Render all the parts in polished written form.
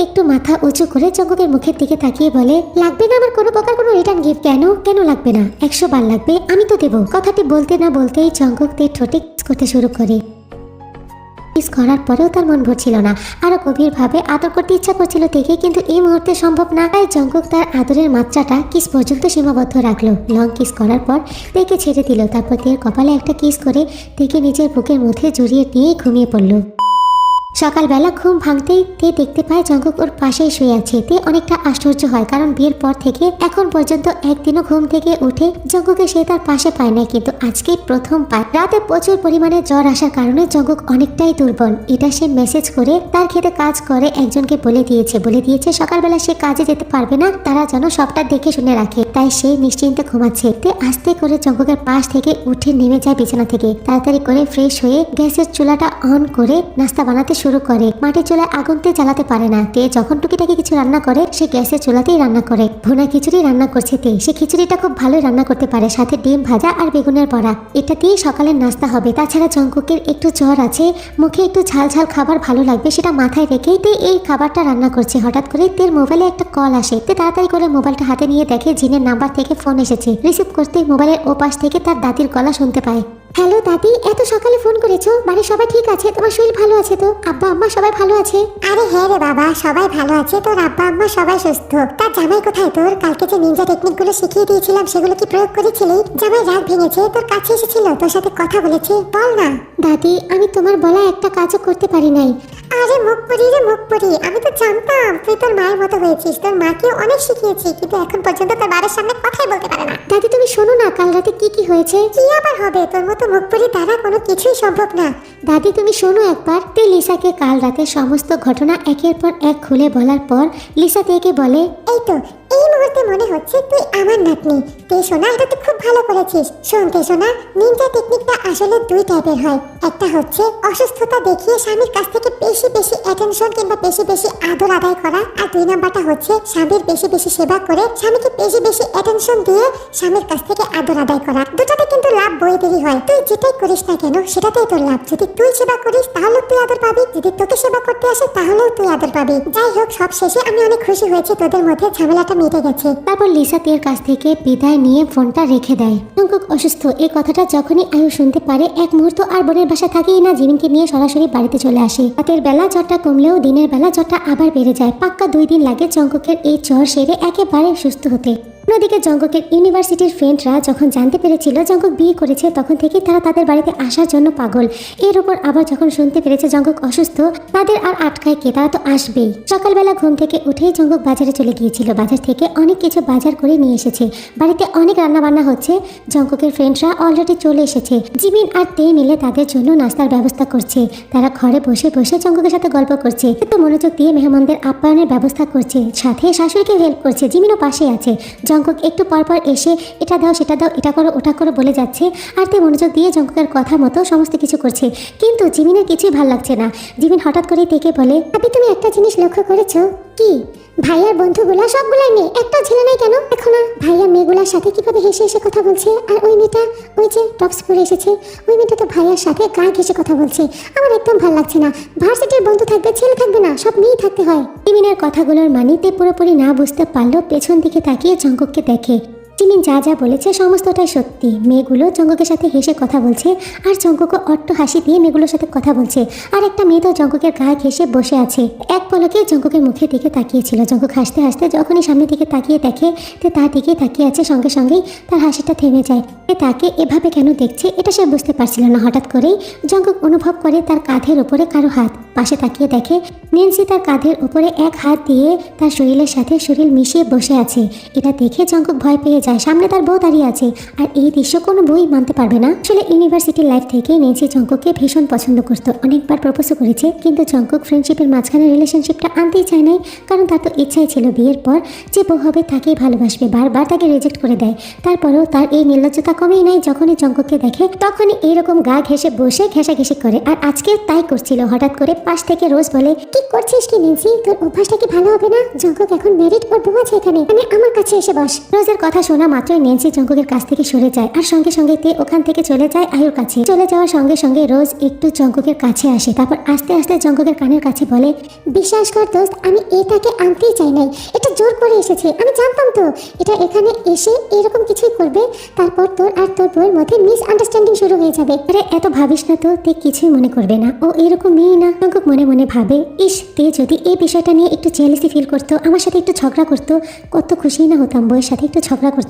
একটু মাথা উঁচু করে জঙ্কুকের মুখের দিকে তাকিয়ে বলে, লাগবে না আমার কোনো প্রকার কোনো রিটার্ন গিফট। কেন লাগবে না? 100 বার লাগবে, আমি তো দেবো। কথাটি বলতে না বলতেই জঙ্কুক তার ঠোঁটে কিস করতে শুরু করে। কিস করার পরেও তার মন ভরছিল না, আরো গভীরভাবে আদর করতে ইচ্ছা করছিল থেকে, কিন্তু এই মুহূর্তে সম্ভব না। তাই জঙ্কুক তার আদরের মাত্রাটা কিস পর্যন্ত সীমাবদ্ধ রাখলো। লং কিস করার পর তেকে ছেড়ে দিল, তারপর তের কপালে একটা কিস করে তেকে নিজের বুকের মধ্যে জড়িয়ে নিয়ে ঘুমিয়ে পড়ল। সকালবেলা ঘুম ভাঙতেই তে দেখতে পায় জঙ্কুক ওর পাশেই শুয়ে আছে। তে অনেকটা আশ্চর্য হয়, কারণ বিয়ের পর থেকে এখন পর্যন্ত একদিনও ঘুম থেকে উঠে জঙ্কুকে সে তার পাশে পায় না, কিন্তু আজকে প্রথম পায়। রাতে প্রচুর পরিমাণে জ্বর আসার কারণে জঙ্কুক অনেকটাই দুর্বল। এটা সে মেসেজ করে তার খেতে কাজ করে একজনকে বলে দিয়েছে সকালবেলা সে কাজে যেতে পারবে না, তারা যেন সবটা দেখে শুনে রাখে। তাই সে নিশ্চিন্তে ঘুমাচ্ছে। তে আস্তে করে জঙ্কুকের পাশ থেকে উঠে নেমে যায় বিছানা থেকে। তাড়াতাড়ি করে ফ্রেশ হয়ে গ্যাসের চুলাটা অন করে নাস্তা বানাতে শুরু করে। মাটির চুলায় আগুন তে জ্বালাতে পারে না। তে যখন টুকিটাকি কিছু রান্না করে সে গ্যাসের চুলাতেই রান্না করে। ভুনা খিচুড়ি রান্না করছে তে। সে খিচুড়িটা খুব ভালোই রান্না করতে পারে, সাথে ডিম ভাজা আর বেগুনের বড়া। এটা দিয়ে সকালের নাস্তা হবে। তাছাড়া জঙ্কুকের একটু জ্বর আছে, মুখে একটু ঝাল ঝাল খাবার ভালো লাগবে, সেটা মাথায় রেখেই তে এই খাবারটা রান্না করছে। হঠাৎ করে তের মোবাইলে একটা কল আসে। তে তাড়াতাড়ি করে মোবাইলটা হাতে নিয়ে দেখে জিনের নাম্বার থেকে ফোন এসেছে। রিসিভ করতেই মোবাইলের ওপাশ থেকে তার দাদির গলা শুনতে পায়। হ্যালো দাদি, এত সকালে ফোন করেছো? বাড়ির সবাই ঠিক আছে? তোমার শরীর ভালো আছে তো? আব্বা আম্মা সবাই ভালো আছে? আরে হ্যাঁ রে বাবা, সবাই ভালো আছে। তোর আব্বা আম্মা সবাই সুস্থ। তার জামাই কোথায় তোর? কালকে যে নিনজা টেকনিক গুলো শিখিয়ে দিয়েছিলাম সেগুলো কি প্রয়োগ করেছিলি? জামাই রাগ ভেঙেছে, তোর কাছে এসেছিল, তোর সাথে কথা বলেছে, বল না। দাদি, আমি তোমার বলা একটা কাজও করতে পারি নাই। আরে মুখ পড়ি রে মুখ পড়ি, আমি তো জানতাম তুই তোর মায়ের মতো হয়েছিস। তোর মাকে অনেক শিখিয়েছি, কিন্তু এখন পর্যন্ত তোর বাবার সামনে কথাই বলতে পারে না। দাদি তুমি শোনো না, কাল রাতে কি হয়েছে? কি আবার হবে? তোর মতো মুখ পড়ি দ্বারা কোনো কিছুই সম্ভব না। দাদি তুমি শোনো একবার। তে লিসাকে কাল রাতে সমস্ত ঘটনা একের পর এক খুলে বলার পর লিসা তেকে বলে, এই তো এই মুহূর্তে মনে হচ্ছে তুই আমার নাতনি। তে সোনা, এটা তুই খুব ভালো করেছিস। শোন তে সোনা, নিনজা টেকনিকটা আসলে দুই টাইপের হয়। একটা হচ্ছে অসুস্থতা দেখিয়ে স্বামীর কাছ থেকে বেশি বেশি অ্যাটেনশন কিংবা বেশি বেশি আদর আদায় করা, আর দুই নাম্বারটা হচ্ছে স্বামীর বেশি বেশি সেবা করে স্বামীকে বেশি বেশি অ্যাটেনশন দিয়ে স্বামীর কাছ থেকে আদর আদায় করা। দুটাতে কিন্তু লাভ বইদেরই হয়। তুই যেটাই করিস না কেন সেটাতেই তোর লাভ। যদি তুই সেবা করিস তাহলেও তুই আদর পাবি, যদি তোকে সেবা করতে আসে তাহলেও তুই আদর পাবি। যাই হোক, সব শেষে আমি অনেক খুশি হয়েছি, তোদের মধ্যে ঝামেলাটা মিটে গেছে। তারপর লিসা তের কাছ থেকে বিদায় নিয়ে ফোনটা রেখে দেয়। জঙ্কুক অসুস্থ এই কথাটা যখনই আয়ু শুনতে পারে, এক মুহূর্ত আর বোনের বাসা থাকেই না, জিমিনকে নিয়ে সরাসরি বাড়িতে চলে আসে। রাতের বেলা জ্বরটা কমলেও দিনের বেলা জ্বরটা আবার বেড়ে যায়। পাক্কা 2 দিন লাগে জঙ্কুকের এই জ্বর সেরে একেবারে সুস্থ হতে। অন্যদিকে জঙ্কুকের ইউনিভার্সিটির ফ্রেন্ডরা যখন জানতে পেরেছিল জঙ্কুক বিয়ে করেছে, তখন থেকেই তারা তাদের বাড়িতে আসার জন্য পাগল। এর উপর আবার যখন শুনতে পেরেছে জঙ্কুক অসুস্থ, তাদের আর আটকায় কে, তারা তো আসবেই। সকালবেলা ঘুম থেকে উঠেই জঙ্কুক বাজারে চলে গিয়েছিল। বাজার থেকে অনেক কিছু বাজার করে নিয়ে এসেছে। বাড়িতে অনেক রান্না বান্না হচ্ছে। জঙ্কুকের ফ্রেন্ডরা অলরেডি চলে এসেছে। জিমিন আর তে মিলে তাদের জন্য নাস্তার ব্যবস্থা করছে। তারা ঘরে বসে বসে জঙ্কুকের সাথে গল্প করছে, একটু মনোযোগ দিয়ে মেহমানদের আপ্যায়নের ব্যবস্থা করছে, সাথে শাশুড়িকে হেল্প করছে। জিমিনও পাশে আছে। জঙ্কুক একটু পরপর এসে এটা দাও সেটা দাও, এটা করো ওটা করো বলে যাচ্ছে, আর তে মনোযোগ দিয়ে জঙ্কুকের কথা মতো সমস্ত কিছু করছে। কিন্তু জিমিনের কিছুই ভালো লাগছে না। জিমিন হঠাৎ করে তেকে বলে, আপনি তুমি একটা জিনিস লক্ষ্য করেছো? কি? ভাইয়ার বন্ধুগুলা সবগুলাই মেয়ে, একটা ছেলে নাই কেন? দেখো না ভাইয়া মেয়েগুলার সাথে কিভাবে হেসে হেসে কথা বলছে। আর ওই মেয়েটা, ওই যে টপস পরে এসেছে, ওই মেয়েটা তো ভাইয়ার সাথে গা ঘেসে কথা বলছে। আমার একদম ভালো লাগছে না। ভার্সিটির বন্ধু থাকবে, ছেলে থাকবে না, সব মেয়েই থাকতে হয়। জিমিনের কথাগুলোর মানিতে পুরোপুরি না বুঝতে পারলেও পেছন দিকে তাকিয়ে জঙ্কুককে দেখে। জিমিন যা যা বলেছে সমস্তটাই সত্যি। মেয়েগুলো জঙ্কুকের সাথে হেসে কথা বলছে, আর জঙ্কুকও অট্ট হাসি দিয়ে মেয়েগুলোর সাথে কথা বলছে। আর একটা মেয়ে তো জঙ্কুকের গায়ে ঘেসে বসে আছে। এক পলকে জঙ্কুকের মুখের দিকে তাকিয়েছিল। জঙ্কুক হাসতে হাসতে যখনই সামনের দিকে তাকিয়ে দেখে তে তার দিকে তাকিয়ে আছে, সঙ্গে সঙ্গেই তার হাসিটা থেমে যায়। তাকে এভাবে কেন দেখছে এটা সে বুঝতে পারছিল না। হঠাৎ করেই জঙ্কুক অনুভব করে তার কাঁধের উপরে কারো হাত। পাশে তাকিয়ে দেখে নেন্সি তার কাঁধের উপরে এক হাত দিয়ে তার শরীরের সাথে শরীর মিশিয়ে বসে আছে। এটা দেখে জঙ্কুক ভয় পেয়ে যায়। সামনে তার বউ দাঁড়িয়ে আছে, আর এই দৃশ্য কোনো বই মানতে পারবে না। আসলে ইউনিভার্সিটির লাইফ থেকে নেন্সি জঙ্কুককে ভীষণ পছন্দ করতো, অনেকবার প্রপোজও করেছে, কিন্তু জঙ্কুক ফ্রেন্ডশিপের মাঝখানে রিলেশনশিপটা আনতেই চায় নাই, কারণ তার তো ইচ্ছাই ছিল বিয়ের পর যে বউ হবে তাকেই ভালোবাসবে। বারবার তাকে রিজেক্ট করে দেয়। তারপরেও তার এই নির্লজ্জতা কমেই নাই। যখনই জঙ্কুককে দেখে তখনই এইরকম গা ঘেসে বসে ঘেঁষাঘেঁষি করে, আর আজকে তাই করছিল। হঠাৎ করে পাশ থেকে রোজ বলে, কি করছিস কি নেন্সি? তোর অভ্যাসটা কি ভালো হবে না? জঙ্কুক এখন মেরিট, ওর বউ আছে এখানে, মানে আমার কাছে এসে বস। রোজের কথা শুনে শোনা মাত্রই নেন্সি জঙ্কুকের কাছ থেকে সরে যায় আর সঙ্গে সঙ্গে তে ওখান থেকে চলে যায় আয়ুর কাছে। চলে যাওয়ার সঙ্গে সঙ্গে রোজ একটু জঙ্কুকের কাছে আসে, তারপর আস্তে আস্তে জঙ্কুকের কানের কাছে বলে, বিশ্বাস কর দোস্ত, আমি এটাকে আনতেই চাই নাই, এটা জোর করে এসেছে। আমি জানতাম তো এটা এখানে এসে এরকম কিছুই করবে, তারপর তোর আর তোর বউয়ের মধ্যে মিস আন্ডারস্ট্যান্ডিং শুরু হয়ে যাবে। আরে এত ভাবিস না তো, তে কিছুই মনে করবে না, ও এরকম মেয়ে না। জঙ্কুক মনে মনে ভাবে, ইস তে যদি এই বিষয়টা নিয়ে একটু জেলেসি ফিল করতো, আমার সাথে একটু ঝগড়া করতো, কত খুশি না হতাম, বউয়ের সাথে একটু ঝগড়া করতাম।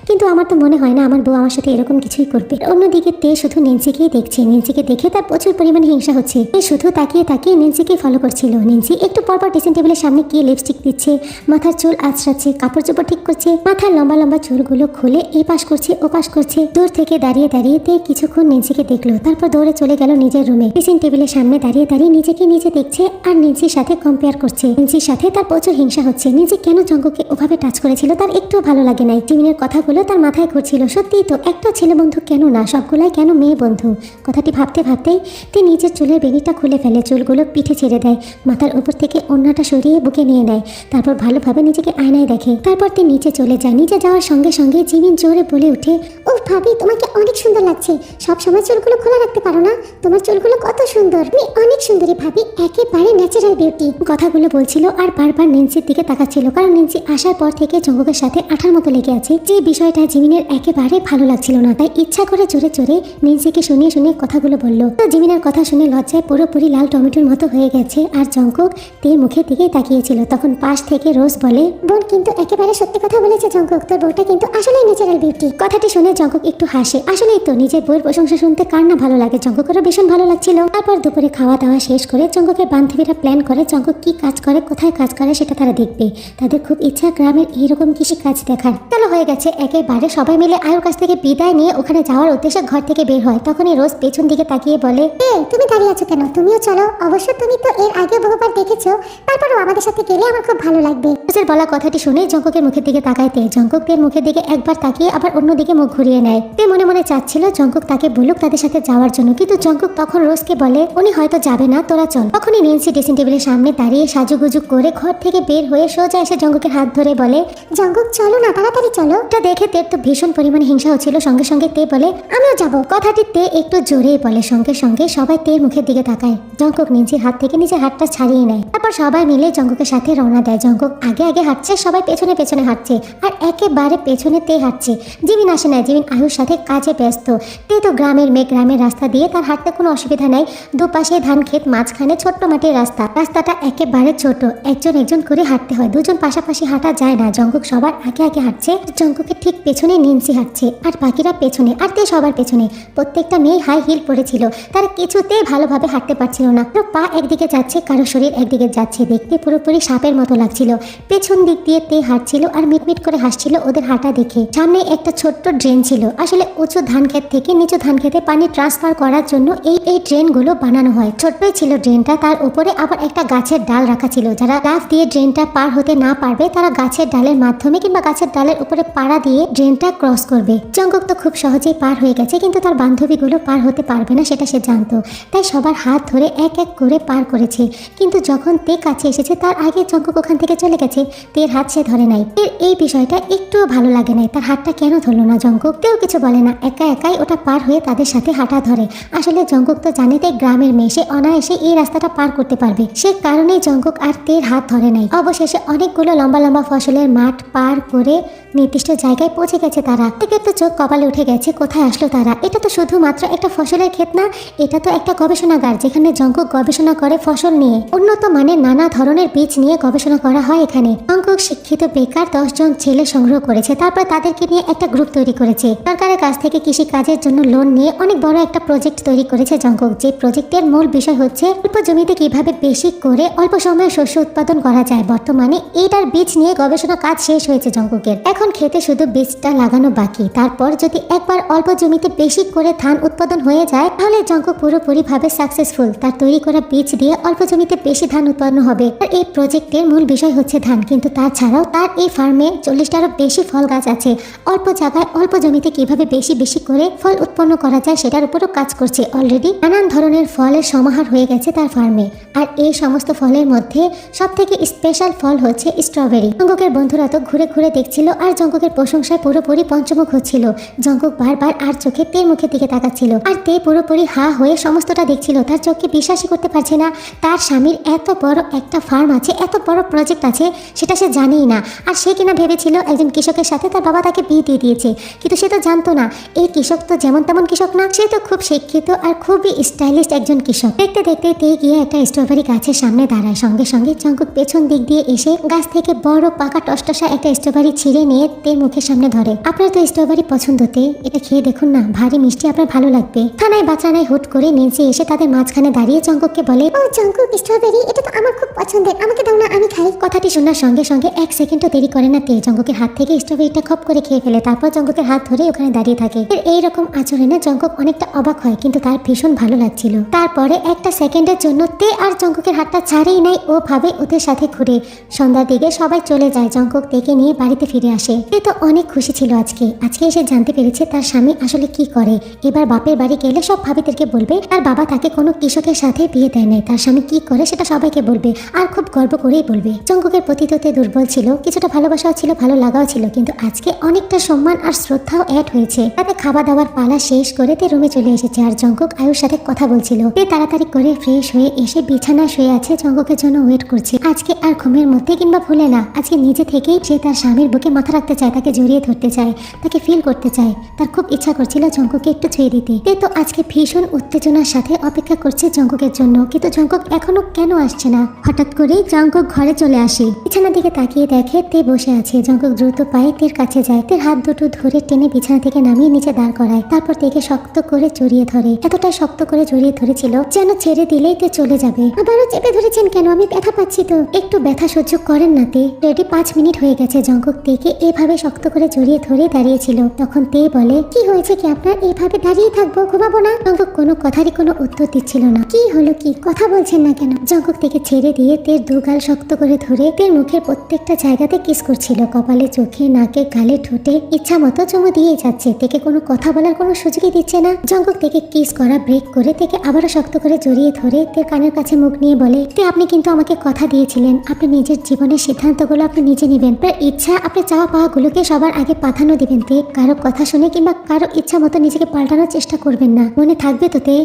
কিন্তু আমার তো মনে হয় না আমার বউ আমার সাথে এরকম কিছুই করবে। অন্যদিকে তে শুধু নেন্সিকেই দেখছে, নেন্সিকে দেখে তার প্রচুর পরিমাণে হিংসা হচ্ছে। তে শুধু তাকিয়ে তাকিয়ে নেন্সিকে ফলো করছিল। নেন্সি একটু পরপর ড্রেসিং টেবিলের সামনে গিয়ে লিপস্টিক দিচ্ছে, মাথার চুল আঁচড়াচ্ছে, কাপড় চোপড় ঠিক করছে, মাথার লম্বা লম্বা চুলগুলো খুলে এই পাশ করছে ও পাশ করছে। দূর থেকে দাঁড়িয়ে দাঁড়িয়ে তে কিছুক্ষণ নেন্সিকে দেখলো, তারপর দৌড়ে চলে গেল নিজের রুমে। ড্রেসিং টেবিলের সামনে দাঁড়িয়ে দাঁড়িয়ে নিজেকে নিজে দেখছে আর নেন্সির সাথে কম্পেয়ার করছে। নেন্সির সাথে তার প্রচুর হিংসা হচ্ছে। নিজে কেন জঙ্কুককে ওভাবে টাচ করেছিল তার একটু ভালো লাগে নাই। জিমিনের কথাগুলো তার মাথায় ঘুরছিল, সত্যিই তো একটা ছেলে বন্ধু কেন না, সবগুলাই কেন মেয়ে বন্ধু। কথাটি ভাবতে ভাবতেই তে নিজের চুলের বেনিটা খুলে ফেলে, চুলগুলো পিঠে ছেড়ে দেয়, মাথার উপর থেকে ওড়নাটা সরিয়ে বুকে নিয়ে নেয়, তারপর ভালোভাবে নিজেকে আয়নায় দেখে। তারপর তে নিচে চলে যায়। নিচে যাওয়ার সঙ্গে সঙ্গে জিমিন জোরে বলে ওঠে, ও ভাবি, তোমাকে অনেক সুন্দর লাগছে, সব সময় চুলগুলো খোলা রাখতে পারো না? তোমার চুলগুলো কত সুন্দর, তুমি অনেক সুন্দরী ভাবি, একেবারে ন্যাচারাল বিউটি। কথাগুলো বলছিল আর বারবার নেন্সির দিকে তাকাচ্ছিল, কারণ নেন্সি আসার পর থেকে জঙ্কুকের সাথে আঠার মতো লেগে আছে। যে বিষয়টা জিমিনের একেবারে ভালো লাগছিল না, তাই ইচ্ছা করে জোরে জোরে নেন্সিকে শুনিয়ে শুনিয়ে কথাগুলো বলল। তো জিমিনের কথা শুনে লজ্জায় পুরোপুরি লাল টমেটোর মতো হয়ে গেছে আর জঙ্কুক তের মুখের দিকে তাকিয়েছিল। তখন পাশ থেকে রোজ বলে, বোন কিন্তু একেবারে সত্যি কথা বলেছে জঙ্কুক, তোর বউটা কিন্তু আসলেই ন্যাচারাল বিউটি। কথাটি শুনে জঙ্কুক একটু হাসে। আসলেই তো, নিজের বউয়ের প্রশংসা শুনতে কার না ভালো লাগে। জঙ্কুকেরও ভীষণ ভালো লাগছিল। তারপর দুপুরে খাওয়া দাওয়া শেষ করে জঙ্কুকের বান্ধবীরা প্ল্যান করে জঙ্কুক কি কাজ করে, কোথায় কাজ করে সেটা তারা দেখবে। তাদের খুব ইচ্ছা গ্রামের এইরকম কৃষি কাজ দেখার। তাহলে হয়ে গেছে, একেবারে সবাই মিলে আয়ুর কাছ থেকে বিদায় নিয়ে ওখানে যাওয়ার উদ্দেশ্যে ঘর থেকে বের হয়। তখনই রোজ পেছন দিকে তাকিয়ে বলে, তুমি দাঁড়িয়ে আছো কেন? তুমিও চলো। অবশ্য তুমি তো এর আগে বহুবার দেখেছো, তারপরও আমাদের সাথে গেলে আমার খুব ভালো লাগবে। রোজের বলা কথাটি শুনে জঙ্কুকের মুখের দিকে তাকাইতে জঙ্কুক তের মুখের দিকে একবার তাকিয়ে আবার অন্যদিকে মুখ ঘুরিয়ে নেয়। তে মনে মনে চাচ্ছিল জঙ্কুক তাকে বলুক তাদের সাথে যাওয়ার জন্য, কিন্তু জঙ্কুক তখন রোজকে বলে, উনি হয়তো যাবে না, তোরা চল। তখনই নেন্সি ড্রেসিং টেবিলের সামনে দাঁড়িয়ে সাজুগুজু করে ঘর থেকে বের হয়ে সোজা এসে জঙ্কুকের হাত ধরে বলে, জঙ্কুক চলো না, তাড়াতাড়ি চলো। এটা দেখে তের তো ভীষণ পরিমাণে হিংসা হচ্ছিল। সঙ্গে সঙ্গে তে বলে, আমিও যাবো। কথাটি তে একটু জোরেই বলে। সঙ্গে সঙ্গে সবাই তের মুখের দিকে তাকায়। জঙ্কুক নেন্সির হাত থেকে নিজের হাতটা ছাড়িয়ে নেয়। তারপর সবাই মিলে জঙ্কুকের সাথে রওনা দেয়। জঙ্কুক আগে আগে হাঁটছে, সবাই পেছনে পেছনে হাঁটছে আর একেবারে পেছনে তে হাঁটছে। জিমিন আসে না, জিমিন আয়ুর সাথে কাজে ব্যস্ত। তে তো গ্রামের মেয়ে, গ্রামের রাস্তা দিয়ে তার হাঁটতে কোনো অসুবিধা নাই। দুপাশে ধান ক্ষেত, মাঝখানে ছোট্ট মাটির রাস্তা। রাস্তাটা একেবারে ছোট, একজন একজন করে হাঁটতে হয়, দুজন পাশাপাশি হাঁটা যায় না। জঙ্কুক সবার আগে আগে হাঁটছে, জঙ্কুকের ঠিক পেছনে নেন্সি হাঁটছে আর বাকিরা পেছনে, আর তে সবার পেছনে। প্রত্যেকটা মেয়ে হাই হিল পরেছিল, তারা কিছুতেই ভালোভাবে হাঁটতে পারছিল না। কারো পা একদিকে যাচ্ছে, কারো শরীর একদিকে যাচ্ছে, দেখতে পুরোপুরি সাপের মতো লাগছিল। পেছন দিক দিয়ে তে হাঁটছিল আর মিটমিট করে হাসছিল ওদের হাঁটা দেখে। সামনে একটা ছোট্ট ড্রেন ছিল। আসলে উঁচু ধান ক্ষেত থেকে নিচু ধান ক্ষেতে পানি ট্রান্সফার করার জন্য এই ড্রেনগুলো বানানো হয়। ছোট্টই ছিল ড্রেনটা, তার উপরে আবার একটা গাছের ডাল রাখা ছিল। যারা লাফ দিয়ে ড্রেনটা পার হতে না পারবে তারা গাছের ডালের মাধ্যমে কিংবা গাছের ডালের উপরে পাড়া দিয়ে ড্রেনটা ক্রস করবে। জঙ্কুক তো খুব সহজেই পার হয়ে গেছে, কিন্তু তার বান্ধবীগুলো পার হতে পারবে না সেটা সে জানতো। তাই সবার হাত ধরে এক এক করে পার করেছে। কিন্তু যখন তে কাছে এসেছে তার আগে জঙ্কুক ওখান থেকে চলে গেছে। তের হাত সে ধরে নাই। তের এই বিষয়টা একটুও ভালো লাগে নাই। তার হাতটা কেন ধরলো না জঙ্কুক? তেও কিছু বলে না, একা একাই ওটা পার হয়ে তাদের সাথে হাঁটা ধরে। আসলে জঙ্কুক তো জানে তে গ্রামের মেয়ে, সে অনায়াসে এই রাস্তাটা পার করতে পারবে। সে কারণেই জঙ্কুক আর তের হাত ধরে নাই। অবশেষে অনেকগুলো লম্বা লম্বা ফসলের মাঠ পার করে নির্দিষ্ট জায়গায় পৌঁছে গেছে তারা। থেকে তো চোখ কপালে উঠে গেছে, কোথায় আসলো তারা? এটা তো শুধুমাত্র একটা ফসলের ক্ষেত না, এটা তো একটা গবেষণাগার, যেখানে জঙ্কুক গবেষণা করে ফসল নিয়ে। উন্নত মানের নানা ধরনের বীজ নিয়ে গবেষণা করা হয় এখানে। জঙ্কুক শিক্ষিত বেকার 10 জন ছেলে সংগ্রহ করেছে, তারপর তাদেরকে নিয়ে একটা গ্রুপ তৈরি করেছে। সরকারের কাছ থেকে কৃষি কাজের জন্য লোন নিয়ে অনেক বড় একটা প্রজেক্ট তৈরি করেছে জঙ্কুক। যে প্রজেক্টের মূল বিষয় হচ্ছে অল্প জমিতে কিভাবে বেশি করে অল্প সময়ে শস্য উৎপাদন করা যায়। বর্তমানে এইটার বীজ নিয়ে গবেষণা কাজ শেষ হয়েছে জঙ্কুকের। এখন খেতে শুধু বীজটা লাগানো বাকি। তারপর যদি একবার অল্প জমিতে বেশি করে ধান উৎপাদন হয়ে যায় তাহলে জঙ্কুক পুরোপুরিভাবে সাকসেসফুল। তার তৈরি করা বীজ দিয়ে অল্প জমিতে বেশি ধান উৎপন্ন হবে। আর এই প্রজেক্টের মূল বিষয় হচ্ছে ধান, কিন্তু তাছাড়াও তার এই ফার্মে 40টারও বেশি ফল গাছ আছে। অল্প জায়গায় অল্প জমিতে কিভাবে বেশি বেশি করে ফল উৎপন্ন করা যায় সেটার উপরও কাজ করছে। অলরেডি নানান ধরনের ফলের সমাহার হয়ে গেছে তার ফার্মে। আর এই সমস্ত ফলের মধ্যে সব থেকে স্পেশাল ফল হচ্ছে স্ট্রবেরি। জঙ্কুকের বন্ধুরা তো ঘুরে ঘুরে দেখছিল আর জঙ্কুক জঙ্কুকের প্রশংসায় পুরোপুরি পঞ্চমুখ হচ্ছিল। জঙ্কুক বারবার আর চোখে তের মুখের দিকে তাকাচ্ছিল, আর তে পুরোপুরি হা হয়ে সমস্তটা দেখছিল। তার চোখকে বিশ্বাসই করতে পারছে না তার স্বামীর এত বড় একটা ফার্ম আছে, এত বড় প্রজেক্ট আছে, সেটা সে জানেই না। আর সে কিনা ভেবেছিল একজন কৃষকের সাথে তার বাবা তাকে বিয়ে দিয়ে দিয়েছে, কিন্তু সে তো জানতো না এই কৃষক তো যেমন তেমন কৃষক না, সে তো খুব শিক্ষিত আর খুবই স্টাইলিশ একজন কৃষক। দেখতে দেখতে তে গিয়ে একটা স্ট্রবেরি গাছের সামনে দাঁড়ায়। সঙ্গে সঙ্গে জঙ্কুক পেছন দিক দিয়ে এসে গাছ থেকে বড় পাকা টসটসা একটা স্ট্রবেরি ছিঁড়ে নিয়ে তের মুখের সামনে ধরে। আপনার তো স্ট্রবেরি পছন্দ, তে এটা খেয়ে দেখুন না, ভারী মিষ্টি, আপনার ভালো লাগবে। থানায় বাচ্চানায় হুট করে নিচে এসে তাদের মাঝখানে দাঁড়িয়ে জঙ্কুককে বলে, ও জঙ্কুক, স্ট্রবেরি এটা তো আমার খুব পছন্দের, আমাকে দাও না, আমি খাই। কথাটি শোনার সঙ্গে সঙ্গে এক সেকেন্ডও দেরি করে না তে জঙ্কুকের হাত থেকে স্ট্রবেরিটা খপ করে খেয়ে ফেলে। তারপর জঙ্কুকের হাত ধরে ওখানে দাঁড়িয়ে থাকে। এইরকম আচরণে জঙ্কুক অনেকটা অবাক হয়, কিন্তু তার ভীষণ ভালো লাগছিল। তারপরে একটা সেকেন্ডের জন্য তে আর জঙ্কুকের হাতটা ছাড়েই নাই, ও ভাবে ওদের সাথে ঘুরে। সন্ধ্যার দিকে সবাই চলে যায়, জঙ্কুক তেকে নিয়ে বাড়িতে ফিরে আসে। তে তো অনেক খুশি ছিল আজকে এসে জানতে পেরেছে তার স্বামী আসলে কি করে। এবার বাপের বাড়ি গেলে সব ভাবিদেরকে বলবে তার বাবা তাকে কোনো কৃষকের সাথে বিয়ে দেয় নাই, তার স্বামী কি করে সেটা সবাইকে বলবে, আর খুব গর্ব করেই বলবে। জঙ্কুকের প্রতি তো তে দুর্বল ছিল, কিছুটা ভালোবাসাও ছিল, ভালো লাগাও ছিল, কিন্তু আজকে অনেকটা সম্মান আর শ্রদ্ধাও অ্যাড হয়েছে। তাতে খাওয়া দাওয়ার পালা শেষ করে তে রুমে চলে এসেছে, আর জঙ্কুক আয়ুর সাথে কথা বলছিল। তে তাড়াতাড়ি করে ফ্রেশ হয়ে এসে বিছানায় শুয়ে আছে, জঙ্কুকের জন্য ওয়েট করছে। আজকে আর ঘুমের মধ্যে কিংবা ভুলে না, আজকে নিজে থেকেই সে তার স্বামীর বুকে মাথা রাখতে চায়, তাকে জড়িয়ে ধরতে চায়, তাকে ফিল করতে চায়। তার খুব ইচ্ছা করছিল জঙ্কুককে একটু ছুঁয়ে দিতে। তে তো আজকে ভীষণ উত্তেজনার সাথে অপেক্ষা করছে জঙ্কুকের জন্য, কিন্তু জঙ্কুক এখনো কেন আসছে না। হঠাৎ করেই জঙ্কুক ঘরে চলে আসে, বিছানার দিকে তাকিয়ে দেখে তে বসে আছে। জঙ্কুক দ্রুত পায়ে তের কাছে যায়, তের হাত দুটো ধরে টেনে বিছানা থেকে নামিয়ে নিচে দাঁড় করায়। তারপর তেকে শক্ত করে জড়িয়ে ধরে, এতটাই শক্ত করে জড়িয়ে ধরেছিল যেন ছেড়ে দিলেই তে চলে যাবে। আবারও চেপে ধরেছেন কেন? আমি ব্যথা পাচ্ছি তো। একটু ব্যথা সহ্য করেন না তে। রেডি 5 মিনিট হয়ে গেছে জঙ্কুক তেকে এভাবে শক্ত করে জড়িয়ে ধরে দাঁড়িয়েছিল। তখন তে বলে, কি হয়েছে কি আপনার, এইভাবে দাঁড়িয়ে থাকবো, ঘুমাবো না? জঙ্কুক কোনো কথারই কোনো উত্তর দিচ্ছিল না। কি হলো, কি কথা বলছেন না কেন? জঙ্কুক থেকে ছেড়ে দিয়ে তের দুগাল শক্ত করে ধরে তের মুখের প্রত্যেকটা জায়গাতে কিস করছিল, কপালে, চোখে, নাকে, গালে, ঠোঁটে ইচ্ছা মতো চুমু দিয়ে যাচ্ছে। তেকে কোনো কথা বলার কোনো সুযোগই দিচ্ছে না। জঙ্কুক থেকে কিস করা ব্রেক করে তেকে আবারও শক্ত করে জড়িয়ে ধরে তের কানের কাছে মুখ নিয়ে বলে, তে আপনি কিন্তু আমাকে কথা দিয়েছিলেন আপনি নিজের জীবনের সিদ্ধান্তগুলো আপনি নিজে নেবেন, আপনার ইচ্ছা, আপনি চাওয়া পাওয়াগুলোকে সবার আগে প্রাধান্য দিবেন। তে কারো কথা শুনে কিংবা কারো ইচ্ছা মতো নিজেকে পাল্টানোর চেষ্টা করবেন না, মনে থাকবে তো তে?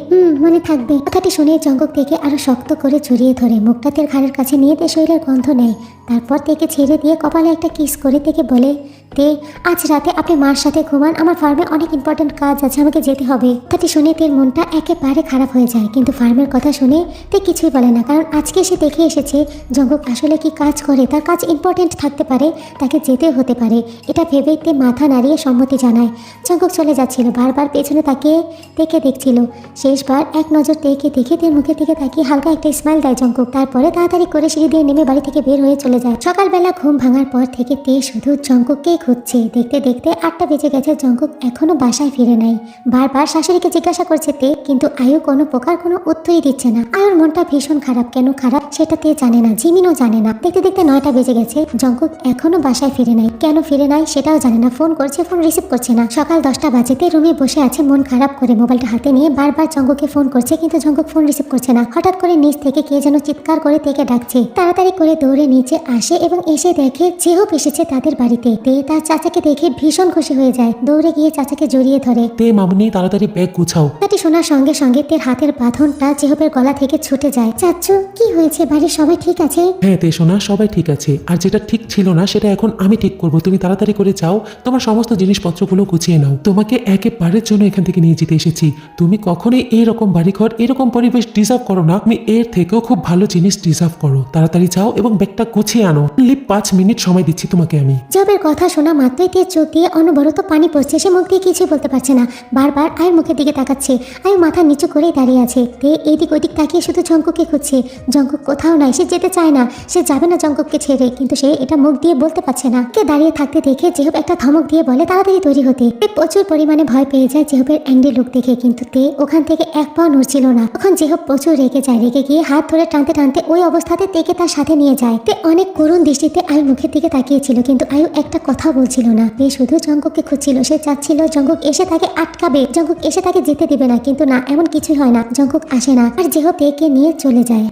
মনে থাকবে। কথাটি শুনে জঙ্কুক থেকে আরো শক্ত করে জড়িয়ে ধরে মুখটা তের ঘাড়ের কাছে নিয়ে তে শরীরের গন্ধ নেয়। তারপর তেকে ছেড়ে দিয়ে কপালে একটা কিস করে তেকে বলে, তে আজ রাতে আপনি মার সাথে ঘুমান, আমার ফার্মে অনেক ইম্পর্টেন্ট কাজ আছে, আমাকে যেতে হবে। কথাটি শুনে তের মনটা একেবারে খারাপ হয়ে যায়, কিন্তু ফার্মের কথা শুনে তে কিছুই বলে না, কারণ আজকে সে দেখে এসেছে জঙ্কুক আসলে কি কাজ করে, তার কাজ ইম্পর্টেন্ট থাকতে পারে, তাকে যেতে হতে পারে। এটা ভেবেই তে মাথা নাড়িয়ে সম্মতি জানায়। জঙ্কুক চলে যাচ্ছিল, বারবার পেছনে তাকিয়ে তেকে দেখছিল। শেষবার এক নজর তেকে দেখে তের মুখের দিকে তাকিয়ে হালকা একটা স্মাইল দেয় জঙ্কুক। তারপরে তাড়াতাড়ি করে সিঁড়ি দিয়ে নেমে বাড়ি থেকে বের হয়ে চলে যায়। সকালবেলা ঘুম ভাঙার পর থেকে তে শুধু জঙ্কুককেই খুঁজছে। দেখতে দেখতে 8টা বেজে গেছে, জঙ্কুক এখনো বাসায় ফিরে নাই। বারবার শাশুড়িকে জিজ্ঞাসা করছে তে, কিন্তু আয়ু কোনো প্রকার কোনো উত্তরই দিচ্ছে না। আয়ুর মনটা ভীষণ খারাপ, কেন খারাপ সেটা তে জানে না, জিমিনও জানে না। দেখতে দেখতে 9টা বেজে গেছে, জঙ্কুক এখনো বাসায় ফিরে নাই। কেন ফিরে নাই সেটাও জানে না, ফোন করছে, ফোন রিসিভ করছে না। সকাল 10টা বাজেতে রুমে বসে আছে মন খারাপ করে, মোবাইলটা হাতে নিয়ে বারবার জঙ্কুককে ফোন করছে, কিন্তু জঙ্কুক ফোন রিসিভ করছে না। হঠাৎ করে নিচ থেকে কে যেন চিৎকার করে তেকে ডাকছে। তাড়াতাড়ি করে দৌড়ে নিচে আসে এবং এসে দেখে জেহব এসেছে তাদের বাড়িতে। তে তার চাচাকে দেখে ভীষণ খুশি হয়ে যায়, দৌড়ে গিয়ে চাচাকে জড়িয়ে ধরে। তে মামুনি, তাড়াতাড়ি ব্যাগ গুছাও। কথাটি শোনার সঙ্গে সঙ্গে তের হাতের বাঁধনটা জেহবের গলা থেকে ছুটে যায়। চাচ্চু, কি হয়েছে, বাড়ির সবাই ঠিক আছে? হ্যাঁ তে সোনা, সবাই ঠিক আছে, আর যেটা ঠিক ছিল না সেটা এখন আমি ঠিক করব। তুমি তাড়াতাড়ি করে যাও, তোমার সমস্ত জিনিসপত্রগুলো গুছিয়ে নাও। তোমাকে একেবারের জন্য এখান থেকে নিয়ে যেতে এসেছি। তুমি কখনোই এরকম বাড়িঘর, এরকম পরিবেশ ডিজার্ভ করো না। তুমি এর থেকেও খুব ভালো জিনিস ডিজার্ভ করো। তাড়াতাড়ি যাও এবং ব্যাগটা গুছিয়ে আনো। 5 মিনিট সময় দিচ্ছি তোমাকে আমি। জবের কথা শোনা মাত্রই তের চোখ দিয়ে অনবরত পানি পড়ছে, সে মুখ দিয়ে কিছুই বলতে পারছে না। বারবার আয়ের মুখের দিকে তাকাচ্ছে, আয়ু মাথা নিচু করেই দাঁড়িয়ে আছে। তে এইদিক ওইদিক তাকিয়ে শুধু জঙ্কুককে খুঁজছে। জঙ্কুক কোথাও নাই, সে যেতে চায় না, সে যাবে না জঙ্কুককে ছেড়ে, কিন্তু সে এটা মুখ দিয়ে বলতে পারছে না। কে দাঁড়িয়ে থাকতে দেখে জেহব একটা ধমক দিয়ে বলে, তাড়াতাড়ি তৈরি হতে। তে প্রচুর পরিমাণে ভয় পেয়ে যায় জেহবের অ্যাংরি লুক দেখে, কিন্তু তে ওখান থেকে এক পাও নড়ছিল না। তখন জেহব প্রচুর রেগে যায়, রেগে গিয়ে হাত ধরে টানতে টানতে ওই অবস্থাতে তেকে তার সাথে নিয়ে যায়। তে অনেক করুণ দৃষ্টিতে আয়ুর মুখের দিকে তাকিয়েছিল, কিন্তু আয়ু একটা কথা বলছিল না। তে শুধু জঙ্কুককে খুঁজছিল, সে চাচ্ছিল জঙ্কুক এসে তাকে আটকাবে, জঙ্কুক এসে তাকে যেতে দিবে না, কিন্তু না, এমন কিছুই হয় না। জঙ্কুক আসে না, আর জেহব তেকে নিয়ে চলে যায়।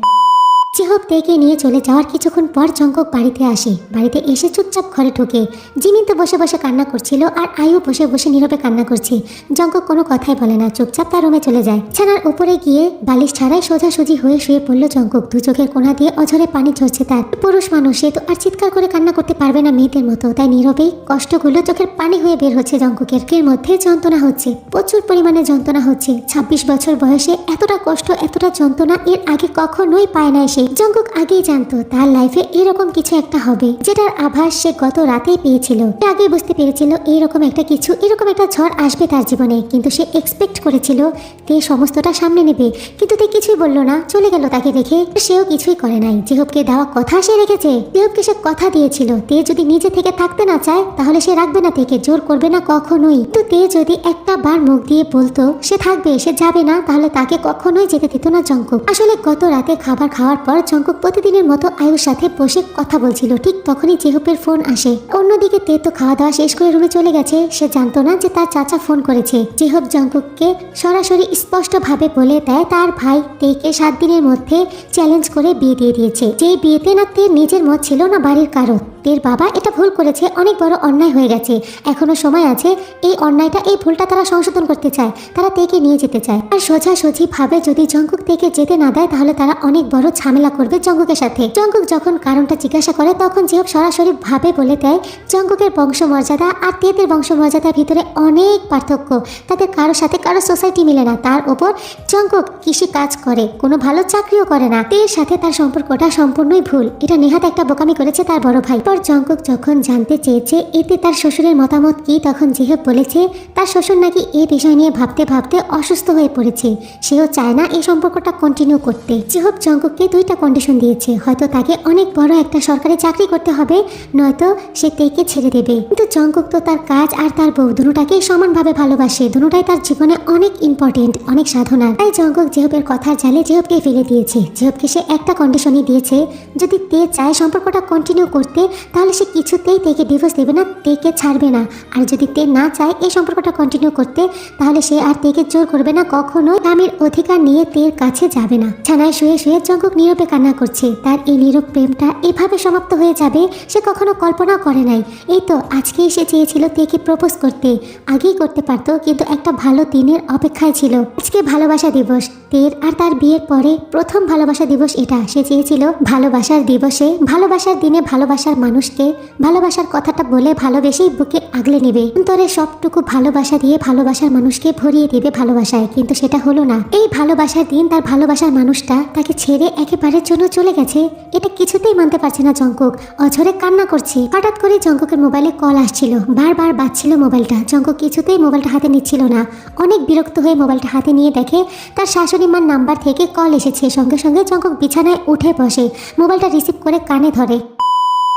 চেহব তেকে নিয়ে চলে যাওয়ার কিছুক্ষণ পর জঙ্কক বাড়িতে আসে। বাড়িতে এসে চুপচাপ ঘরে ঢোকে। জিমিন তো বসে বসে কান্না করছিল আর আয়ু বসে বসে নীরবে কান্না করছে। জঙ্কক কোনো কথাই বলে না, চুপচাপ তার রুমে চলে যায়। ছানার উপরে গিয়ে বালিশ ছাড়াই সোজাসুজি হয়ে শুয়ে পড়ল জঙ্কক। দু চোখের কোণা দিয়ে অঝরে পানি ঝরছে তার। পুরুষ মানুষ, সে তো আর চিৎকার করে কান্না করতে পারবে না মেয়েদের মতো, তাই নীরবেই কষ্টগুলো চোখের পানি হয়ে বের হচ্ছে জঙ্ককের। এর মধ্যে যন্ত্রণা হচ্ছে, প্রচুর পরিমাণে যন্ত্রণা হচ্ছে। 26 বছর বয়সে এতটা কষ্ট, এতটা যন্ত্রণা এর আগে কখনোই পায় না সে। জঙ্কক আগেই জানতো তার লাইফে এরকম কিছু একটা হবে, যেটার আভাস সে গত রাতেই পেয়েছিল। সে আগে বুঝতে পেরেছিল এরকম একটা কিছু, এরকম একটা ঝড় আসবে তার জীবনে, কিন্তু সে এক্সপেক্ট করেছিল তে সমস্তটা সামনে নেবে, কিন্তু তে কিছুই বললো না, চলে গেল তাকে রেখে। সেও কিছুই করে নাই। জেহবকে দেওয়া কথা সে রেখেছে। জেহবকে সে কথা দিয়েছিল তে যদি নিজে থেকে থাকতে না চায় তাহলে সে রাখবে না, থেকে জোর করবে না কখনোই। তো তে যদি একটা বার মুখ দিয়ে বলতো সে থাকবে, সে যাবে না, তাহলে তাকে কখনোই যেতে দিত না জঙ্কক। আসলে গত রাতে খাবার খাওয়ার পর জঙ্কক প্রতিদিনের মতো আয়ুর সাথে বসে কথা বলছিল, ঠিক তখনই জেহবের ফোন আসে। অন্যদিকে তে তো খাওয়া দাওয়া শেষ করে রুমে চলে গেছে। সে জানতো না যে তার চাচা ফোন করেছে। জেহব জঙ্কককে সরাসরি স্পষ্ট ভাবে বলে দেয় তার ভাই তেকে 7 দিনের মধ্যে চ্যালেঞ্জ করে বিয়ে দিয়ে দিয়েছে। যে বিয়েতে না তের নিজের মত ছিল না বাড়ির কারো। তের বাবা এটা ভুল করেছে, অনেক বড় অন্যায় হয়ে গেছে, এখনো সময় আছে। এই অন্যায়টা, এই ভুলটা তারা সংশোধন করতে চায়, তারা তেকে নিয়ে যেতে চায়। আর সোজাসুজি ভাবে যদি জঙ্কক তেকে যেতে না দেয় তাহলে তারা অনেক বড় ঝামেলা করবে জঙ্ককের সাথে। জঙ্কক যখন কারণটা জিজ্ঞাসা করে তখন জেহব সরাসরি ভাবে বলে দেয় জঙ্ককের বংশমর্যাদা আর তেদের বংশমর্যাদার ভিতরে অনেক পার্থক্য। তাদের কারোর সাথে কারো সোসাইটি মিলে না। তার ওপর জঙ্কক কৃষি কাজ করে, কোনো ভালো চাকরিও করে না। তের সাথে তার সম্পর্কটা সম্পূর্ণই ভুল। এটা নেহাত একটা বোকামি করেছে তার বড় ভাই। পর জঙ্কক যখন জানতে চেয়েছে এতে তার শ্বশুরের মতামত কি, তখন জেহব বলেছে তার শ্বশুর নাকি এই বিষয় নিয়ে ভাবতে ভাবতে অসুস্থ হয়ে পড়েছে। সেও চায় না এই সম্পর্কটা কন্টিনিউ করতে। জেহব জঙ্কককে 2টা কন্ডিশন দিয়েছে, হয়তো তাকে অনেক বড় একটা সরকারি চাকরি করতে হবে, নয়তো সে তেকে ছেড়ে দেবে। কিন্তু জঙ্কক তো তার কাজ আর তার বউ দুটোটাকেই সমানভাবে ভালোবাসে, দুটোটাই তার জীবনে অনেক ইম্পর্টেন্ট, অনেক সাধনা। তাই জঙ্কক জেহবের কথার জালে জেহবকে ফেলে দিয়েছে। জেহবকে সে একটা কন্ডিশনই দিয়েছে, যদি তে চায় সম্পর্কটা কন্টিনিউ করতে তাহলে সে কিছুতেই তেকে ডিভোর্স দেবে না, তেকে ছাড়বে না। আর যদি তে না চায় এই সম্পর্কটা কন্টিনিউ করতে তাহলে সে আর তেকে জোর করবে না, কখনোই স্বামীর অধিকার নিয়ে তের কাছে যাবে না। ছানায় শুয়ে শুয়ে জঙ্কক নীরবে কান্না করছে। তার এই নীরব প্রেমটা এভাবে সমাপ্ত হয়ে যাবে সে কখনো কল্পনা করে নাই। এই তো আজকেই সে চেয়েছিল তেকে প্রপোজ করতে, আগেই করতে পারতো, কিন্তু একটা ভালো দিনের অপেক্ষায় ছিল। আজকে ভালোবাসা দিবস, তের আর তার বিয়ের পরে প্রথম ভালোবাসা দিবস এটা। সে চেয়েছিল ভালোবাসার দিবসে, ভালোবাসার দিনে ভালোবাসার মানুষকে ভালোবাসার কথাটা বলে ভালোবেসেই বুকে আগলে নেবে, অন্তরে সবটুকু ভালোবাসা দিয়ে ভালোবাসার মানুষকে ভরিয়ে দেবে ভালোবাসায়। কিন্তু সেটা হলো না। এই ভালোবাসার দিন তার ভালোবাসার মানুষটা তাকে ছেড়ে একেবারের জন্য চলে গেছে, এটা কিছুতেই মানতে পারছে না জঙ্কক। অঝরে কান্না করছে। হঠাৎ করে জঙ্ককের মোবাইলে কল আসছিল, বারবার বাজছিল মোবাইলটা। জঙ্কক কিছুতেই মোবাইলটা হাতে নিচ্ছিল না। অনেক বিরক্ত হয়ে মোবাইলটা হাতে নিয়ে দেখে তার শাশুড়ি মার নাম্বার থেকে কল এসেছে। সঙ্গে সঙ্গে জঙ্কক বিছানায় উঠে বসে, মোবাইলটা রিসিভ করে কানে ধরে।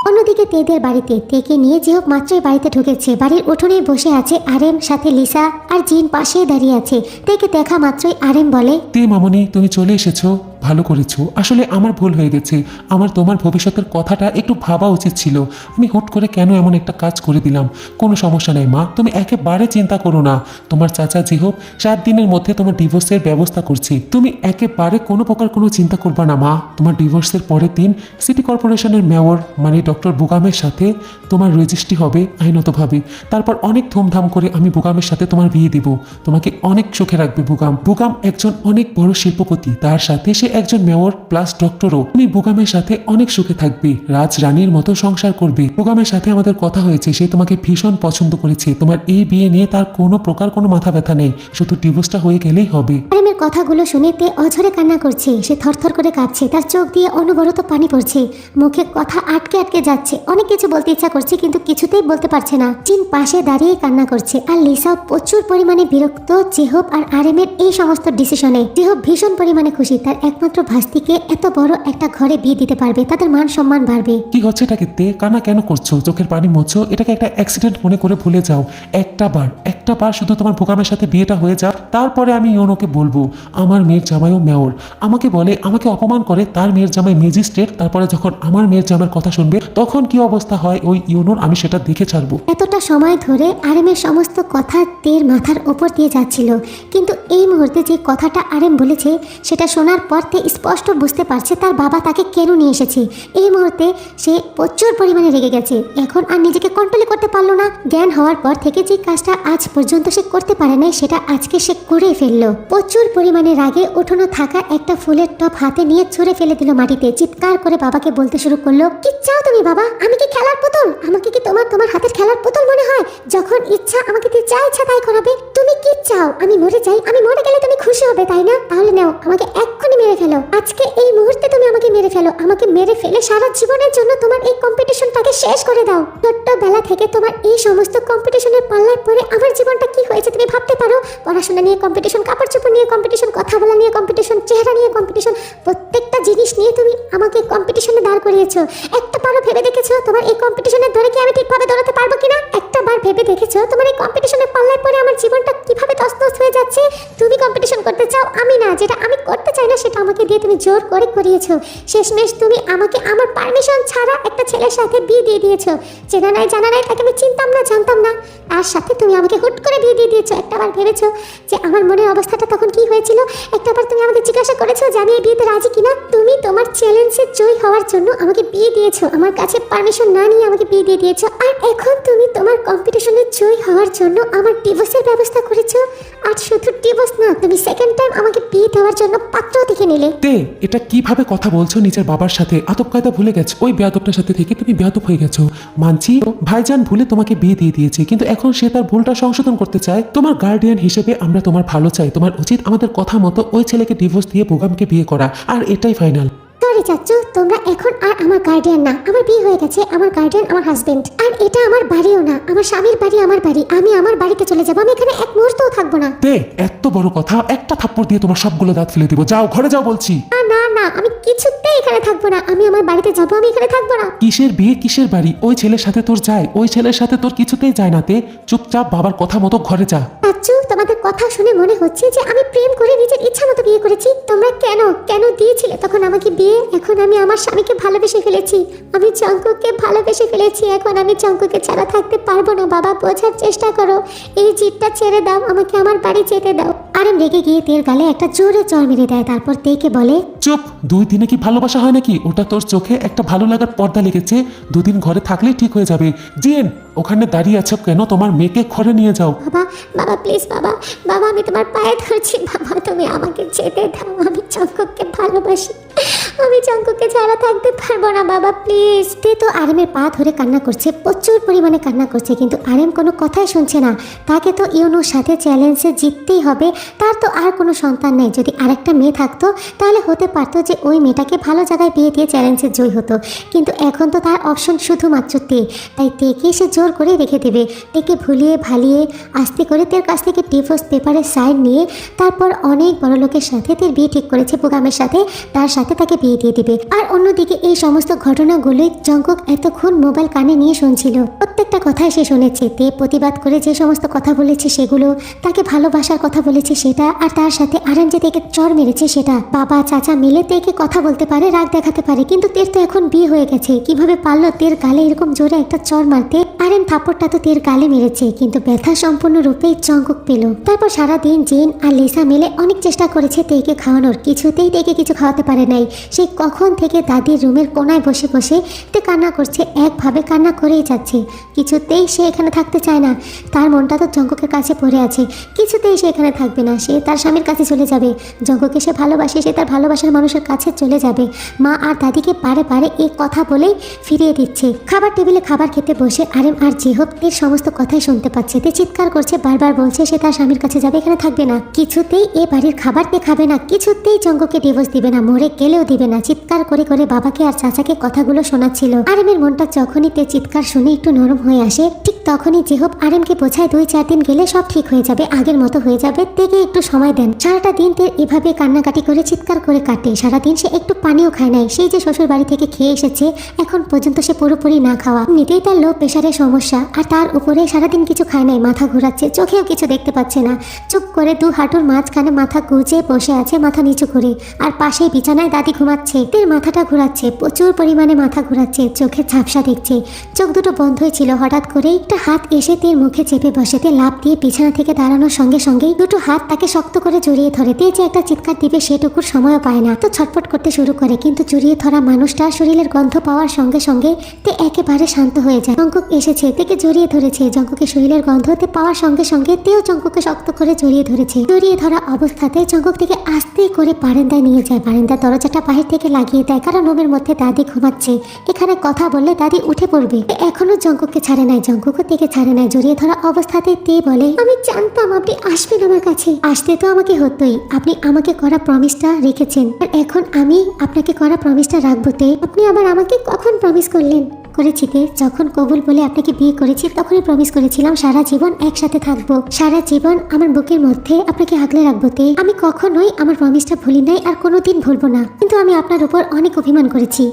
অন্যদিকে তেদের বাড়িতে তেকে নিয়ে জেহব মাত্রই বাড়িতে ঢুকেছে। বাড়ির উঠোনে বসে আছে আরেম, সাথে লিসা আর জিন পাশেই দাঁড়িয়ে আছে। তেকে দেখা মাত্রই আরেম বলে, তে মামনি, তুমি চলে এসেছো, ভালো করেছো। আসলে আমার ভুল হয়ে গেছে, আমার তোমার ভবিষ্যতের কথাটা একটু ভাবা উচিত ছিল। আমি হুট করে কেন এমন একটা কাজ করে দিলাম। কোনো সমস্যা নেই মা, তুমি একেবারে চিন্তা করো না। তোমার চাচা জেহব 7 দিনের মধ্যে তোমার ডিভোর্সের ব্যবস্থা করছি। তুমি একেবারে কোনো প্রকার কোনো চিন্তা করবা না মা। তোমার ডিভোর্সের পরের দিন সিটি কর্পোরেশনের মেয়র মানে ডক্টর বুগামের সাথে তোমার রেজিস্ট্রি হবে আইনতভাবে। তারপর অনেক ধুমধাম করে আমি বুগামের সাথে তোমার বিয়ে দিব। তোমাকে অনেক সুখে রাখবে বুগাম। বুগাম একজন অনেক বড় শিল্পপতি, তার সাথে সে একজন মেয়র প্লাস ডক্টরও। তুমি বুগামের সাথে অনেক সুখে থাকবে, রাজরানীর মতো সংসার করবে। বুগামের সাথে আমাদের কথা হয়েছে, সে তোমাকে ভীষণ পছন্দ করেছে। তোমার এই বিয়ে নিয়ে তার কোনো প্রকার কোনো মাথা ব্যথা নেই, শুধু ডিভোর্সটা হয়ে গেলেই হবে। আরেমের কথাগুলো শুনে তে অঝরে কান্না করছে। সে থরথর করে কাঁপছে, তার চোখ দিয়ে অনবরত পানি পড়ছে, মুখে কথা আটকে আটকে যাচ্ছে। অনেক কিছু বলতে ইচ্ছা করছে কিন্তু কিছুতেই বলতে পারছে না। জিন পাশে দাঁড়িয়ে কান্না করছে। আর লিসাও প্রচুর পরিমাণে বিরক্ত জেহব আর আরেমের এই সমস্ত ডিসিশনে। জেহব ভীষণ পরিমাণে খুশি, তার একমাত্র ভাস্তিকে এত বড় একটা ঘরে বিয়ে দিতে পারবে, তাদের মান সম্মান বাড়বে। কি হচ্ছে এটাকে তে? কান্না কেন করছো? চোখের পানি মুছছো। এটাকে একটা অ্যাক্সিডেন্ট মনে করে ভুলে যাও। একটা বার শুধু তোমার বুগামের সাথে বিয়েটা হয়ে যাও, তারপরে আমি ইউনোকে বলবো। আমার মেয়ের জামাইও মেয়র, আমাকে বলে, আমাকে অপমান করে, তার মেয়ের জামাই ম্যাজিস্ট্রেট, তারপরে যখন আমার মেয়ের জামাইয়ের কথা শুনবে তখন কি অবস্থা হয় ওই ইউনোর, আমি সেটা দেখে ছাড়বো। এতটা সময় ধরে আরেমের সমস্ত কথা তের মাথার ওপর দিয়ে যাচ্ছিল, কিন্তু এই মুহূর্তে যে কথাটা আরেম বলেছে সেটা শোনার পর তে স্পষ্ট বুঝতে পারছে তার বাবা তাকে কেন নিয়ে এসেছে। এই মুহূর্তে সে প্রচুর পরিমাণে রেগে গেছে, এখন আর নিজেকে কন্ট্রোল করতে পারলো না। জ্ঞান হওয়ার পর থেকে যে কাজটা আজ পর্যন্ত সে করতে পারে নাই সেটা আজকে সে করে ফেললো। প্রচুর পরিমাণে রাগে উঠোনো থাকা একটা ফুলের টব হাতে নিয়ে ছুঁড়ে ফেলে দিল মাটিতে, চিৎকার করে বাবাকে বলতে শুরু করলো, কি চাও তুমি বাবা? আমি কি খেলার পুতুল? আমাকে কি তোমার হাতের খেলার পুতুল মনে হয়? যখন ইচ্ছা আমাকে দিয়ে যা ইচ্ছা তাই করাবে। তুমি কি চাও আমি মরে যাই? আমি মরে গেলে তুমি খুশি হবে তাই না? তাহলে নাও, আমাকে এক্ষুনি মেরে ফেলো, আজকে এই মুহূর্তে তুমি আমাকে মেরে ফেলো। আমাকে মেরে ফেলে সারা জীবনের জন্য তোমার এই কম্পিটিশনটাকে শেষ করে দাও। ছোট্টবেলা থেকে তোমার এই সমস্ত কম্পিটিশনের পাল্লায় পড়ে আমার জীবনটা কি হয়েছে তুমি ভাবতে পারো? পড়াশোনা নিয়ে কম্পিটিশন, কাপড় চোপড় নিয়ে কম্পিটিশন, কথা বলা নিয়ে কম্পিটিশন, চেহারা নিয়ে কম্পিটিশন, প্রত্যেকটা জিনিস নিয়ে তুমি আমাকে কম্পিটিশনে দাঁড় করিয়েছো। একটা বারও ভেবে দেখেছো তোমার এই কম্পিটিশনের ধরে কি আমি ঠিকভাবে দৌড়াতে পারবো কিনা? একটা বার ভেবে দেখেছো তোমার এই কম্পিটিশনের পাল্লায় পড়ে আমার জীবনটা কিভাবে তছনছ হয়ে যাচ্ছে? তুমি কম্পিটিশন করতে চাও, আমি না। যেটা আমি করতে চাই না সেটা আমাকে দিয়ে তুমি জোর করে করিয়েছো। শেষমেশ তুমি আমাকে আমার পারমিশন ছাড়া একটা ছেলের সাথে বিয়ে দিয়ে দিয়েছো। চেনা নাই জানা নাই, তাকে আমি চিনতাম না, জানতাম না, তার সাথে তুমি আমাকে হুট করে বিয়ে দিয়ে দিয়েছো। একটা বার ভেবেছো যে আমার মনের অবস্থাটা তখন কি হয়েছিল? একটা বার তুমি আমাকে জিজ্ঞাসা করেছো যে আমি এই বিয়েতে রাজি কিনা? তুমি তোমার চ্যালেঞ্জে জয়ী হওয়ার জন্য আমাকে বিয়ে দিয়েছো, আমার কাছে পারমিশন না নিয়ে আমাকে বিয়ে দিয়ে দিয়েছো। আর এখন তুমি তোমার কম্পিটিশনে জয়ী হওয়ার জন্য আমার ডিভোর্সের ব্যবস্থা করেছো। আর শুধু ডিভোর্স না, তুমি সেকেন্ড টাইম আমাকে বিয়ে দেওয়ার জন্য পাত্র দেখে নিলে। তে এটা কিভাবে কথা বলছো নিজের বাবার সাথে? আদব কায়দা ভুলে গেছো, ওই বেয়াদবটার সাথে থেকে তুমি বেয়াদব হয়ে গেছো। মানছি ভাইজান ভুলে তোমাকে বিয়ে দিয়ে দিয়েছে, কিন্তু এখন সে তার ভুলটা সংশোধন করতে চায়। তোমার গার্ডিয়ান হিসেবে আমরা তোমার ভালো চাই, তোমার উচিত আমাদের কথা মতো ওই ছেলেকে ডিভোর্স দিয়ে বোগামকে বিয়ে করা, আর এটাই ফাইনাল। সরি চাচ্চু, তোমরা এখন আর আমার গার্ডিয়ান না। আমার বিয়ে হয়ে গেছে, আমার গার্ডিয়ান আমার হাজবেন্ড। আর এটা আমার বাড়িও না, আমার স্বামীর বাড়ি আমার বাড়ি। আমি আমার বাড়িতে চলে যাবো, আমি এখানে এক মুহূর্তও থাকবো না। তে এত বড় কথা, একটা থাপ্পড় দিয়ে তোমার সবগুলো দাঁত ফেলে দিব। যাও ঘরে যাও বলছি। না না, আমি কিছুতেই এখানে থাকবো না। আমি আমার বাড়িতে যাবো, আমি এখানে থাকবো না। কিসের বিয়ে কিসের বাড়ি? ওই ছেলের সাথে তোর যায়? ওই ছেলের সাথে তোর কিছুতেই যায় না। তে চুপচাপ বাবার কথা মতো ঘরে যা। চাচ্চু, তোমাদের কথা শুনে মনে হচ্ছে যে আমি প্রেম করে নিজের ইচ্ছা মতো বিয়ে করেছি। তোমরা কেন কেন দিয়েছিলে তখন আমাকে বিয়ে? এখন আমি আমার স্বামীকে ভালোবেসে ফেলেছি, আমি চঙ্কুকে ভালোবেসে ফেলেছি। এখন আমি চঙ্কুকে ছাড়া থাকতে পারবো না। বাবা, বোঝার চেষ্টা করো, এই জিদটা ছেড়ে দাও, আমাকে আমার বাড়ি যেতে দাও। আরেম রেগে গিয়ে তের গালে একটা জোরে চড় মেরে দেয়, তারপর তেকে বলে, চুপ। 2 দিনে কি ভালোবাসা হয় নাকি? ওটা তোর চোখে একটা ভালো লাগার পর্দা লেগেছে। 2 দিন ঘরে থাকলেই ঠিক হয়ে যাবে। জিন, ওখানে দাঁড়িয়ে আছো কেন? তোমার মেয়েকে ঘরে নিয়ে যাও। বাবা বাবা প্লিজ, বাবা বাবা আমি তোমার পায়ে ধরছি, বাবা তুমি আমাকে যেতে দাও। আমি চঙ্কুকে ভালোবাসি, আমি চঙ্কুকে ছাড়া থাকতে পারবো না, বাবা প্লিজ। তে তো আরেমের পা ধরে কান্না করছে, প্রচুর পরিমাণে কান্না করছে, কিন্তু আরেম কোনো কথাই শুনছে না। তাকে তো ইউনোর সাথে চ্যালেঞ্জে জিততেই হবে, তার তো আর কোনো সন্তান নেই। যদি আরেকটা মেয়ে থাকতো তাহলে হতে পারতো যে ওই মেয়েটাকে ভালো জায়গায় বিয়ে দিয়ে চ্যালেঞ্জে জয়ী হতো, কিন্তু এখন তো তার অপশন শুধুমাত্র তে। তাই তেকে সে জোর করে রেখে দেবে। তেকে ভুলিয়ে ভালিয়ে আস্তে করে তের কাছ থেকে ডিভোর্স পেপারে সাইন নিয়ে তারপর অনেক বড় লোকের সাথে তের বিয়ে ঠিক করেছে বোগামের সাথে, তার সাথে তাকে বিয়ে দিয়ে দিবে। আর অন্যদিকে এই সমস্ত ঘটনাগুলোই জঙ্কক এতক্ষণ মোবাইল কানে নিয়ে শুনছিল। প্রত্যেকটা কথাই সে শুনেছে। তে প্রতিবাদ করে যে সমস্ত কথা বলেছে সেগুলো, তাকে ভালোবাসার কথা বলেছে সেটা, আর তার সাথে আরেম যে তেকে চড় মেরেছে সেটা। বাবা চাচা মিলে তেকে কথা বলতে পারে, রাগ দেখাতে পারে, কিন্তু তের তো এখন বিয়ে হয়ে গেছে। কিভাবে পারলো তের গালে এরকম জোরে একটা চড় মারতে? আরেম থাপ্পড়টা তো তের গালে মেরেছে, কিন্তু ব্যথা সম্পূর্ণরূপেই জঙ্কক পেল। তারপর সারাদিন জিন আর লিসা মিলে অনেক চেষ্টা করেছে তেকে খাওয়ানোর, কিছুতেই তেকে কিছু খাওয়াতে পারে নাই। সে কখন থেকে দাদির রুমের কোনায় বসে বসে তে কান্না করছে, একভাবে কান্না করেই যাচ্ছে। কিছুতেই সে এখানে থাকতে চায় না, তার মনটা তো জঙ্গকের কাছে পড়ে আছে। কিছুতেই সে এখানে থাকবে না, সে তার স্বামীর কাছে চলে যাবে। জঙ্গকে সে ভালোবাসে, সে তার ভালোবাসার মানুষের কাছে চলে যাবে। মা আর দাদিকে পারে পারে এই কথা বলেই ফিরিয়ে দিচ্ছে। খাবার টেবিলে খাবার খেতে বসে আরেম আর জিহব এর সমস্ত কথাই শুনতে পাচ্ছে। তে চিৎকার করছে, বারবার বলছে সে তার স্বামীর কাছে যাবে, এখানে থাকবে না। কিছুতেই এ বাড়ির খাবার তে খাবে না, কিছুতেই জঙ্গকে ডিভোর্স দিবে না, মরে গেলেও দিবে না। চিৎকার করে করে বাবাকে আর চাচাকে কথাগুলো শোনাচ্ছিল। আরেমের মনটা যখনই তে চিৎকার শুনে একটু নরম হয়ে আসে, ঠিক তখনই জেহব আরেমকে বোঝায় 2-4 দিন গেলে সব ঠিক হয়ে যাবে, আগের মতো হয়ে যাবে, তেকে একটু সময় দেন। সারাটা দিন তে এভাবে কান্নাকাটি করে চিৎকার করে কাটে। সারাদিন সে একটু পানিও খায় নাই। সেই যে শ্বশুর বাড়ি থেকে খেয়ে এসেছে, এখন পর্যন্ত সে পুরোপুরি না খাওয়া। নিতেই তার লো প্রেশারের সমস্যা, আর তার উপরে সারাদিন কিছু খায় নাই, মাথা ঘোরাচ্ছে, চোখেও কিছু দেখতে পাচ্ছে না। চুপ করে 2 হাঁটুর মাঝখানে মাথা গুজে বসে আছে, মাথা নিচু করে। আর পাশে বিছানায় দাদি ঘুমাচ্ছে, তের মাথাটা ঘোরাচ্ছে, প্রচুর পরিমাণে মাথা ঘোরাচ্ছে, চোখে ঝাপসা দেখছে, চোখ দুটো বন্ধই ছিল। হঠাৎ করে একটা হাত এসে তের মুখে চেপে বসে। তে লাফ দিয়ে বিছানা থেকে দাঁড়ানোর সঙ্গে সঙ্গেই দুটো হাত তাকে শক্ত করে জড়িয়ে ধরে। তে যে একটা চিৎকার দিবে সেটুকুর সময়ও পায় না, তো ছটফট করতে শুরু করে। কিন্তু জড়িয়ে ধরা মানুষটা শরীরের গন্ধ পাওয়ার সঙ্গে সঙ্গে তে একেবারে শান্ত হয়ে যায়। জঙ্কুক এসেছে, তেকে জড়িয়ে ধরেছে। জঙ্কুকের শরীরের গন্ধ তে পাওয়ার সঙ্গে সঙ্গে তেও জঙ্কুককে শক্ত করে জড়িয়ে ধরেছে। জড়িয়ে ধরা অবস্থাতে জঙ্কুক থেকে আস্তে করে বারান্দায় নিয়ে যায়। বারান্দার দরজাটা বাহির থেকে লাগিয়ে দেয়, কারণ রুমের মধ্যে দাদি ঘুমাচ্ছে। এখানে কথা বললে দাদি উঠে পড়বে। এখনো জঙ্কুককে ছাড়ে নাই, জঙ্কুকও তেকে ছাড়ে নাই। জড়িয়ে ধরা অবস্থাতে তে বলে, আমি জানতাম আপনি আসবেন আমার কাছে। আসতে তো আমাকে হতোই, আপনি আমাকে করা প্রমিসটা রেখেছেন, আর এখন আমি আপনাকে করা প্রমিসটা রাখবো। তে আপনি আবার আমাকে কখন প্রমিস করলেন? করেছি তে, যখন কবুল বলে আপনাকে বিয়ে করেছি তখনই প্রমিস করেছিলাম সারা জীবন একসাথে থাকবো, সারা জীবন আমার বুকের মধ্যে আপনাকে আগলে রাখবো। তে আমি কখনোই আমার প্রমিসটা ভুলি নাই, আর কোনোদিন ভুলবো না। কিন্তু আমি আপনার উপর অনেক অভিমান করেছি।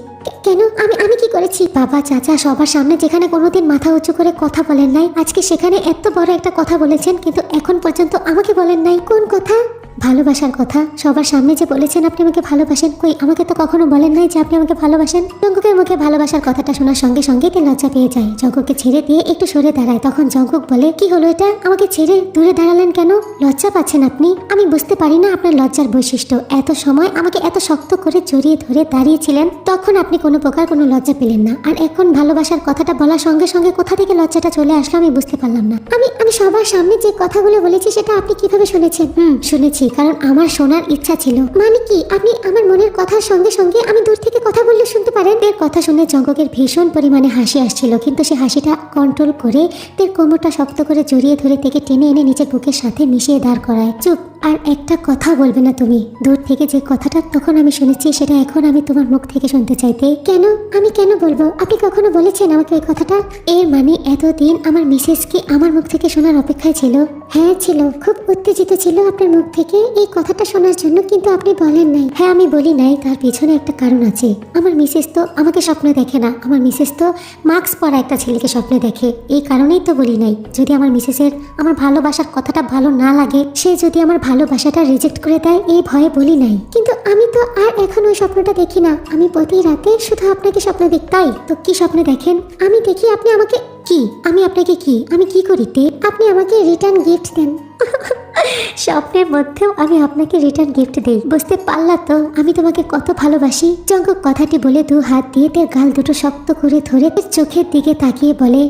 কেন? আমি কি করেছি? বাবা চাচা সবার সামনে যেখানে কোনোদিন মাথা উঁচু করে কথা বলেন নাই, আজকে সেখানে এত বড় একটা কথা বলেছেন, কিন্তু এখন পর্যন্ত আমাকে বলেন নাই। কোন কথা? ভালোবাসার কথা। সবার সামনে যে বলেছেন আপনি আমাকে ভালোবাসেন, কই আমাকে তো কখনো বলেন নাই যে আপনি আমাকে ভালোবাসেন। জঙ্কুকের মুখে ভালোবাসার কথাটা শোনার সঙ্গে সঙ্গে তে লজ্জা পেয়ে যায়। জঙ্কুককে ছেড়ে দিয়ে একটু সরে দাঁড়ায়। তখন জঙ্কুক বলে, কি হলো এটা? আমাকে ছেড়ে দূরে দাঁড়ালেন কেন? লজ্জা পাচ্ছেন আপনি? আমি বুঝতে পারি না আপনার লজ্জার বৈশিষ্ট্য। এত সময় আমাকে এত শক্ত করে জড়িয়ে ধরে দাঁড়িয়েছিলেন, তখন আপনি কোনো প্রকার কোনো লজ্জা পেলেন না, আর এখন ভালোবাসার কথাটা বলার সঙ্গে সঙ্গে কোথা থেকে লজ্জাটা চলে আসলো আমি বুঝতে পারলাম না। আমি সবার সামনে যে কথাগুলো বলেছি সেটা আপনি কিভাবে শুনেছেন? শুনেছি, কারণ আমার শোনার ইচ্ছা ছিল। মানে কি? আপনি আমার মনের কথার সঙ্গে সঙ্গে আমি দূর থেকে কথা বললে শুনতে পারেন? তের কথা শুনে জঙ্কুকের ভীষণ পরিমাণে হাসি আসছিল, কিন্তু সে হাসিটা কন্ট্রোল করে তের কোমরটা শক্ত করে জড়িয়ে ধরে থেকে টেনে এনে নিজের বুকের সাথে মিশিয়ে দাঁড় করায়। চুপ, আর একটা কথা বলবে না তুমি। দূর থেকে যে কথাটা তখন আমি শুনেছি সেটা এখন আমি তোমার মুখ থেকে শুনতে চাইতে। কেন? আমি কেন বলবো? আপনি কখনো বলেছেন আমাকে ওই কথাটা? এর মানে এতদিন আমার মিসেস কি আমার মুখ থেকে শোনার অপেক্ষায় ছিল? হ্যাঁ ছিল, খুব উত্তেজিত ছিল আপনার মুখ থেকে এই কথাটা শোনার জন্য, কিন্তু আপনি বলেন নাই। হ্যাঁ আমি বলি নাই, তার পিছনে একটা কারণ আছে। আমার মিসেস তো আমাকে স্বপ্নে দেখে না, আমার মিসেস তো মাস্ক পরা একটা ছেলেকে স্বপ্নে দেখে, এই কারণেই তো বলি নাই। যদি আমার মিসেসের আমার ভালোবাসার কথাটা ভালো না লাগে, সে যদি আমার ভালোবাসাটা রিজেক্ট করে দেয়, এই ভয়ে বলি নাই। কিন্তু আমি তো আর এখন ওই স্বপ্নটা দেখি না। আমি প্রতি রাতে শুধু আপনাকে স্বপ্ন দেখি। তাই তো কি স্বপ্নে দেখেন? আমি দেখি আপনি আমাকে কি, আমি আপনাকে কি, আমি কি করিতে? আপনি আমাকে রিটার্ন গিফট দেন। স্বপ্নের মধ্যেও আমি আপনাকে রিটার্ন গিফট দেই। বুঝতে পারলা তো আমি তোমাকে কত ভালোবাসি? জঙ্কুক কথাটি বলে 2 হাত দিয়ে তের গাল দুটো শক্ত করে ধরে তের চোখের দিকে তাকিয়ে বলে,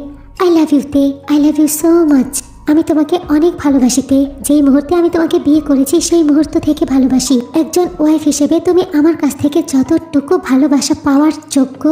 আই লাভ ইউ তে, I love you so much. আমি তোমাকে অনেক ভালোবাসিতে। যেই মুহূর্তে আমি তোমাকে বিয়ে করেছি সেই মুহূর্ত থেকে ভালোবাসি। একজন ওয়াইফ হিসেবে তুমি আমার কাছ থেকে যতটুকু ভালোবাসা পাওয়ার যোগ্য,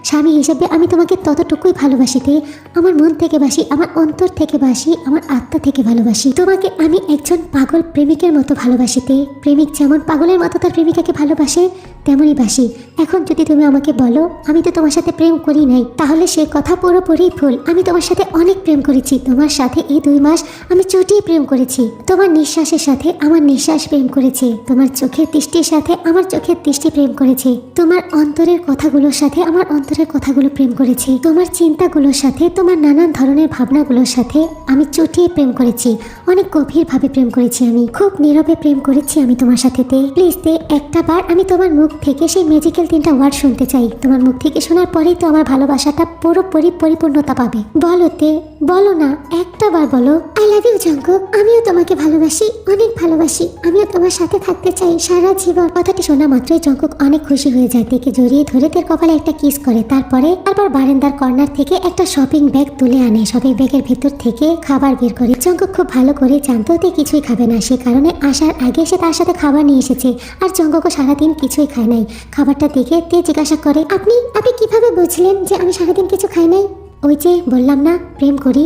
স্বামী হিসেবে আমি তোমাকে ততটুকুই ভালোবাসিতে। আমার মন থেকে বাসি, আমার অন্তর থেকে বাসি, আমার আত্মা থেকে ভালোবাসি তোমাকে। আমি একজন পাগল প্রেমিকের মতো ভালোবাসিতে। প্রেমিক যেমন পাগলের মতো তার প্রেমিকাকে ভালোবাসে, তেমনই বাসি। এখন যদি তুমি আমাকে বলো আমি তো তোমার সাথে প্রেম করি নাই, তাহলে সে কথা পুরোপুরি ভুল। আমি তোমার সাথে অনেক প্রেম করেছি। তোমার সাথে এই 2 মাস আমি চুটিয়ে প্রেম করেছি। তোমার নিঃশ্বাসের সাথে আমার নিঃশ্বাস প্রেম করেছে। তোমার চোখের দৃষ্টির সাথে আমার চোখের দৃষ্টি প্রেম করেছে। তোমার অন্তরের কথাগুলোর সাথে আমার অন্তরের কথাগুলো প্রেম করেছে। তোমার চিন্তাগুলোর সাথে তোমার নানান ধরনের ভাবনাগুলোর সাথে আমি চুটিয়ে প্রেম করেছি। অনেক গভীরভাবে প্রেম করেছি। আমি খুব নীরবে প্রেম করেছি আমি তোমার সাথে। তে প্লিজ তে, একটা বার আমি তোমার মুখ থেকে সেই ম্যাজিক্যাল 3টা ওয়ার্ড শুনতে চাই। তোমার মুখ থেকে শোনার পরেই তো আমার ভালোবাসাটা পুরোপুরি পরিপূর্ণতা পাবে। বলো তে, বলো না, একটা বার বলো। I love you Jungkook. আমিও তোমাকে ভালোবাসি, অনেক ভালোবাসি। আমিও তোমার সাথে থাকতে চাই সারা জীবন। কথাটি শোনা মাত্রই জঙ্কুক অনেক খুশি হয়ে যায়। তেকে জড়িয়ে ধরে তের কপালে একটা কিস করে। তারপর বারান্দার কর্নার থেকে একটা শপিং ব্যাগ তুলে আনে। শপিং ব্যাগের ভেতর থেকে খাবার বের করে। জঙ্কুক খুব ভালো করে জানতো তে কিছুই খাবে না, সে কারণে আসার আগে সে তার সাথে খাবার নিয়ে এসেছে। আর জঙ্কুকও সারাদিন কিছুই খায় নাই। খাবারটা দেখে তে জিজ্ঞাসা করে, আপনি কিভাবে বুঝলেন যে আমি সারাদিন কিছু খাই নাই? ও ওই যে বললাম না প্রেম করি।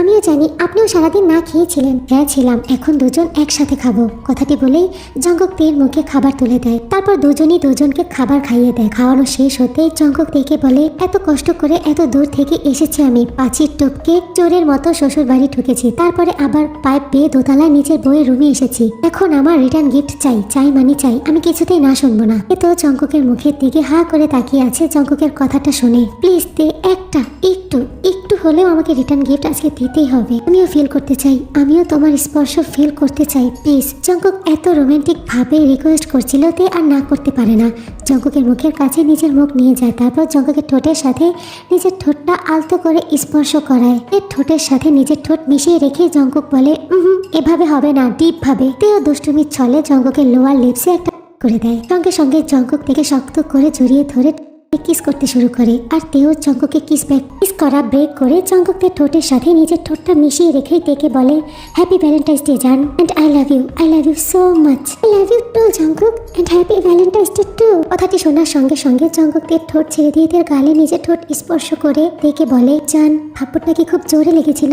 আমিও জানি আপনিও সারাদিন না খেয়েছিলেন। হ্যাঁ ছিলাম, এখন দুজন একসাথে খাবো। কথাটি বলেই জঙ্কুক তের মুখে খাবার তুলে দেয়। তারপর দুজনই দুজনকে খাবার খাইয়ে দেয়। খাওয়ানো শেষ হতেই জঙ্কুক তেকে বলে, এত কষ্ট করে এত দূর থেকে এসেছি আমি, পাঁচির টপকে চোরের মতো শ্বশুর বাড়ি ঢুকেছি, তারপরে আবার পাইপ পেয়ে দোতলায় নিচের বইয়ের রুমে এসেছি। এখন আমার রিটার্ন গিফট চাই, চাই মানে চাই, আমি কিছুতেই না শুনবো না। এ তো জঙ্কুকের মুখের দিকে হা করে তাকিয়ে আছে জঙ্কুকের কথাটা শুনে। প্লিজ তে, একটা একটু হলেও আমাকে রিটার্ন গিফট আজকে দিতেই হবে। আমিও ফিল করতে চাই, আমিও তোমার স্পর্শ ফিল করতে চাই প্লিজ। জঙ্কুক এত রোমান্টিক ভাবে রিকোয়েস্ট করছিল, তে আর না করতে পারে না। জঙ্কুকের মুখের কাছে নিজের মুখ নিয়ে যায়, তারপর জঙ্কুকের ঠোঁটের সাথে নিজের ঠোঁটটা আলতো করে স্পর্শ করায়। এর ঠোঁটের সাথে নিজের ঠোঁট মিশিয়ে রেখে জঙ্কুক বলে, এভাবে হবে না, ডিপ ভাবে। তেও দুষ্টুমির ছলে জঙ্কুকের লোয়ার লিপসে একটা করে দেয়। সঙ্গে সঙ্গে জঙ্কুক থেকে শক্ত করে জড়িয়ে ধরে কিস করতে শুরু করে। আর তেও জঙ্কুকে কিস করা ব্রেক করে জঙ্কুকের ঠোঁটের সাথে নিজের ঠোঁটটা মিশিয়ে রেখেই তেকে বলে, হ্যাপি ভ্যালেন্টাইন্স ডে জান, and I love you so much. I love you too Jungkook, and happy Valentine's day too. কথাটি শোনার সঙ্গে সঙ্গে জঙ্কুক তের ঠোঁট ছেড়ে দিয়ে তের গালে নিজের ঠোঁট স্পর্শ করে তেকে বলে, জান থাপ্পড়টা কি খুব জোরে লেগেছিল?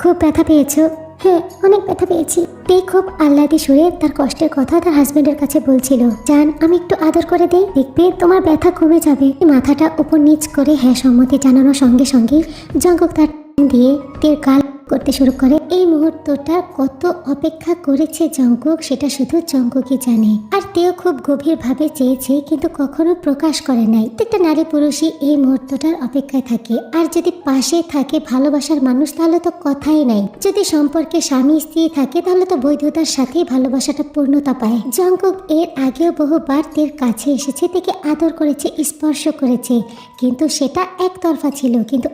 খুব ব্যথা পেয়েছো? হ্যাঁ, অনেক ব্যথা পেয়েছি। তে খুব আহ্লাদে সুরে তার কষ্টের কথা তার হাজবেন্ডের কাছে বলছিল। জান, আমি একটু আদর করে দেই, দেখবে তোমার ব্যথা কমে যাবে। মাথাটা উপর নিচ করে হ্যাঁ সম্মতি জানানোর সঙ্গে সঙ্গে জঙ্কুক তার দিয়ে তের গাল করতে শুরু করে। এই মুহূর্তটা কত অপেক্ষা করেছে জঙ্কুক, সেটা শুধু জঙ্কুকই জানে। আর তেও খুব গভীর ভাবে চেয়েছে, কিন্তু কখনো প্রকাশ করে নাই। প্রত্যেকটা নারী পুরুষই এই মুহূর্তটার অপেক্ষায় থাকে। আর যদি পাশে থাকে ভালোবাসার মানুষ, তাহলে তো কথাই নাই। যদি সম্পর্কে স্বামী স্ত্রী থাকে, তাহলে তো বৈধতার সাথে ভালোবাসাটা পূর্ণতা পায়। জঙ্কুক এর আগেও বহুবার তের কাছে এসেছে, থেকে আদর করেছে, স্পর্শ করেছে, কিন্তু সেটা একতরফা ছিল। কিন্তু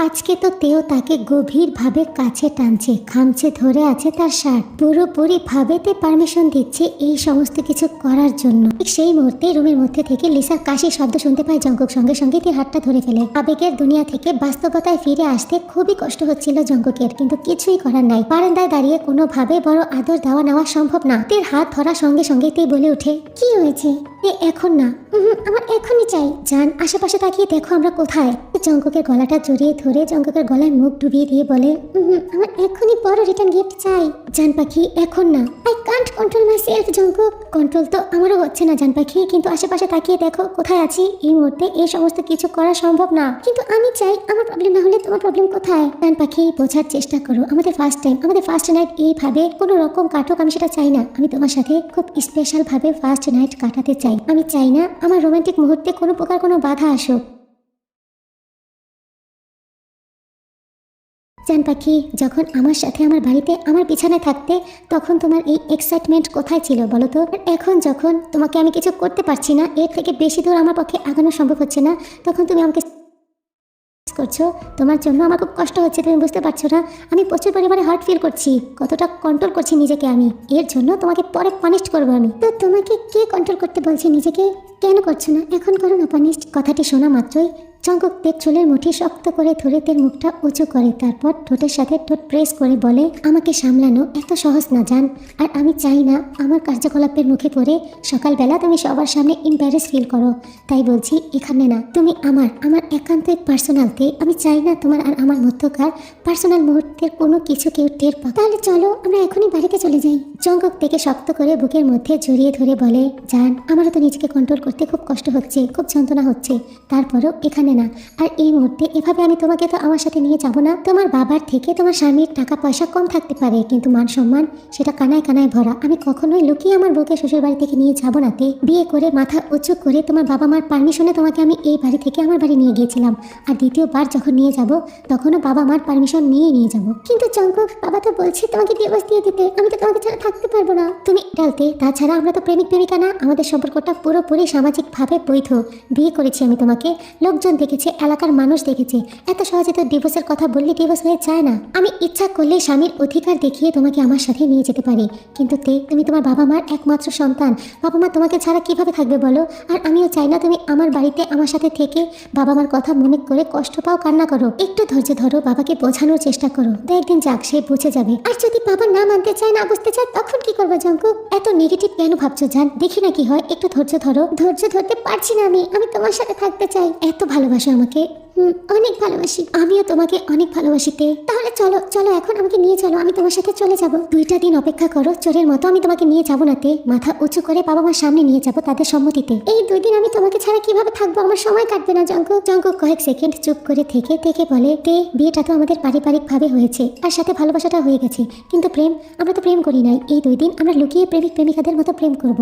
আজকে তো তেও তাকে গভীর ভাবে কাছে টানছে, খামছে ধরে আছে তার শার্ট, পুরোপুরি ভাবে তে পারমিশন দিচ্ছে এই সমস্ত কিছু করার জন্য। ঠিক সেই মুহূর্তে রুমের মধ্যে থেকে লিসার কাশির শব্দ শুনতে পায় জঙ্কুক। সঙ্গে সঙ্গে তার হাতটা ধরে ফেলে। আবেগের দুনিয়া থেকে বাস্তবতায় ফিরে আসতে খুবই কষ্ট হচ্ছিল জঙ্কুকের, কিন্তু কিছুই করার নাই। বারান্দায় দাঁড়িয়ে কোনোভাবে বড় আদর দেওয়া নেওয়া সম্ভব না। তের হাত ধরার সঙ্গে সঙ্গে তে বলে ওঠে, কি হয়েছে? এখন না, আমার এখনই চাই। জান, আশেপাশে তাকিয়ে দেখো আমরা কোথায়। জঙ্কুকের গলাটা জড়িয়ে ধরে জঙ্কুকের গলায় মুখ ডুবিয়ে দিয়ে বলে, আমার এখনই বড় রিটার্ন গিফট চাই। জান পাখি, এখন না। I can't control my self Jungkook. Control তো আমারও হচ্ছে না জান পাখি, কিন্তু আশেপাশে তাকিয়ে দেখো কোথায় আছি। এই মুহূর্তে এই সমস্ত কিছু করা সম্ভব না, কিন্তু আমি চাই। আমার প্রবলেম না হলে তোমার প্রবলেম কোথায়? জান পাখি, বোঝার চেষ্টা করো। আমাদের ফার্স্ট টাইম, আমাদের ফার্স্ট নাইট এইভাবে কোনো রকম কাটুক, আমি সেটা চাই না। আমি তোমার সাথে খুব স্পেশাল ভাবে ফার্স্ট নাইট কাটাতে চাই। আমি চাই না আমার রোমান্টিক মুহূর্তে কোনো প্রকার কোনো বাধা আসুক। জান পাখি, যখন আমার সাথে আমার বাড়িতে আমার বিছানায় থাকতে, তখন তোমার এই এক্সাইটমেন্ট কোথায় ছিল বলো তো? এখন যখন তোমাকে আমি কিছু করতে পারছি না, এর থেকে বেশি দূর আমার পক্ষে আগানো সম্ভব হচ্ছে না, তখন তুমি আমাকে করছো। তোমার জন্য আমার খুব কষ্ট হচ্ছে, তুমি বুঝতে পারছো না? আমি প্রচুর পরিমাণে হার্ট ফিল করছি, কতটা কন্ট্রোল করছি নিজেকে আমি। এর জন্য তোমাকে পরে পানিশ করবো আমি। তো তোমাকে কে কন্ট্রোল করতে বলছে নিজেকে? কেন করছো না? এখন করো না পানিশ। কথাটি শোনা মাত্রই জঙ্কুক তের চুলের মুঠি শক্ত করে ধরে তের মুখটা উঁচু করে, তারপর ঠোঁটের সাথে ঠোঁট প্রেস করে বলে, আমাকে সামলানো এত সহজ না জান। আর আমি চাই না আমার কার্যকলাপের মুখে পড়ে সকালবেলা তুমি সবার সামনে এম্বারেস ফিল করো। তাই বলছি, এখানে না, তুমি আমার একান্তই পার্সোনালতে। আমি চাই না তোমার আর আমার মধ্যকার পার্সোনাল মুহূর্তের কোনো কিছু কেউ টের পাক। তাহলে চলো আমরা এখনই বাড়িতে চলে যাই। জঙ্কুক থেকে শক্ত করে বুকের মধ্যে জড়িয়ে ধরে বলে, জান, আমারও তো নিজেকে কন্ট্রোল করতে খুব কষ্ট হচ্ছে, খুব যন্ত্রণা হচ্ছে, তারপরও এখানে না। আর এই মুহূর্তে এভাবে আমি তোমাকে তো আমার সাথে নিয়ে যাব না। তোমার বাবার থেকে তোমার স্বামীর টাকা পয়সা কম থাকতে পারে, কিন্তু মান সম্মান সেটা কানায় কানায় ভরা। আমি কখনোই লুকিয়ে আমার বউকে শ্বশুর বাড়ি থেকে নিয়ে যাব না। তে বিয়ে করে মাথা উঁচু করে তোমার বাবা মার পারমিশনে তোমাকে আমি এই বাড়ি থেকে আমার বাড়ি নিয়ে গিয়েছিলাম। আর দ্বিতীয়বার যখন নিয়ে যাব, তখনও বাবা মার পারমিশন নিয়ে যাব। কিন্তু জঙ্কুক, বাবা তো বলছে তোমাকে ডিভোর্স দিয়ে দিতে। আমি তো তোমাকে ছাড়া থাকতে পারবো না। তুমি ডালতে, তাছাড়া আমরা তো প্রেমিক প্রেমিকা না। আমাদের সম্পর্কটা পুরোপুরি সামাজিকভাবে বৈধ। বিয়ে করেছি আমি তোমাকে, লোকজন দেখেছে, এলাকার মানুষ দেখেছে। এত সহজে তো ডিভোর্সের কথা বললে ডিভোর্স হয়ে যায় না। আমি ইচ্ছা করলে স্বামীর অধিকার দেখিয়ে তোমাকে আমার সাথে নিয়ে যেতে পারি, কিন্তু তুমি তোমার বাবা মার একমাত্র সন্তান। বাবা মা তোমাকে ছাড়া কিভাবে থাকবে বলো? আর আমিও চাই না তুমি আমার বাড়িতে আমার সাথে থেকে বাবা মার কথা মনে করে কষ্ট পাও, কান্না করো। একটু ধৈর্য ধরো, বাবাকে বোঝানোর চেষ্টা করো। একদিন যাক, সে বুঝে যাবে। আর যদি বাবা না মানতে চায়, না বুঝতে চায়, তখন কি করবো জঙ্কুক? এত নেগেটিভ কেন ভাবছো জান? দেখি না কি হয়। একটু ধৈর্য ধরো। ধৈর্য ধরতে পারছি না আমি। আমি তোমার সাথে থাকতে চাই। এত ভালোবাসো আমাকে, অনেক ভালোবাসি। আমিও তোমাকে অনেক ভালোবাসি তে। তাহলে চলো চলো এখন আমাকে নিয়ে চলো, আমি তোমার সাথে চলে যাব। 2টা দিন অপেক্ষা করো, চোরের মতো আমি তোমাকে নিয়ে যাবো না তে। মাথা উঁচু করে বাবা মার সামনে নিয়ে যাবো তাদের সম্মতিতে। এই 2 দিন আমি তোমাকে ছাড়া কিভাবে থাকবো, আমার সময় কাটবে না। জঙ্কুক কয়েক সেকেন্ড চুপ করে থেকে বলে, তে বিয়েটা তো আমাদের পারিবারিক ভাবে হয়েছে, আর সাথে ভালোবাসাটা হয়ে গেছে, কিন্তু প্রেম, আমরা তো প্রেম করি নাই। এই 2 দিন আমরা লুকিয়ে প্রেমিক প্রেমিকাদের মতো প্রেম করব।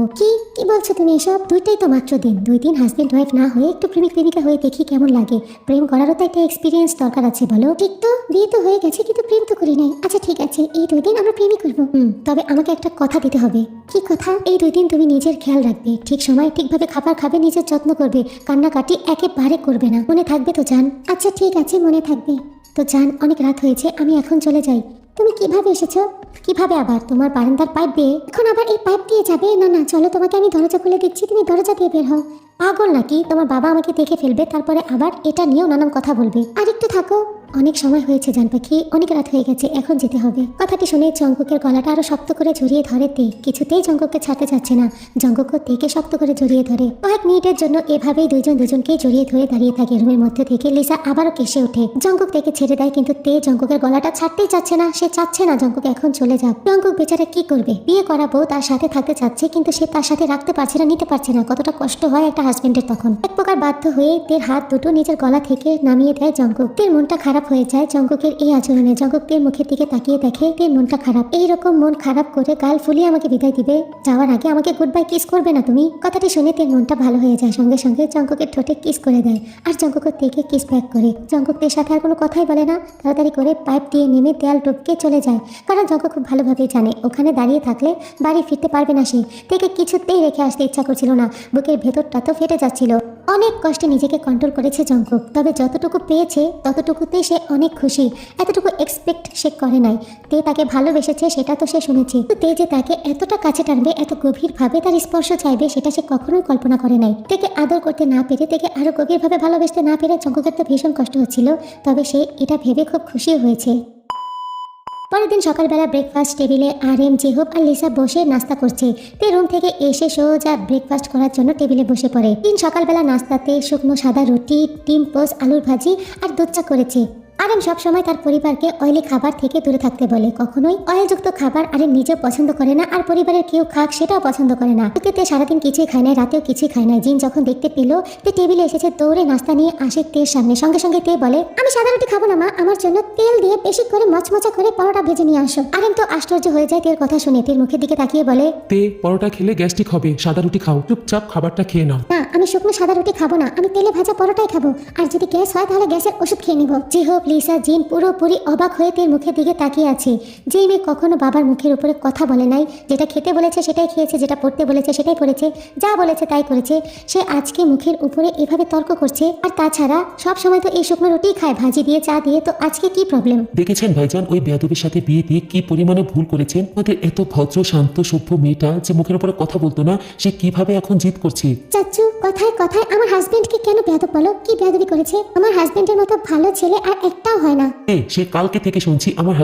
কি বলছো তুমি এসব? 2টাই তো মাত্র দিন, 2 দিন হাজবেন্ড ওয়াইফ না হয়ে একটু প্রেমিক প্রেমিকা হয়ে দেখি কেমন লাগে। প্রেম করারও তো একটা এক্সপিরিয়েন্স দরকার আছে, বলো? ঠিক তো, বিয়ে তো হয়ে গেছে কিন্তু প্রেম তো করি নাই। আচ্ছা ঠিক আছে, এই 2 দিন আমরা প্রেমই করবো। তবে আমাকে একটা কথা দিতে হবে। কি কথা? এই 2 দিন তুমি নিজের খেয়াল রাখবে, ঠিক সময় ঠিকভাবে খাবার খাবে, নিজের যত্ন করবে, কান্নাকাটি একেবারে করবে না, মনে থাকবে তো জান? আচ্ছা ঠিক আছে, মনে থাকবে। তো জান, অনেক রাত হয়েছে, আমি এখন চলে যাই। তুমি কিভাবে এসেছো? কিভাবে আবার? তোমার বারান্দার পাইপ দিয়ে? এখন আবার এই পাইপ দিয়ে যাবে? না না, চলো তোমাকে আমি দরজা খুলে দিচ্ছি, তুমি দরজা দিয়ে বের হও। পাগল নাকি? তোমার বাবা আমাকে দেখে ফেলবে, তারপরে আবার এটা নিয়েও নানান কথা বলবে। আর একটু থাকো, অনেক সময় হয়েছে জান পাখি, অনেক রাত হয়ে গেছে, এখন যেতে হবে। কথাটি শুনে জঙ্কুকের গলাটা আরো শক্ত করে জড়িয়ে ধরে তে। কিছুতেই জঙ্কুককে ছাড়তে চাচ্ছে না। জঙ্কুকও তেকে শক্ত করে জড়িয়ে ধরে। কয়েক মিনিটের জন্য এভাবেই দুজনকেই জড়িয়ে ধরে দাঁড়িয়ে থাকে। রুমের মধ্যে থেকে লিসা আবারও কেসে ওঠে। জঙ্কুক তেকে ছেড়ে দেয়, কিন্তু তে জঙ্কুকের গলাটা ছাড়তেই চাচ্ছে না। সে চাচ্ছে না জঙ্কুক এখন চলে যাক। জঙ্কুক বেচারা কি করবে? বিয়ে করা বউ তার সাথে থাকতে চাচ্ছে, কিন্তু সে তার সাথে রাখতে পারছে না, নিতে পারছে না। কতটা কষ্ট হয় একটা হাজবেন্ডের তখন। এক প্রকার বাধ্য হয়ে তের হাত দুটো নিজের গলা থেকে নামিয়ে দেয় জঙ্কুক। তের মনটা খারাপ হয়ে যায় জঙ্কুকের এই আচরণে। জঙ্কুক তের মুখের দিকে তাকিয়ে দেখে তের মনটা খারাপ। এইরকম মন খারাপ করে গাল ফুলিয়ে আমাকে বিদায় দিবে, যাওয়ার আগে আমাকে গুড বাই কিস করবে না তুমি? কথাটি শুনে তের মনটা ভালো হয়ে যায়। সঙ্গে সঙ্গে জঙ্কুকের ঠোঁটে কিস করে দেয়, আর জঙ্কুকের তেকে কিস ব্যাক করে। জঙ্কুক তের সাথে আর কোনো কথাই বলে না, তাড়াতাড়ি করে পাইপ দিয়ে নেমে দেয়াল টপকে চলে যায়। কারণ জঙ্কুক খুব ভালোভাবেই জানে ওখানে দাঁড়িয়ে থাকলে বাড়ি ফিরতে পারবে না সে। তেকে কিছুতেই রেখে আসতে ইচ্ছা করছিল না, বুকের ভেতরটা তো ফেটে যাচ্ছিল। অনেক কষ্টে নিজেকে কন্ট্রোল করেছে জঙ্কুক, তবে যতটুকু পেয়েছে ততটুকুতেই সে অনেক খুশি। এতটুকু এক্সপেক্ট সে করে নাই। তে তাকে ভালোবেসেছে সেটা তো সে শুনেছে, তে যে তাকে এতটা কাছে টানবে, এত গভীরভাবে তার স্পর্শ চাইবে, সেটা সে কখনোই কল্পনা করে নাই। তেকে আদর করতে না পেরে, তেকে আরো গভীরভাবে ভালোবাসতে না পেরে জঙ্কুকের তো ভীষণ কষ্ট হচ্ছিল, তবে সে এটা ভেবে খুব খুশিও হয়েছে। পরের দিন সকালবেলা ব্রেকফাস্ট টেবিলে আরএম, জেহব আর লিসা বসে নাস্তা করছে। তে রুম থেকে এসে সোজা ব্রেকফাস্ট করার জন্য টেবিলে বসে পড়ে। দিন সকালবেলা নাস্তাতে শুকনো সাদা রুটি, ডিম পোস্ট, আলুর ভাজি আর দুধ চা করেছে। আরএম সবসময় তার পরিবারকে অয়েলি খাবার থেকে দূরে থাকতে বলে, কখনোই অয়েলযুক্ত খাবার আরএম নিজেও পছন্দ করে না, আর পরিবারের কেউ খাক সেটাও পছন্দ করে না। তে সারাদিন কিছুই খায় না, রাতেও কিছুই খায় না। জিন যখন দেখতে পেল তে টেবিলে এসেছে, দৌড়ে নাস্তা নিয়ে আসে তের সামনে। সঙ্গে সঙ্গে তে বলে, আমি সাদা রুটি খাবো না মা, আমার জন্য তেল দিয়ে বেশি করে মচমচা করে পরোটা ভেজে নিয়ে আসো। আরএম তো আশ্চর্য হয়ে যায় তের কথা শুনে। তের মুখের দিকে তাকিয়ে বলে, তে পরোটা খেলে গ্যাস্ট্রিক হবে, সাদা রুটি খাও, চুপচাপ খাবারটা খেয়ে নাও। না, আমি শুকনো সাদা রুটি খাবো না, আমি তেলে ভাজা পরোটাই খাবো, আর যদি গ্যাস হয় তাহলে গ্যাসের ওষুধ খেয়ে নিব। জেহব, লিসা, জিন পুরোপুরি অবাক হয়ে তের মুখের দিকে তাকিয়ে আছে। যেই মেয়ে কখনো বাবার মুখের উপরে কথা বলে নাই, যেটা খেতে বলেছে সেটাই খেয়েছে, যেটা পড়তে বলেছে সেটাই পড়েছে, যা বলেছে তাই করেছে, সে আজকে মুখের উপরে এভাবে তর্ক করছে। আর তাছাড়া সব সময় তো এই শুকনো রুটিই খায়, ভাজি দিয়ে, চা দিয়ে, তো আজকে কি প্রবলেম? দেখেছেন ভাইজান ওই বেয়াদবের সাথে বিয়ে দিয়ে কি পরিমাণে ভুল করেছেন? আমাদের এত ভদ্র শান্ত সভ্য মেয়েটা যে মুখের উপরে কথা বলতো না, সে কিভাবে এখন জিদ করছে? চাচু, কথায় কথায় আমার হাজবেন্ডকে কেন বেয়াদব বলো? কি বেয়াদবি করেছে? আমার হাজবেন্ডের মতো ভালো ছেলে আর একটাও হয় না। সে কালকে থেকে শুনছি আমার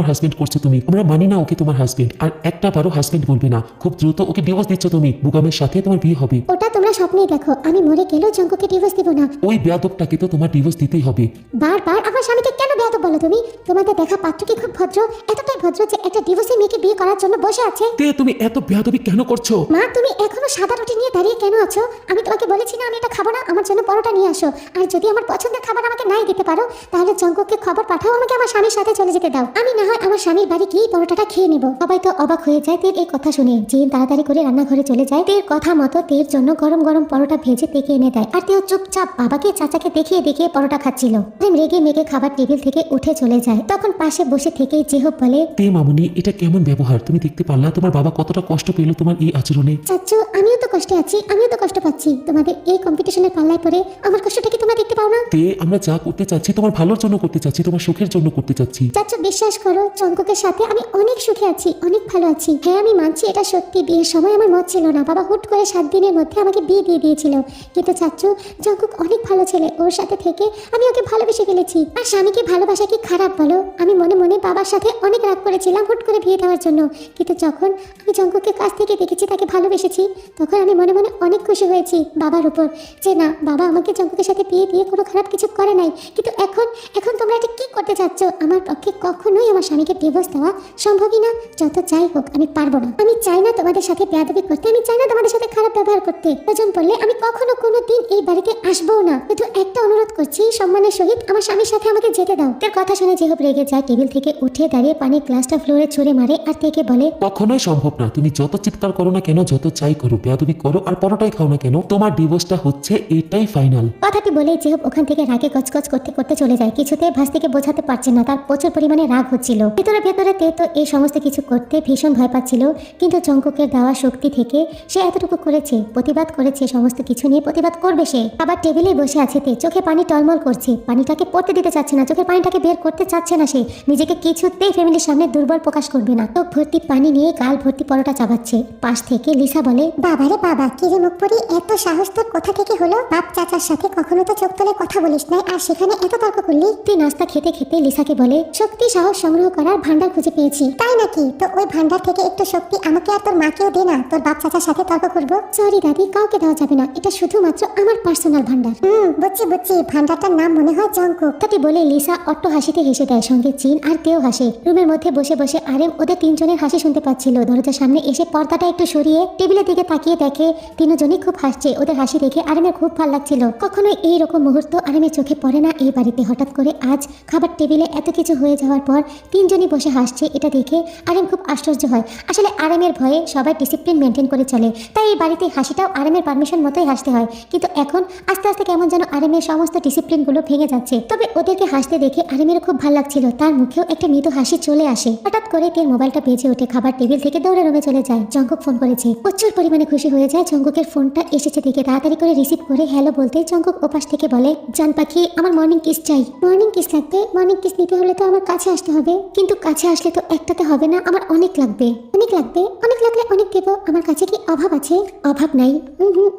হাজবেন্ড করছো তুমি। আমরা মানি না ওকে তোমার হাজবেন্ড, আর একটা বারো হাজবেন্ড বলবে না। খুব দ্রুত ওকে ডিভোর্স দিচ্ছ তুমি। বুগামের সাথে তোমার বিয়ে হবে। ওটা তোমরা স্বপ্নেই দেখো, আমি মরে গেলেও জঙ্কুকে ডিভোর্স দিব না। ওই বেয়াদবটাকে তো তোমার ডিভোর্স দিতেই হবে। বারবার আমার স্বামীকে কেন বেয়াদব বলো তুমি? তোমাদের দেখা পাত্র কি খুব ভদ্র? এতটাই ভদ্র যে একটা ডিভোর্সি মেয়েকে বিয়ে করার জন্য বসে আছে? তে তুমি এত বেয়াদবি কেন করছো? মা, তুমি এখনো সাদা রুটি নিয়ে দাঁড়িয়ে কেন আছো? আমি তোমাকে বলেছি না আমি এটা খাবো না, আমার জন্য পরোটা নিয়ে আসো। আর যদি আমার পছন্দের খাবার আমাকে নাই দিতে পারো, তাহলে জঙ্কুককে খবর পাঠাও, আমাকে আমার স্বামীর সাথে চলে যেতে দাও। আমি না হয় আমার স্বামীর বাড়ি গিয়ে পরোটাটা খেয়ে নেব। সবাই তো অবাক হয়ে যায় তের এই কথা শুনে। জিন তাড়াতাড়ি করে রান্নাঘরে চলে যায়। তের কথা মতো তের জন্য গরম গরম পরোটা ভেজে তেকে এনে দেয়, আর তেও চুপচাপ বাবাকে চাচাকে দেখিয়ে দেখিয়ে পরোটা খাচ্ছিল। রেগে মেগে খাবার টেবিল থেকে উঠে চলে যায়। তখন পাশে বসে থেকে জেহব বলে, তে মামুনি, এটা কেমন ব্যবহার? তুমি দেখতে পারলা তোমার বাবা কতটা কষ্ট পেল তোমার এই আচরণে? চাচু, আমিও তো কষ্টে আছি, আমিও তো কষ্ট পাচ্ছি। তোমাদের এই কম্পিটিশনের পাল্লায় পড়ে আমার কষ্টটা কি তোমরা দেখতে পাও না? তে আমরা যা করতে চাচ্ছি তোমার ভালোর জন্য করতে চাচ্ছি, তোমার সুখের জন্য করতে চাচ্ছি। চাচু, বিশ্বাস করো, জঙ্কুকের সাথে আমি অনেক সুখে আছি, অনেক ভালো আছি। হ্যাঁ, আমি মানছি এটা সত্যি, বিয়ের সময় আমার মত ছিল না। বাবা হুট করে 7 দিনের মধ্যে আমাকে বিয়ে দিয়ে দিয়েছিল। কিন্তু চাচু, জঙ্কুক অনেক ভালো ছেলে, ওর সাথে থেকে আমি ওকে ভালোবেসে ফেলেছি। আর স্বামীকে ভালোবাসা কি খারাপ বলো? আমি মনে মনে বাবার সাথে অনেক রাগ করেছিলাম হুট করে বিয়ে দেওয়ার জন্য, কিন্তু যখন আমি জঙ্কুকে কাছ থেকে দেখেছি, তাকে ভালোবেসেছি, তখন আমি মনে মনে অনেক খুশি হয়েছি বাবার উপর, যে না, বাবা আমাকে জঙ্কুকের সাথে বিয়ে দিয়ে কোনো খারাপ কিছু করে নাই। কিন্তু এখন এখন তোমরা এটা কি করতে চাচ্ছ? আমার পক্ষে কখনোই আমার স্বামীকে ডিভোর্স দেওয়া সম্ভবই না। যত যাই হোক আমি পারবো না। আমি চাই না তোমাদের সাথে বেয়াদবি করতে, আমি চাই না তোমাদের সাথে খারাপ ব্যবহার করতে। প্রয়োজন পড়লে আমি কখনো কোনো দিন এই বাড়িতে আসবো না। শুধু একটা অনুরোধ করছি, সম্মানের সহিত আমার স্বামীর সাথে আমাকে যেতে দাও। তার কথা শুনে যেহেব রেগে যায়, টেবিল থেকে উঠে দাঁড়িয়ে পানির গ্লাসটা ফ্লোরে ছুঁড়ে মারে আর থেকে বলে, কখনোই সম্ভব না। তুমি যত চিৎকার করো না কেন, যত চাই করো, বেয়াদবি করো আর পরোটাই খাও না কেন, তোমার ডিভোর্সটা হচ্ছে এটাই ফাইনাল। কথাটি বলে যেহেব ওখান থেকে রাগে গজগজ করতে করতে চলে যায়। কিছুতে ভাস্তিকে বোঝাতে পারছে না, তার প্রচুর পরিমাণে রাগ হচ্ছিল। ভেতরে ভেতরে তে তো এই সমস্ত কিছু করতে ভীষণ ভয় পাচ্ছিল, কিন্তু জঙ্কুকের দেওয়া শক্তি থেকে সে এতটুকু করেছে, প্রতিবাদ করেছে, সমস্ত কিছু নিয়ে প্রতিবাদ করবে সে। আবার টেবিলেই বসে আছে তে, চোখে পানি টলমল করছে, পানিটাকে পড়তে দিতে চাচ্ছে না, চোখের পানিটাকে বের করতে চাচ্ছে না সে, নিজেকে কিছুতেই ফ্যামিলির সামনে দুর্বল প্রকাশ করবে না। চোখ ভর্তি পানি নিয়ে গাল ভর্তি পরোটা চাবাচ্ছে। পাশ থেকে লিসা বলে, বাবারে বাবা, কি রে মুখ পরি, এত সাহস তোর কোথা থেকে হলো? বাপ চাচার সাথে কখনো তো চোখ তুলে কথা বলিস নাই, আর সেখানে এত তর্ক করলি? তে নাস্তা খেতে খেতে লিসাকে বলে, শক্তি সাহস সংগ্রহ করার ভান্ডার খুঁজে পেয়েছি। তাই নাকি? তো ওই ভান্ডার থেকে একটু শক্তি আমাকে আর তোর মাকেও দে না, তোর বাপ চাচার সাথে তর্ক করবো। সরি দাদি, কাউকে দেওয়া যাবে না, এটা শুধুমাত্র আমার পার্সোনাল ভান্ডার। বুঝছি বুঝছি, ভান্ডারটার নাম মনে হয় জঙ্কুক। কথাটি বলে লিসা অট্ট হাসিতে হেসে দেয়, সঙ্গে চিন আর তেও হাসে। রুমের মধ্যে বসে বসে আরেম ওদের তিনজনের হাসি শুনতে পাচ্ছিল। দরজার সামনে এসে পর্দাটা একটু সরিয়ে টেবিলের দিকে তাকিয়ে দেখে তিনজনই খুব হাসছে। ওদের হাসি দেখে আরেমের খুব ভালো লাগছিল। কখনোই এইরকম মুহূর্ত আরেমের চোখে পড়ে না এই বাড়িতে। হঠাৎ করে আজ খাবার টেবিলে এত কিছু হয়ে যাওয়ার পর তিনজনই বসে হাসছে, এটা দেখে আরেম খুব আশ্চর্য হয়। আসলে আরেমের ভয়ে সবাই ডিসিপ্লিন মেনটেন করে চলে, তাই এই বাড়িতে হাসিটাও আরেমের পারমিশন মতোই হাসতে হয়। কিন্তু এখন আস্তে আস্তে কেমন যেন আরেমের সমস্ত ডিসিপ্লিনগুলো ভেঙে যাচ্ছে। তবে ওদেরকে হাসতে দেখে আরেমেরও খুব ভালো লাগছিল, তার মুখেও একটা মৃদু হাসি চলে আসে। হঠাৎ করে তের মোবাইলটা বেজে ওঠে, খাবার টেবিল থেকে দৌড়ে রুমে চলে যায়। জঙ্কুক ফোন করেছে, প্রচুর পরিমাণে খুশি হয়ে যায়। জঙ্কুকের ফোনটা এসেছে দেখে তাড়াতাড়ি করে রিসিভ করে হ্যালো বলতে জঙ্কুক ওপাশ থেকে বলে, জান পাখি, আমার মর্নিং কিস চাই। মর্নিং কিস লাগবে? মর্নিং কিস নিতে হলে তো আমার কাছে আসতে হবে। কিন্তু কাছে আসলে তো একটাতে হবে না, আমার অনেক লাগবে। অনেক লাগবে? অনেক লাগলে অনেক দেবো। আমার কাছে কি অভাব আছে? অভাব নাই।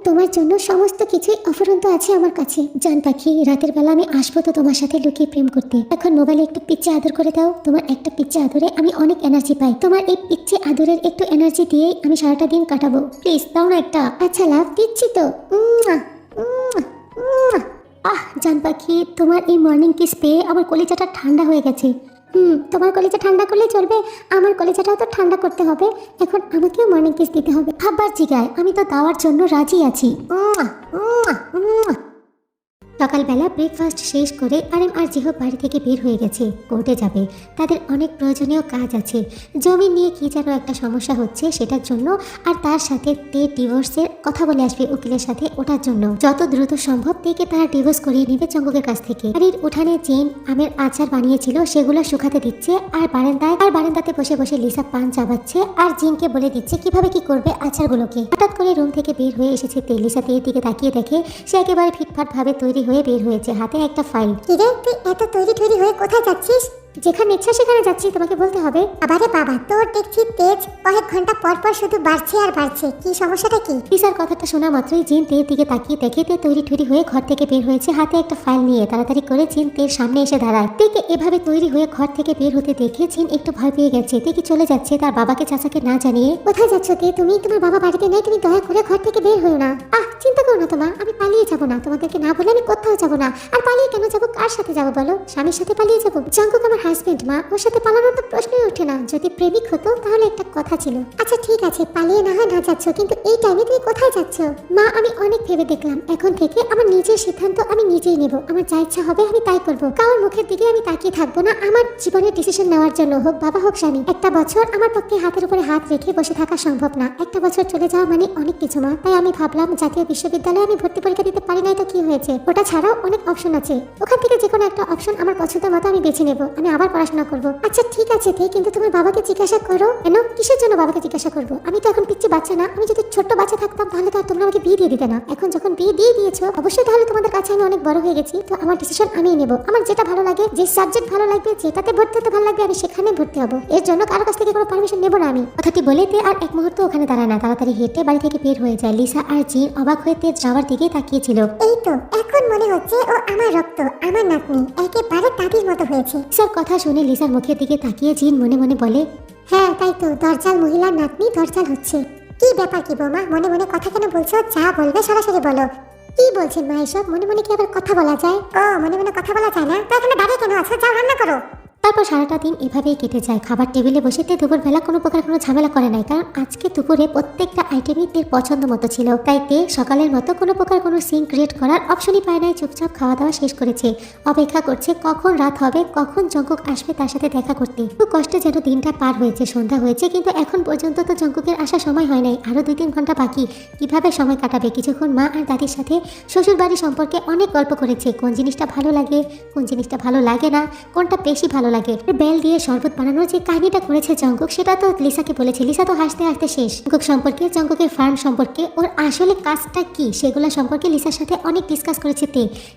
তোমার জন্য সমস্ত কিছুই অফুরন্ত আছে আমার কাছে। জান পাখি, রাতের বেলা আমি আসবো তো তোমার সাথে লুকিয়ে প্রেম করতে। এখন মোবাইলে একটু পিচ্ছে আদর করে দাও। তোমার একটা পিচ্ছে আদরে আমি অনেক এনার্জি পাই। তোমার এই পিচ্ছে আদরের একটু এনার্জি দিয়েই আমি সারাটা দিন কাটাবো। প্লিজ দাও না একটা। আচ্ছা লাভ, দিচ্ছি তো। জান পাখি, তোমার এই মর্নিং কিস পেয়ে আমার কলিজাটা ঠান্ডা হয়ে গেছে। তোমার কলিজা ঠান্ডা করলে চলবে, আমার কলিজাটাও তো ঠান্ডা করতে হবে। এখন আমাকেও মর্নিং কিস দিতে হবে। খাবার জিগায়, আমি তো দেওয়ার জন্য রাজি আছি। সকালবেলা ব্রেকফাস্ট শেষ করে আরেম আর জিহব বাড়ি থেকে বের হয়ে গেছে, কোর্টে যাবে। তাদের অনেক প্রয়োজনীয় কাজ আছে। জমি নিয়ে কি যেন একটা সমস্যা হচ্ছে সেটার জন্য, আর তার সাথে তে ডিভোর্সের কথা বলে আসবে উকিলের সাথে, ওটার জন্য। যত দ্রুত সম্ভব তেকে তারা ডিভোর্স করিয়ে নেবে জঙ্কুকের কাছ থেকে। বাড়ির উঠানে চেন আমের আচার বানিয়েছিল, সেগুলো শুকাতে দিচ্ছে। আর বারান্দাতে বসে বসে লিসা পান চাবাচ্ছে আর জিনকে বলে দিচ্ছে কিভাবে কি করবে আচারগুলোকে। হঠাৎ করে রুম থেকে বের হয়ে এসেছে তে। লিসা তের দিকে তাকিয়ে দেখে সে একেবারে ফিটফাট ভাবে তৈরি হয়ে বের হয়েছে, হাতে একটা ফাইল। কিরে, তুই এত তৈরি হয়ে কোথায় যাচ্ছিস? যেখানে ইচ্ছা সেখানে যাচ্ছি, তোমাকে বলতে হবে? আবারে বাবা, তোর দেখছি তেজ কয়েক ঘন্টা পর পর শুধু বাড়ছে আর বাড়ছে। কি সমস্যাটা কি? লিসার কথাটা শোনা মাত্রই জিন তের দিকে তাকিয়ে দেখে তে তৈরি হয়ে ঘর থেকে বের হয়েছে, হাতে একটা ফাইল নিয়ে। তাড়াতাড়ি করে জিন তের সামনে এসে দাঁড়ায়। তেকে এভাবে তৈরি হয়ে ঘর থেকে বের হতে দেখে জিন একটু ভয় পেয়ে গেছে। তে কি চলে যাচ্ছে তার বাবাকে চাচাকে না জানিয়ে। কোথায় যাচ্ছ তে? তুমি, তোমার বাবা বাড়িতে নেই, তুমি দয়া করে ঘর থেকে বের হও না। চিন্তা করো না তোমা, আমি পালিয়ে যাবো না। তোমাদেরকে না বলে আমি কোথাও যাবো না। আর পালিয়ে কেন যাবো? কার সাথে যাবো বলো? স্বামীর সাথে পালিয়ে যাবো? জঙ্কুক আমার হাজবেন্ড মা, ওর সাথে পালানোর তো প্রশ্নই ওঠে না। যদি প্রেমিক হতো তাহলে একটা কথা ছিল। আচ্ছা ঠিক আছে, পালিয়ে না হয় না যাচ্ছ, কিন্তু এই টাইমে তুমি কোথায় যাচ্ছ? মা, আমি অনেক ভেবে দেখলাম, এখন থেকে আমার নিজের সিদ্ধান্ত আমি নিজেই নেব। আমার যা ইচ্ছা হবে আমি তাই করবো। কারোর মুখের দিকে আমি তাকিয়ে থাকবো না আমার জীবনের ডিসিশন নেওয়ার জন্য, হোক বাবা হোক স্বামী। একটা বছর আমার পক্ষে হাতের উপরে হাত রেখে বসে থাকা সম্ভব না। একটা বছর চলে যাওয়া মানে অনেক কিছু মা। তাই আমি ভাবলাম জাতীয় বিশ্ববিদ্যালয়ে আমি ভর্তি পরীক্ষা দিতে পারি নাই তো কি হয়েছে, ওটা ছাড়াও অনেক অপশন আছে। ওখান থেকে যে কোনো একটা অপশন আমার পছন্দ মতো আমি বেছে নেব। আমি আবার পড়াশোনা করব। আচ্ছা ঠিক আছে তে, কিন্তু তোমার বাবাকে জিজ্ঞাসা করো। কেন, কিসের জন্য বাবাকে জিজ্ঞাসা করবো? আমি তো এখন পিচ্ছি বাচ্চা না। আমি যদি ছোট্ট বাচ্চা থাকতাম তাহলে তো আর তোমরা আমাকে বিয়ে দিয়ে দিতে না। এখন যখন বিয়ে দিয়ে দিয়েছো, অবশ্যই তাহলে তোমাদের কাছে আমি অনেক বড় হয়ে গেছি, তো আমার ডিসিশন আমিই নেব। আমার যেটা ভালো লাগে, যে সাবজেক্ট ভালো লাগবে, যেটাতে ভর্তি হতে ভালো লাগবে, আমি সেখানে ভর্তি হবো। এর জন্য কারো কাছ থেকে কোনো পারমিশন নেব না আমি। কথাটি বলে তে আর এক মুহূর্ত ওখানে দাঁড়ায় না, তাড়াতাড়ি হেঁটে বাড়ি থেকে বের হয়ে যায়। লিসা আর জিন অবাক হয়ে তে যাওয়ার দিকে তাকিয়েছিল। এই তো এখন মনে হচ্ছে ও আমার রক্ত, আমার নাতনি, একেবারে দাদির মতো হয়েছে। লিসার কথা শুনে লিসার মুখের দিকে তাকিয়ে জিন মনে মনে বলে, হ্যাঁ তাই তো, দরজাল মহিলার নাতনি দরজাল হচ্ছে। কি ব্যাপার কি বৌমা, মনে মনে কথা কেন বলছো? যা বলবে সরাসরি বলো। কি বলছেন মা এসব? মনে মনে কি আবার কথা বলা যায়? ও মনে মনে কথা বলা যায় না? তো এখানে দাঁড়িয়ে কেন আছো? যাও রান্না করো। তারপর সারাটা দিন এভাবেই কেটে যায়। খাবার টেবিলে বসে তে দুপুরবেলা কোনো প্রকার কোনো ঝামেলা করে নাই, কারণ আজকে দুপুরে প্রত্যেকটা আইটেমই তের পছন্দ মতো ছিল। তাই তে সকালের মতো কোনো প্রকার কোনো সিন ক্রিয়েট করার অপশনই পায় নাই। চুপচাপ খাওয়া দাওয়া শেষ করেছে, অপেক্ষা করছে কখন রাত হবে, কখন জঙ্কুক আসবে তার সাথে দেখা করতে। খুব কষ্টে যেন দিনটা পার হয়েছে, সন্ধ্যা হয়েছে, কিন্তু এখন পর্যন্ত তো জঙ্কুকের আসার সময় হয় নাই। আরো 2-3 ঘন্টা বাকি, কিভাবে সময় কাটাবে? কিছুক্ষণ মা আর দাদির সাথে শ্বশুর বাড়ি সম্পর্কে অনেক গল্প করেছে, কোন জিনিসটা ভালো লাগে, কোন জিনিসটা ভালো লাগে না, কোনটা বেশি ভালো লাগে। বেল দিয়ে শরবত বানানোর যে কাহিনীটা করেছে জঙ্কুক, সেটা তো লিসাকে বলেছে। লিসা তো হাসতে হাসতে শেষ। জঙ্কুক সম্পর্কে, জঙ্কুকের ফার্ম সম্পর্কে, ওর আসলে কাজটা কি, সেগুলো সম্পর্কে লিসার সাথে অনেক ডিসকাস করেছে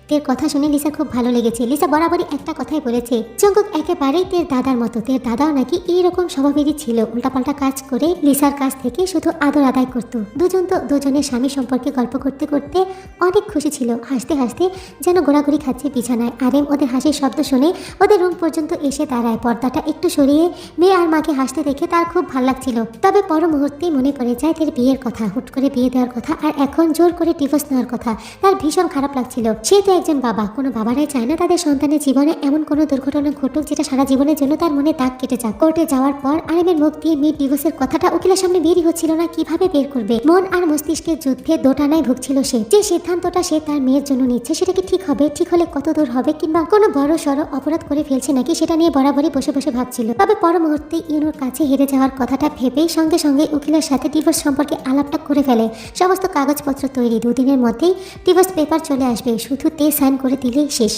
তের কথা শুনে লিসার খুব ভালো লেগেছে। লিসা বরাবরই একটা কথাই বলেছে, জঙ্কুক একেবারেই তের দাদার মতো। তের দাদাও নাকি এইরকম স্বভাবেরই ছিল, উল্টাপাল্টা কাজ করে লিসার কাছ থেকে শুধু আদর আদায় করতো। দুজন তো দুজনের স্বামী সম্পর্কে গল্প করতে করতে অনেক খুশি ছিল, হাসতে হাসতে যেন ঘোরাঘুরি খাচ্ছে বিছানায়। আরেম ওদের হাসির শব্দ শুনে ওদের রুম পর্যন্ত এসে দাঁড়ায়। পর্দাটা একটু সরিয়ে মেয়ে আর মাকে হাসতে দেখে তার খুব ভালো লাগছিল। তবে পর মুহূর্তেই মনে পড়ে যায় তার বিয়ের কথা, হুট করে বিয়ে দেওয়ার কথা, আর এখন জোর করে ডিভোর্স নেওয়ার কথা। তার ভীষণ খারাপ লাগছিল। সে তো একজন বাবা, কোনো বাবারাই চায় না তাদের সন্তানের জীবনে এমন কোনো দুর্ঘটনা ঘটুক যেটা সারা জীবনের জন্য তার মনে দাগ কেটে যাক। কোর্টে যাওয়ার পর আরেমের মুখ দিয়ে মেয়ের ডিভোর্সের কথাটা উকিলের সামনে বেরই হচ্ছিল না, কিভাবে বের করবে। মন আর মস্তিষ্কের যুদ্ধে দোটানায় ভুগছিল সে। যে সিদ্ধান্তটা সে তার মেয়ের জন্য নিচ্ছে সেটা কি ঠিক হবে, ঠিক হলে কত দূর হবে, কিংবা কোনো বড় সড়ো অপরাধ করে ফেলছে নাকি, সেটা নিয়ে বরাবরই বসে বসে ভাবছিল। তবে পর মুহূর্তে ইউনোর কাছে হেরে যাওয়ার কথাটা ভেবেই সঙ্গে সঙ্গে উকিলের সাথে ডিভোর্স সম্পর্কে আলাপটা করে ফেলে। সমস্ত কাগজপত্র তৈরি, 2 দিনের মধ্যেই ডিভোর্স পেপার চলে আসবে, শুধু তে সাইন করে দিলেই শেষ।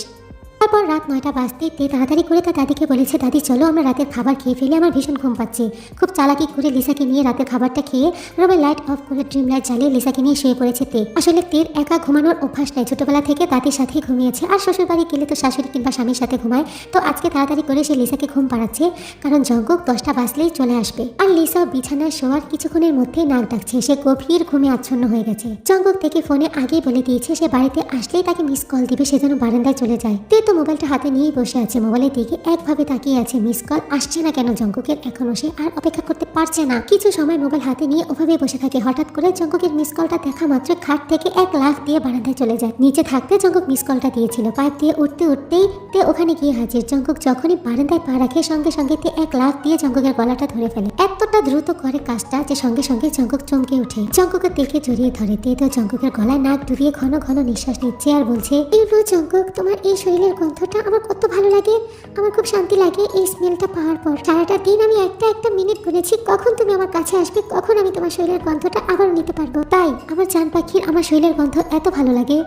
তারপর রাত 9টা বাজতেই তে তাড়াতাড়ি করে তার দাদিকে বলেছে, দাদি চলো আমরা রাতের খাবার খেয়ে ফেলি, আমার ভীষণ ঘুম পাচ্ছে। খুব চালাকি করে লিসাকে নিয়ে রাতের খাবারটা খেয়ে রুমে লাইট অফ করে ড্রিম লাইট জ্বালিয়ে লিসাকে নিয়ে শুয়ে পড়েছে তে। আসলে তের একা ঘুমানোর অভ্যাস নেই, ছোটবেলা থেকে দাদির সাথেই ঘুমিয়েছে, আর শ্বশুর বাড়ি গেলে তো শাশুড়ি কিংবা স্বামীর সাথে ঘুমায়। তো আজকে তাড়াতাড়ি করে সে লিসাকে ঘুম পাড়াচ্ছে, কারণ জঙ্কুক 10টা বাজলেই চলে আসবে। আর লিসা বিছানায় শোয়ার কিছুক্ষণের মধ্যেই নাক ডাকছে, সে গভীর ঘুমে আচ্ছন্ন হয়ে গেছে। জঙ্কুক থেকে ফোনে আগেই বলে দিয়েছে সে বাড়িতে আসলেই তাকে মিস কল দিবে, সেজন্য বারান্দায় চলে যায়। তে তো মোবাইলটা হাতে নিয়ে বসে আছে, মোবাইলের দিকে একভাবে তাকিয়ে আছে। মিস কল আসছে না কেন জঙ্কুকের? এখনো সে আর অপেক্ষা করতে পারছে না। কিছু সময় মোবাইল হাতে নিয়ে ওভাবে বসে থাকে। হঠাৎ করে জঙ্কুকের মিস কলটা দেখা মাত্র খাট থেকে 1 লাফ দিয়ে বারান্দায় চলে যায়। নিচে থাকতে জঙ্কুক মিস কলটা দিয়েছিল, পাইপ দিয়ে উঠতে উঠতেই তে ওখানে গিয়ে হাজির। জঙ্কুক যখনই বারান্দায় পা রাখে সঙ্গে সঙ্গে তে 1 লাফ দিয়ে জঙ্কুকের গলাটা ধরে ফেলে। এতটা দ্রুত করে কাজটা যে সঙ্গে সঙ্গে জঙ্কুক চমকে ওঠে। জঙ্কুকের দেখে জড়িয়ে ধরে। তে তো জঙ্কুকের গলায় নাক ডুবিয়ে ঘন ঘন নিঃশ্বাস নিচ্ছে আর বলছে, ইউনো জঙ্কুক, তোমার এই শরীরের গন্ধটা আমার কত ভালো লাগে, আমার খুব শান্তি লাগে এই স্মেলটা পাওয়ার পর। সারাটা দিন আমি একটা মিনিট গুনেছি কখন তুমি আমার কাছে আসবে, কখন আমি তোমার শরীরের গন্ধটা আবার নিতে পারবো। তাই আমার জান পাখির আমার শরীরের গন্ধ এত ভালো লাগে।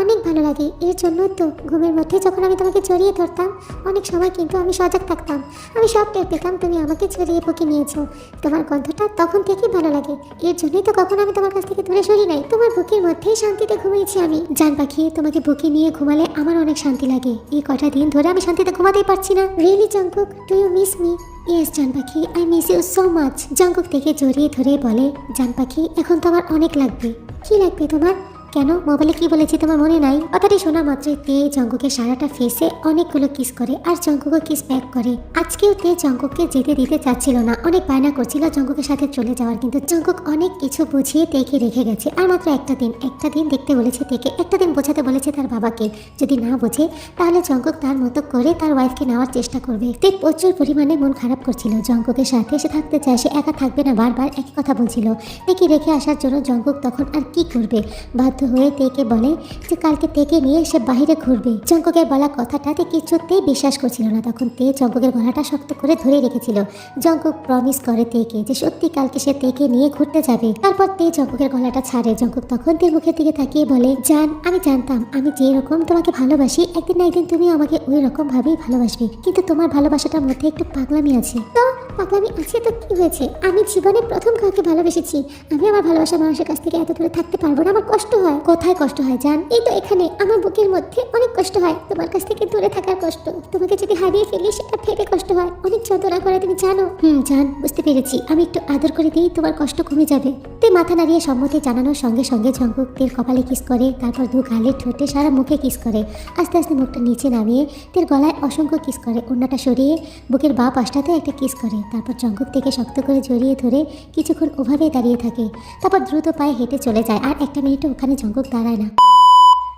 অনেক ভালো লাগে। এর জন্য তো ঘুমের মধ্যে যখন আমি তোমাকে জড়িয়ে ধরতাম অনেক সময় কিন্তু আমি সজাগ থাকতাম, আমি সব টের পেতাম তুমি আমাকে জড়িয়ে বুকে নিয়েছো। তোমার গন্ধটা তখন থেকেই ভালো লাগে, এর জন্যই তো কখনো আমি তোমার কাছ থেকে দূরে সরি নাই। তোমার বুকের মধ্যেই শান্তিতে ঘুমিয়েছি আমি। জান পাখি, তোমাকে বুকে নিয়ে ঘুমালে আমার অনেক শান্তি লাগে। এই কটা দিন ধরে আমি শান্তিতে ঘুমাতেই পারছি না। Really Jungkook, do you miss me? Yes জান পাখি, I miss you so much. Jungkook থেকে জড়িয়ে ধরে বলে, জান পাখি এখন তো আমার অনেক লাগবে। কি লাগবে তোমার? কেন, মোবাইলে কি বলেছি তোমার মনে নাই? কথাটি শোনা মাত্রই তে জঙ্কুকের সারাটা ফেসে অনেকগুলো কিস করে আর জঙ্কুকে কিস ব্যাক করে। আজকেও তে জঙ্কুককে যেতে দিতে চাচ্ছিল না, অনেক বায়না করছিল জঙ্কুকের সাথে চলে যাওয়ার, কিন্তু জঙ্কুক অনেক কিছু বুঝিয়ে তেকে রেখে গেছে। আর মাত্র একটা দিন দেখতে বলেছে তেকে, একটা দিন বোঝাতে বলেছে তার বাবাকে। যদি না বোঝে তাহলে জঙ্কুক তার মতো করে তার ওয়াইফকে নেওয়ার চেষ্টা করবে। তে প্রচুর পরিমাণে মন খারাপ করছিল জঙ্কুকের সাথে, সে থাকতে চায়, সে একা থাকবে না, বারবার একই কথা বলছিল। তেকে রেখে আসার জন্য জঙ্কুক তখন আর কি করবে, বাধ্য হয়ে তেকে বলে যে কালকে তেকে নিয়ে সে বাইরে ঘুরবে। জঙ্কুকের বলা কথাটা তে কিছুতেই বিশ্বাস করছিল না। তখন তে জঙ্কুকের গলাটা শক্ত করে ধরে রেখেছিল। জঙ্কুক প্রমিস করে তেকে যে সত্যি কালকে সে তেকে নিয়ে ঘুরতে যাবে। তারপর তে জঙ্কুকের গলাটা ছাড়ে। জঙ্কুক তখন তের মুখের দিকে তাকিয়ে বলে, জান আমি জানতাম আমি যে রকম তোমাকে ভালোবাসি একদিন না একদিন তুমি আমাকে ওই রকম ভাবেই ভালোবাসবে, কিন্তু তোমার ভালোবাসাটার মধ্যে একটু পাগলামি আছে। তো পাগলামি আছে তো কি হয়েছে? আমি জীবনে প্রথম কাউকে ভালোবেসেছি। আমি আমার ভালোবাসা মানুষের কাছ থেকে এত দূরে থাকতে পারবো না, আমার কষ্ট হয়। কোথায় কষ্ট হয় জান? এই তো এখানে আমার বুকের মধ্যে অনেক কষ্ট হয় তোমার কাছ থেকে দূরে থাকার কষ্ট। তোমাকে যদি হারিয়ে ফেলি সেটা ভেবে কষ্ট হয়, অনেক যন্ত্রণা করে, তুমি জানো। জান বুঝতে পেরেছি, আমি একটু আদর করে দিই তোমার কষ্ট কমে যাবে। তে মাথা নাড়িয়ে সম্মতি জানানোর সঙ্গে সঙ্গে জঙ্কুক তের কপালে কিস করে, তারপর দু গালে ঠোঁটে সারা মুখে কিস করে, আস্তে আস্তে মুখটা নিচে নামিয়ে তের গলায় অসংখ্য কিস করে, ওড়নাটা সরিয়ে বুকের বাঁ পাশটাতে একটা কিস করে। তারপর জঙ্কুক থেকে শক্ত করে জড়িয়ে ধরে কিছুক্ষণ ওভাবেই দাঁড়িয়ে থাকে। তারপর দ্রুত পায়ে হেঁটে চলে যায়। আর একটা মিনিটও ওখানে জঙ্কুক দাঁড়ায় না।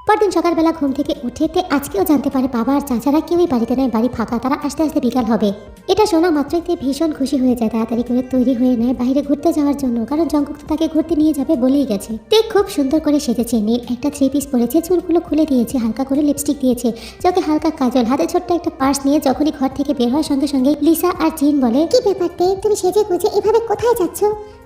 পরদিন সকালবেলা ঘুম থেকে উঠে তে আজকেও জানতে পারে বাবা আর চাচারা কেউই বাড়িতে নেয়, বাড়ি ফাঁকা, তারা আস্তে আস্তে বিকাল হবে। এটা শোনা মাত্রই তে ভীষণ খুশি হয়ে যায়। তাড়াতাড়ি করে তৈরি হয়ে নেয় বাইরে ঘুরতে যাওয়ার জন্য, কারণ জঙ্কুক তো তাকে ঘুরতে নিয়ে যাবে বলেই গেছে। তে খুব সুন্দর করে সেজেছে, নীল একটা 3 পিস পরেছে, চুলগুলো খুলে দিয়েছে, হালকা করে লিপস্টিক দিয়েছে, চোখে হালকা কাজল, হাতে ছোট্ট একটা পার্স নিয়ে যখনই ঘর থেকে বের হয় সঙ্গে সঙ্গে লিসা আর জিন বলে, কি ব্যাপার তে, তুমি সেজে গুজে এভাবে কোথায় যাচ্ছ?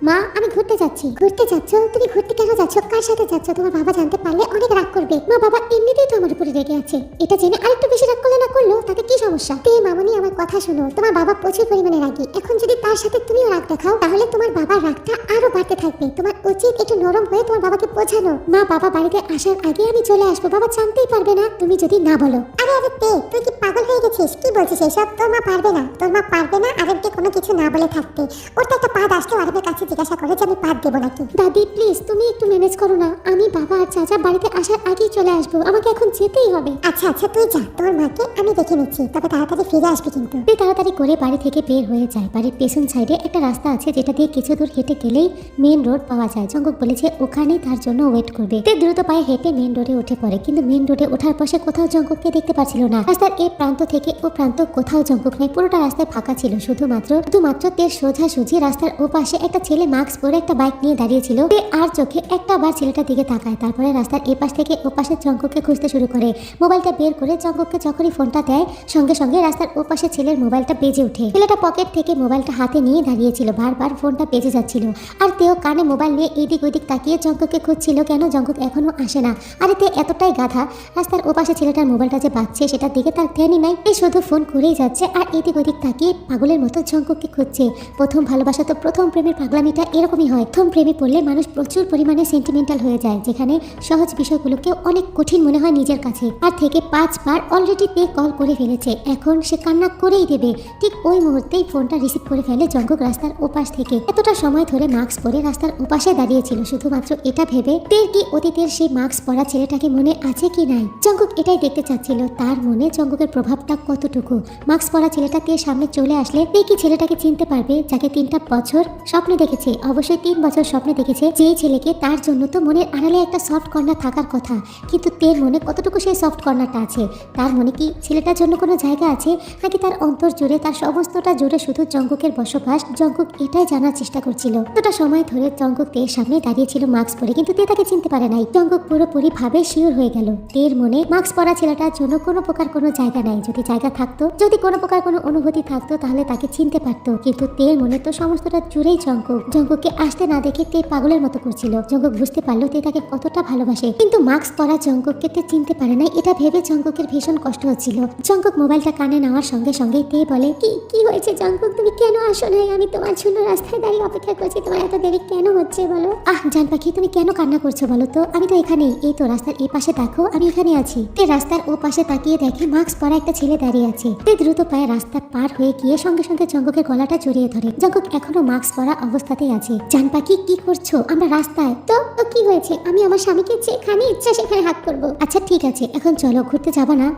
মা আমি ঘুরতে যাচ্ছি। ঘুরতে যাচ্ছ? তুমি ঘুরতে কেন যাচ্ছ? কার সাথে যাচ্ছ? তোমার বাবা জানতে পারলে অনেক রাগ করবে। মা বাবা এমনিতেই তো আমার উপরে রেগে আছে, এটা জেনে আরেকটু বেশি রাগ করলে না করলো তাতে কি সমস্যা? তে মামনি আমার কথা শোনো, তোমার বাবা প্রচুর পরিমাণে রাগী। এখন যদি তার সাথে তুমিও রাগ দেখাও তাহলে তোমার বাবার রাগটা আরো বাড়তে থাকবে। তোমার উচিত একটু নরম হয়ে তোমার বাবাকে বোঝানো। মা বাবা বাড়িতে আসার আগে আমি চলে আসবো, বাবা জানতেই পারবে না তুমি যদি না বলো। আরে আরে তে, তুই কি পাগল হয়ে গেছিস? কি বলছিস এসব? তোর মা পারবে না, তোর মা পারবে না আরেককে কোনো কিছু না বলে থাকতে। ওর তো একটা পাদ আসলেও আরেকের কাছে জিজ্ঞাসা করে যে আমি পাদ দেবো নাকি। দাদি প্লিজ তুমি একটু ম্যানেজ করো না, আমি বাবা আর চাচা বাড়িতে আসার আগেই চলে আসবো, আমাকে এখন যেতেই হবে। আচ্ছা আচ্ছা তুই যা, তোর মাকে আমি দেখে নিচ্ছি, তবে তাড়াতাড়ি ফিরে আসবি কিন্তু। তে তাড়াতাড়ি করে বাড়ি থেকে বের হয়ে যায়। বাড়ির পেছন সাইডে একটা রাস্তা আছে যেটা দিয়ে কিছু দূর হেঁটে গেলেই মেন রোড পাওয়া যায়। জঙ্কুক বলেছে ওখানেই তার জন্য ওয়েট করবে। তে দ্রুত পায়ে হেঁটে মেন রোডে উঠে পড়ে, কিন্তু মেন রোডে ওঠার পাশে কোথাও জঙ্কুককে দেখতে পাচ্ছিল না। রাস্তার এই প্রান্ত থেকে ও প্রান্ত কোথাও জঙ্কুক নেই, পুরোটা রাস্তায় ফাঁকা ছিল। শুধুমাত্র তের সোজাসুজি রাস্তার ও পাশে একটা ছেলে মাস্ক পরে একটা বাইক নিয়ে দাঁড়িয়েছিল। তে আর চোখে একটা বার ছেলেটার দিকে তাকায়, তারপরে রাস্তার এ পাশ থেকে ও পাশে জঙ্কুককে খুঁজতে শুরু করে। মোবাইলটা বের করে জঙ্কুককে যখনই ফোনটা দেয় সঙ্গে সঙ্গে রাস্তার ও পাশে ছেলের মোবাইলটা বেজে ওঠে। ছেলেটা পকেট থেকে মোবাইলটা হাতে নিয়ে দাঁড়িয়েছিল, বারবার ফোনটা বেজে যাচ্ছিল। আর তেও কানে মোবাইল নিয়ে এদিক ওদিক তাকিয়ে জঙ্কুককে খুঁজছিল, কেন জঙ্কুক এখনো আসে না। আরে তে এতটাই গাধা, রাস্তার ও পাশে ছেলেটার মোবাইলটা যে বাজছে সেটার দিকে তার ধ্যানই নাই। এই শুধু ফোন করেই যাচ্ছে আর এদিক ওদিক তাকিয়ে পাগলের মতো জঙ্কুককে খুঁজছে। প্রথম ভালোবাসা তো প্রথম প্রেমের পাগলামিটা এরকমই হয়। প্রথম প্রেমে পড়লে মানুষ প্রচুর পরিমাণে সেন্টিমেন্টাল হয়ে যায়, যেখানে সহজ বিষয়গুলোকে অনেক কঠিন মনে হয় নিজের কাছে। আর থেকে 5 বার অলরেডি তে কল করে ফেলেছে, এখন সে কান্না করেই দেবে। ঠিক ওই মুহূর্তেই ফোনটা রিসিভ করে ফেলে জঙ্কুক রাস্তার ওপাশ থেকে। এতটা সময় ধরে মাস্ক পরে রাস্তার ওপাশে দাঁড়িয়েছিল শুধুমাত্র এটা ভেবে তের কি অতীতের সেই মাস্ক পরা ছেলেটাকে মনে আছে কি নাই। জঙ্কুক এটাই দেখতে চাচ্ছিল তার মনে জঙ্কুকের প্রভাবটা কতটুকু। মাস্ক পরা ছেলেটা তের সামনে চলে আসলে তে কি ছেলেটাকে চিনতে পারবে যাকে 3টা বছর স্বপ্নে দেখেছে? অবশ্যই 3 বছর স্বপ্নে দেখেছে যেই ছেলেকে, তার জন্য তো মনের আড়ালে একটা সফট কর্নার থাকার কথা, কিন্তু তের মনে কতটুকু সেই সফট কর্নারটা আছে? তার মনে কি ছেলেটার জন্য কোনো জায়গা আছে, নাকি তার অন্তর জুড়ে তার সমস্তটা জুড়ে শুধু জঙ্কুকের বসবাস? জঙ্কুক এটাই জানার চেষ্টা করছিল। এতটা সময় ধরে জঙ্কুক তের সামনে দাঁড়িয়েছিল মাস্ক পরে, কিন্তু তে তাকে চিনতে পারে নাই। জঙ্কুক পুরোপুরি ভাবে শিওর হয়ে গেল তের মনে মাস্ক পরা ছেলেটার জন্য কোনো প্রকার কোনো জায়গা নাই। যদি জায়গা থাকতো, যদি কোনো প্রকার কোনো অনুভূতি থাকতো তাহলে তাকে চিনতে পারতো, কিন্তু তের মনে তো সমস্তটা জুড়েই জঙ্কুক। জঙ্কুককে আসতে না দেখে তে পাগলের মতো করছিল। জঙ্কুক বুঝতে পারলো তে তাকে কতটা ভালোবাসে, কিন্তু মাস্ক পরা জঙ্কুককে তে চিনতে পারে নাই। এটা ভেবে জঙ্কুকের ভীষণ কষ্ট হচ্ছিল। জঙ্কুক মোবাইলটা কানে নেওয়ার সঙ্গে সঙ্গেই তে বলে, কি হয়েছে জঙ্কুক, তুমি কেন আসো নাই? আমি তোমার জন্য রাস্তায় দাঁড়িয়ে অপেক্ষা করছি, তোমার এত দেরি কেন হচ্ছে বলো? জান পাখি তুমি কেন কান্না করছো বলো তো? আমি তো এখানেই, এই তো রাস্তার এই পাশে দেখো আমি এখানে আছি। তে রাস্তার ও পাশে তাকিয়ে দেখে মাস্ক পরা একটা ছেলে দাঁড়িয়ে আছে। তে দ্রুত পায়ে রাস্তা পার হয়ে গিয়ে সঙ্গে সঙ্গে জঙ্কুকের গলাটা জড়িয়ে ধরে। জঙ্কুক এখনো মাস্ক পরা অবস্থাতেই আছে। জান পাখি কি করছো? আমরা রাস্তায়। তো কি হয়েছে? আমি আমার স্বামীকে যেখানে ইচ্ছা সেখানে হাত করবো। আচ্ছা ঠিক আছে, এখন চলো, ঘুরতে যাবো না?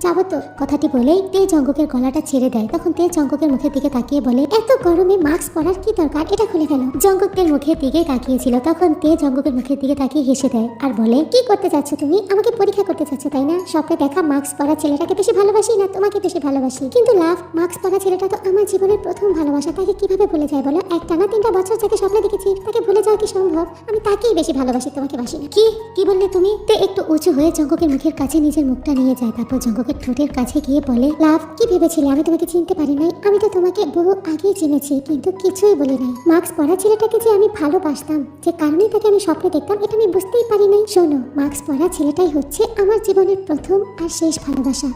যাবো তো। কথাটি বলেই তে জঙ্কুকের গলাটা ছেড়ে দেয়। তখন তে জঙ্কুকের মুখের দিকে তাকিয়ে বলে, এত গরমে মাস্ক পরার কি দরকার, এটা খুলে ফেলো। জঙ্কুকের মুখের দিকে তাকিয়েছিল, তখন তে জঙ্কুকের মুখের দিকে তাকিয়ে হেসে দেয় আর বলে, কি করতে চাচ্ছ তুমি? আমাকে পরীক্ষা করতে চাচ্ছ তাই না? স্বপ্নে দেখা মাস্ক পরা ছেলেটাকে বেশি ভালোবাসি না তোমাকে বেশি ভালোবাসি? কিন্তু লাভ, মাস্ক পরা ছেলেটা তো আমার জীবনের প্রথম ভালোবাসা, তাকে কিভাবে ভুলে যায় বলো? একটানা 3টা বছর যাকে স্বপ্নে দেখে দেখেছি তাকে ভুলে যাওয়া কি সম্ভব? আমি তাকেই বেশি ভালোবাসি, তোমাকে বাসি না। কি বললে তুমি? তে একটু উঁচু হয়ে জঙ্গকের মুখের কাছে নিজের মুখটা নিয়ে যায়, তারপর জঙ্গকের ঠোঁটের কাছে গিয়ে বলে, লাভ, কি ভেবেছিলে আমি তোমাকে চিনতে পারি নাই? আমি তো তোমাকে বহু আগেই চিনেছি, কিন্তু কিছুই বলি নাই। মাস্ক পরা ছেলেটাকে যে আমি ভালোবাসতাম, যে কারণেই তাকে আমি স্বপ্নে দেখতাম, এটা আমি বুঝতেই পারি নাই। শোনো, মাস্ক পরা ছেলেটাই হচ্ছে আমার জীবনের প্রথম আর শেষ ভালোবাসা।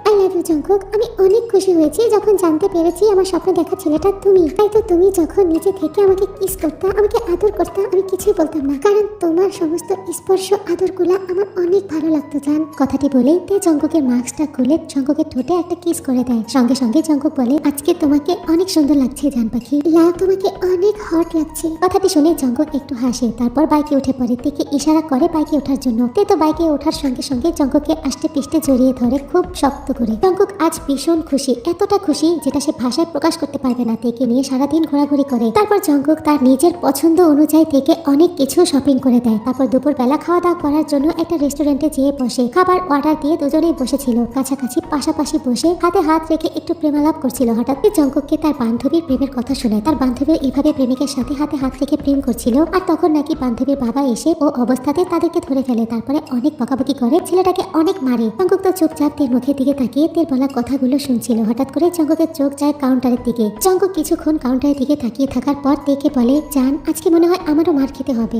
I love you Jungkook. আমি অনেক খুশি হয়েছি যখন জানতে পেরেছি আমার স্বপ্নে দেখা ছেলেটা তুমি। তাই তো তুমি যখন নিচে থেকে আমাকে কিস করতা, আমাকে আদর করতা, আমি কিছুই বলতাম না, কারণ তোমার সমস্ত স্পর্শ আদরগুলা আমার অনেক ভালো লাগতো জান। কথাটি বলেই তে জঙ্কুকের মাস্কটা খুলে জঙ্কুকের ঠোঁটে একটা কিস করে দেয়। সঙ্গে সঙ্গে জঙ্কুক বলে, আজকে তোমাকে অনেক সুন্দর লাগছে জান পাখি। লাভ, তোমাকে অনেক হট লাগছে। কথাটি শুনে জঙ্কুক একটু হাসে, তারপর বাইকে উঠে পড়ে। তেকে ইশারা করে বাইকে ওঠার জন্য। তে তো বাইকে ওঠার সঙ্গে সঙ্গে জঙ্কুককে আষ্টে পিষ্টে জড়িয়ে ধরে খুব শক্ত করে। জঙ্কুক আজ ভীষণ খুশি, এতটা খুশি যেটা সে ভাষায় প্রকাশ করতে পারবে না। তেকে নিয়ে সারাদিন ঘোরাঘুরি করে। তারপর জঙ্কুক তার নিজের পছন্দ অনুযায়ী থেকে অনেক কিছু শপিং করে দেয়। তারপর দুপুর বেলা খাওয়া দাওয়া করার জন্য একটা রেস্টুরেন্টে যেয়ে বসে খাবার অর্ডার দিয়ে দুজনেই বসেছিল কাছাকাছি পাশাপাশি বসে হাতে হাত রেখে একটু প্রেমালাপ করছিল। হঠাৎ জঙ্কুককে তার বান্ধবীর প্রেমের কথা শোনায়। তার বান্ধবী এভাবে প্রেমিকের সাথে হাতে হাত রেখে প্রেম করছিল, আর তখন নাকি বান্ধবীর বাবা এসে ও অবস্থাতে তাদেরকে ধরে ফেলে। তারপরে অনেক বকাবকি করে, ছেলেটাকে অনেক মারে। জঙ্কুক তো চুপচাপ তের মুখের দিকে তাকিয়ে তের বলা কথাগুলো শুনছিল। হঠাৎ করে জঙ্কুকের চোখ যায় কাউন্টারের দিকে। জঙ্কুক কিছুক্ষণ কাউন্টারের দিকে তাকিয়ে থাকার পর তেকে বলে, জান, আজকে মনে হয় আমারও মার খেতে হবে।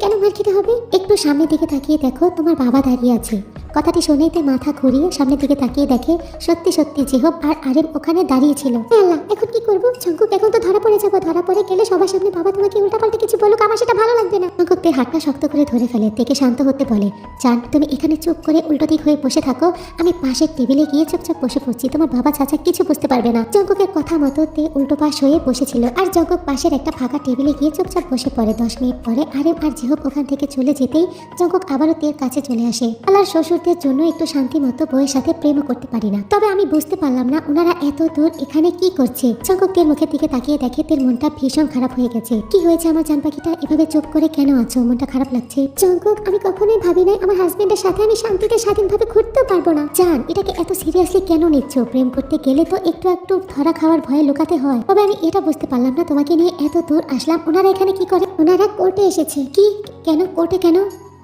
কেন মার খেতে হবে? একটু সামনের দিকে তাকিয়ে দেখো, তোমার বাবা দাঁড়িয়ে আছে। কথাটি শুনেই তে মাথা ঘুরিয়ে সামনের দিকে তাকিয়ে দেখে সত্যি সত্যি জিহব আর আরেম ওখানে দাঁড়িয়ে ছিল। আল্লাহ, এখন কি করবো? জঙ্কুক, এখন তো ধরা পড়ে যাবো। ধরা পড়ে গেলে সবার সামনে বাবা তোমাকে উল্টাপাল্টা কিছু বলুক, আমার সেটা ভালো লাগবে না। জঙ্কুক তের হাতটা শক্ত করে ধরে ফেলে। তেকে শান্ত হতে বলে, জান, তুমি এখানে চুপ করে উল্টো দিক হয়ে বসে থাকো, আমি পাশের টেবিলে গিয়ে চুপচাপ বসে পড়ছি, তোমার বাবা চাচা কিছু বুঝতে পারবে না। জঙ্কুকের কথা মতো তে উল্টো পাশ হয়ে বসেছিল, আর জঙ্কুক পাশের একটা ফাঁকা টেবিলে গিয়ে চুপচাপ বসে পড়ে। 10 মিনিট পরে আরেম আর জিহব ওখান থেকে চলে যেতেই জঙ্কুক আবারও তের কাছে চলে আসে। আল্লাহর শ্বশুরদের জন্য একটু শান্তি মতো বউয়ের সাথে প্রেমও করতে পারি না, তবে আমি বুঝতে পারলাম না ওনারা এত দূর এখানে কি করছে। জঙ্কুক তের মুখের দিকে তাকিয়ে দেখে তের মনটা ভীষণ খারাপ হয়ে গেছে। কি হয়েছে আমার জান পাখিটা? এভাবে চুপ করে কেন আছো? মনটা খারাপ লাগছে? জঙ্কুক, আমি কখনোই ভাবি নাই আমার হাজবেন্ডের সাথে আমি শান্তিতে স্বাধীনভাবে ঘুরতেও পারবো না। জান, এটাকে এত সিরিয়াসলি কেন নিচ্ছ? প্রেম করতে গেলে তো একটু একটু ধরা খাওয়ার ভয়ে লুকাতে হয়। তবে আমি এটা বুঝতে পারলাম না তোমাকে নিয়ে এত দূর আসলাম, ওনারা এখানে কি করে? ওনারা কোর্টে এসেছে। কি? কেন কোর্টে? কেন?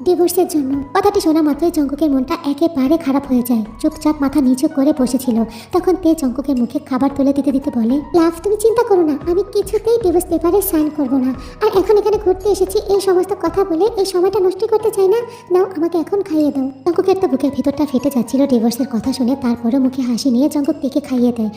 ডিভোর্সের জন্য। কথাটি শোনা মাত্রই জঙ্কুকের মনটা একেবারে খারাপ হয়ে যায়। চুপচাপ মাথা নিচু করে বসেছিল। তখন তে জঙ্কুকের মুখে খাবার তুলে দিতে দিতে বলে, লাভ, তুমি চিন্তা করো না, আমি কিছুতেই ডিভোর্স পেপারে সাইন করব না। আর এখন এখানে ঘুরতে এসেছি, এই সমস্ত কথা বলে এই সময়টা নষ্ট করতে চাই না। নাও, আমাকে এখন খাইয়ে দাও। জঙ্কুকের তো বুকের ভিতরটা ফেটে যাচ্ছিল ডিভোর্সের কথা শুনে। তারপরে মুখে হাসি নিয়ে জঙ্কুক তেকে খাইয়ে দেয়।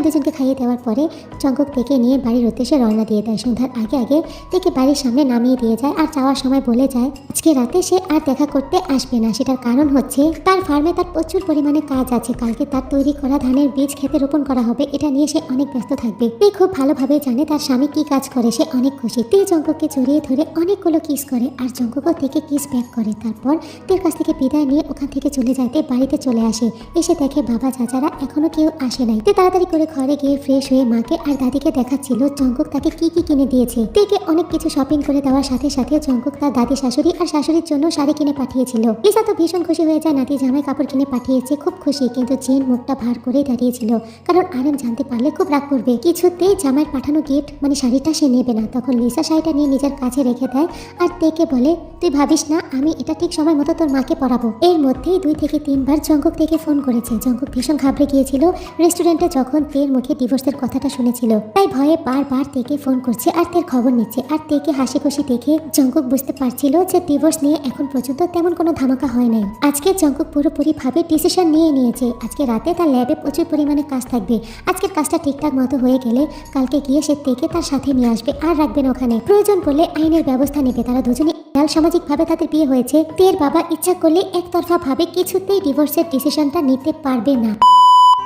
দুজনকে খাইয়ে দেওয়ার পরে জঙ্কুক তেকে নিয়ে বাড়ির উদ্দেশ্যে রওনা দিয়ে দেয়। সন্ধ্যার আগে আগে তেকে বাড়ির সামনে নামিয়ে দিয়ে যায়, আর যাওয়ার সময় বলে যায় আজকে রাতে সে আর দেখা করতে আসবে না। সেটার কারণ হচ্ছে তার ফার্মে তার প্রচুর পরিমাণে কাজ আছে। কালকে তার তৈরি করা ধানের বীজ খেতে রোপণ করা হবে, এটা নিয়ে সে অনেক ব্যস্ত থাকবে। তে খুব ভালোভাবে জানে তার স্বামী কি কাজ করে, সে অনেক খুশি। তে জঙ্কুককে জড়িয়ে ধরে অনেকগুলো কিস করে, আর জঙ্কুকও থেকে কিস ব্যাক করে। তারপর তের কাছ থেকে বিদায় নিয়ে ওখান থেকে চলে যায়। তে বাড়িতে চলে আসে। এসে দেখে বাবা চাচারা এখনো কেউ আসে নাই। তে তাড়াতাড়ি করে ঘরে গিয়ে ফ্রেশ হয়ে মাকে আর দাদিকে দেখাচ্ছিল জঙ্কুক তাকে কি কি কিনে দিয়েছে। তেকে অনেক কিছু শপিং করে দেওয়ার সাথে সাথে জঙ্কুক তার দাদি শাশুড়ি আর শাশুড়ির জন্য শাড়ি কিনে পাঠিয়েছিল। লিসা তো ভীষণ খুশি হয়ে যায়, নাতি জামাই কাপড় কিনে পাঠিয়েছে, খুব খুশি। কিন্তু জিন মুখটা ভার করেই দাঁড়িয়েছিল, কারণ আরেম জানতে পারলে খুব রাগ করবে। কিছুতেই জামাইয়ের পাঠানো গিফট মানে শাড়িটা সে নেবে না। তখন লিসা শাড়িটা নিয়ে নিজের কাছে রেখে দেয়, আর তেকে বলে, তুই ভাবিস না, আমি এটা ঠিক সময় মতো তোর মাকে পড়াবো। এর মধ্যেই 2 থেকে 3 বার জঙ্কুক থেকে ফোন করেছে। জঙ্কুক ভীষণ ঘাবড়ে গিয়েছিল রেস্টুরেন্টে যখন তের মুখে ডিভোর্সের কথাটা শুনেছিল, তাই ভয়ে বারবার তেকে ফোন করছে আর তের খবর নিচ্ছে। আর তেকে হাসি খুশি দেখে জঙ্কুক বুঝতে পারছিল যে ডিভোর্স নিয়ে এখন পর্যন্ত তেমন কোনো ধামাকা হয় নাই। আজকে জঙ্কুক পুরোপুরি ভাবে ডিসিশন নিয়েছে। আজকে রাতে তার ল্যাবে প্রচুর পরিমাণে কাজ থাকবে। আজকের কাজটা ঠিকঠাক মতো হয়ে গেলে কালকে গিয়ে সে তেকে তার সাথে নিয়ে আসবে, আর রাখবে না ওখানে। প্রয়োজন পড়লে আইনের ব্যবস্থা নেবে। তারা দুজনে সামাজিক ভাবে তাদের বিয়ে হয়েছে। তের বাবা ইচ্ছা করলে একতরফা ভাবে কিছুতেই ডিভোর্সের ডিসিশনটা নিতে পারবে না।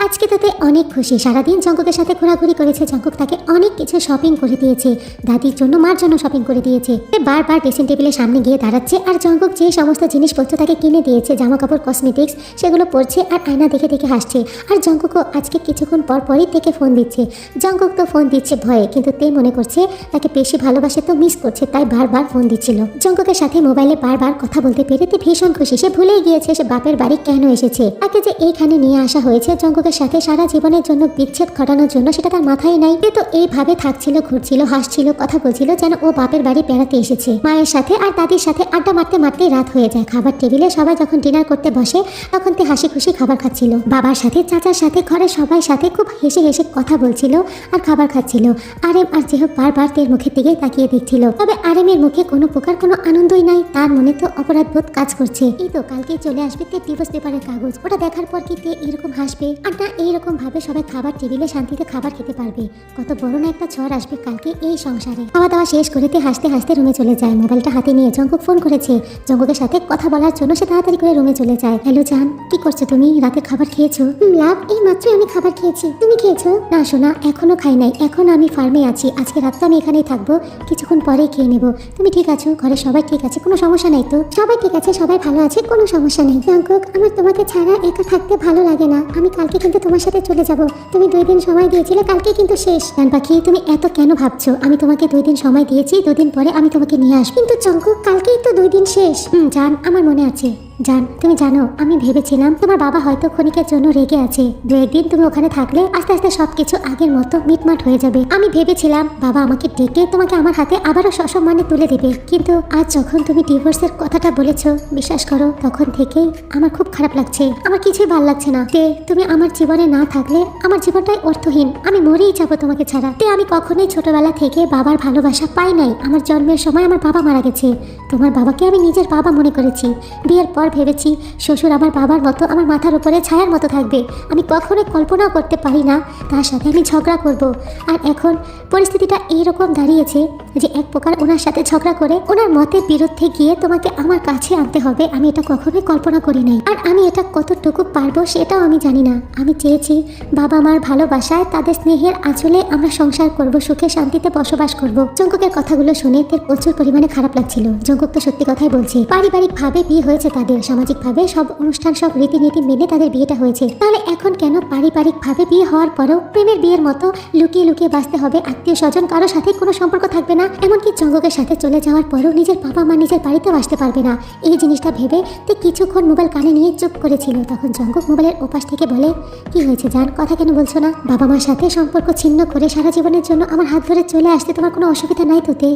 আজকে তাতে অনেক খুশি। সারাদিন জঙ্কুকের সাথে ঘোরাঘুরি করেছে। জঙ্কুক তাকে অনেক কিছু শপিং করে দিয়েছে, দাদির জন্য মার জন্য শপিং করে দিয়েছে। বারবার ড্রেসিং টেবিলের সামনে গিয়ে দাঁড়াচ্ছে, আর জঙ্কুক যে সমস্ত জিনিসপত্র তাকে কিনে দিয়েছে, জামা কাপড়, কসমেটিক্স, সেগুলো পরছে আর আয়না দেখে দেখে হাসছে। আর জঙ্কুকও আজকে কিছুক্ষণ পর পরই থেকে ফোন দিচ্ছে। জঙ্কুক তো ফোন দিচ্ছে ভয়ে, কিন্তু তে মনে করছে তাকে বেশি ভালোবাসে তো মিস করছে, তাই বারবার ফোন দিচ্ছিল। জঙ্কুকের সাথে মোবাইলে বারবার কথা বলতে পেরে তে ভীষণ খুশি। সে ভুলেই গিয়েছে সে বাপের বাড়ি কেন এসেছে। তাকে যে এইখানে নিয়ে আসা হয়েছে জঙ্কুকের জঙ্কুকের সাথে সারা জীবনের জন্য বিচ্ছেদ ঘটানোর জন্য সেটা তার মাথায় নাই। সে তো এইভাবে থাকছিল, ঘুরছিল, হাসছিল, কথা বলছিল যেন ও বাপের বাড়ি বেড়াতে এসেছে। মায়ের সাথে আর দাদির সাথে আড্ডা মারতে মারতেই রাত হয়ে যায়। খাবার টেবিলে সবাই যখন ডিনার করতে বসে তখন তে হাসি খুশি খাবার খাচ্ছিল। বাবার সাথে, চাচার সাথে, ঘরের সবাই সাথে খুব হেসে হেসে কথা বলছিল আর খাবার খাচ্ছিল। আরেম আর জেহব বারবার তের মুখের দিকে তাকিয়ে দেখছিল। তবে আরেমের মুখে কোনো প্রকার কোনো আনন্দই নাই। তার মনে তো অপরাধ বোধ কাজ করছে। এই তো কালকেই চলে আসবে তে ডিভোর্স পেপারের কাগজ। ওটা দেখার পর কি তে এরকম হাসবে? আর না এইরকম ভাবে সবাই খাবার টেবিলে শান্তিতে খাবার খেতে পারবে? কত বড় না একটা ঝড় আসবে কালকে এই সংসারে। খাওয়া দাওয়া শেষ করে তে হাসতে হাসতে রুমে চলে যায়। মোবাইলটা হাতে নিয়ে জঙ্কুক ফোন করেছে। জঙ্কুকের সাথে কথা বলার জন্য সে তাড়াতাড়ি করে রুমে চলে যায়। হ্যালো জান, কি করছো তুমি? রাতের খাবার খেয়েছো? লাভ, এই মাত্রই আমি খাবার খেয়েছি। তুমি খেয়েছো? না সোনা, এখনো খাই নাই। এখন আমি ফার্মে আছি। আজকে রাতটা আমি এখানেই থাকবো, কিছুক্ষণ পরেই খেয়ে নেবো। তুমি ঠিক আছো? ঘরে সবাই ঠিক আছে? কোনো সমস্যা নাই তো? সবাই ঠিক আছে, সবাই ভালো আছে, কোনো সমস্যা নেই। জঙ্কুক, আমার তোমাকে ছাড়া একা থাকতে ভালো লাগে না। আমি কালকে কিন্তু তোমার সাথে চলে যাব। তুমি 2 দিন সময় দিয়েছিলে, কালকে কিন্তু শেষ। জান পাখি, তুমি এত কেন ভাবছো? আমি তোমাকে 2 দিন সময় দিয়েছি, 2 দিন পরে আমি তোমাকে নিয়ে আসবো। কিন্তু জঙ্কুক, কালকেই তো 2 দিন শেষ। জান, আমার মনে আছে। জান, তুমি জানো আমি ভেবেছিলাম তোমার বাবা হয়তো ক্ষণিকের জন্য রেগে আছে। 2-1 দিন তুমি ওখানে থাকলে আস্তে আস্তে সবকিছু আগের মতো মিটমাট হয়ে যাবে। আমি ভেবেছিলাম বাবা আমাকে ডেকে তোমাকে আমার হাতে আবারও সসম্মানে তুলে দেবে। কিন্তু আজ যখন তুমি ডিভোর্সের কথাটা বলেছো, বিশ্বাস করো তখন থেকেই আমার খুব খারাপ লাগছে। আমার কিছুই ভালো লাগছে না। তে তুমি আমার জীবনে না থাকলে আমার জীবনটাই অর্থহীন। আমি মরেই যাবো তোমাকে ছাড়া। তে আমি কখনোই ছোটবেলা থেকে বাবার ভালোবাসা পাই নাই। আমার জন্মের সময় আমার বাবা মারা গেছে। তোমার বাবাকে আমি নিজের বাবা মনে করেছি। বিয়ের পর ভেবেছি শ্বশুর আমার বাবার মতো আমার মাথার উপরে ছায়ার মতো থাকবে। আমি কখনোই কল্পনাও করতে পারি না তার সাথে আমি ঝগড়া করব। আর এখন পরিস্থিতিটা এইরকম দাঁড়িয়েছে যে এক প্রকার ওনার সাথে ঝগড়া করে ওনার মতের বিরুদ্ধে গিয়ে তোমাকে আমার কাছে আনতে হবে। আমি এটা কখনোই কল্পনা করি নাই। আর আমি এটা কতটুকু পারবো সেটাও আমি জানি না। আমি চেয়েছি বাবা মার ভালোবাসায়, তাদের স্নেহের আঁচলে আমরা সংসার করব, সুখে শান্তিতে বসবাস করব। জঙ্কুকের কথাগুলো শুনে তার প্রচুর পরিমাণে খারাপ লাগছিল। জঙ্কুক তো সত্যি কথাই বলছে। পারিবারিকভাবে বিয়ে হয়েছে তাদের, সামাজিকভাবে সব অনুষ্ঠান, সব রীতিনীতি মেনে তাদের বিয়েটা হয়েছে। তাহলে এখন কেন পারিবারিকভাবে বিয়ে হওয়ার পরেও প্রেমের বিয়ের মতো লুকিয়ে লুকিয়ে বাঁচতে হবে? আত্মীয় স্বজন কারোর সাথে কোনো সম্পর্ক থাকবে না। এমনকি জঙ্কুকের সাথে চলে যাওয়ার পরেও নিজের বাবা মা নিজের বাড়িতেও আসতে পারবে না। এই জিনিসটা ভেবে তে কিছুক্ষণ মোবাইল কানে নিয়ে চুপ করেছিল। তখন জঙ্কুক মোবাইলের ওপাশ থেকে বলে, কি হয়েছে জান, কথা কেন বলছো না? বাবা মার সাথে সম্পর্ক ছিন্ন করে সারা জীবনের জন্য আমার হাত ধরে চলে আসতে তোমার কোনো অসুবিধা নাই তো? তে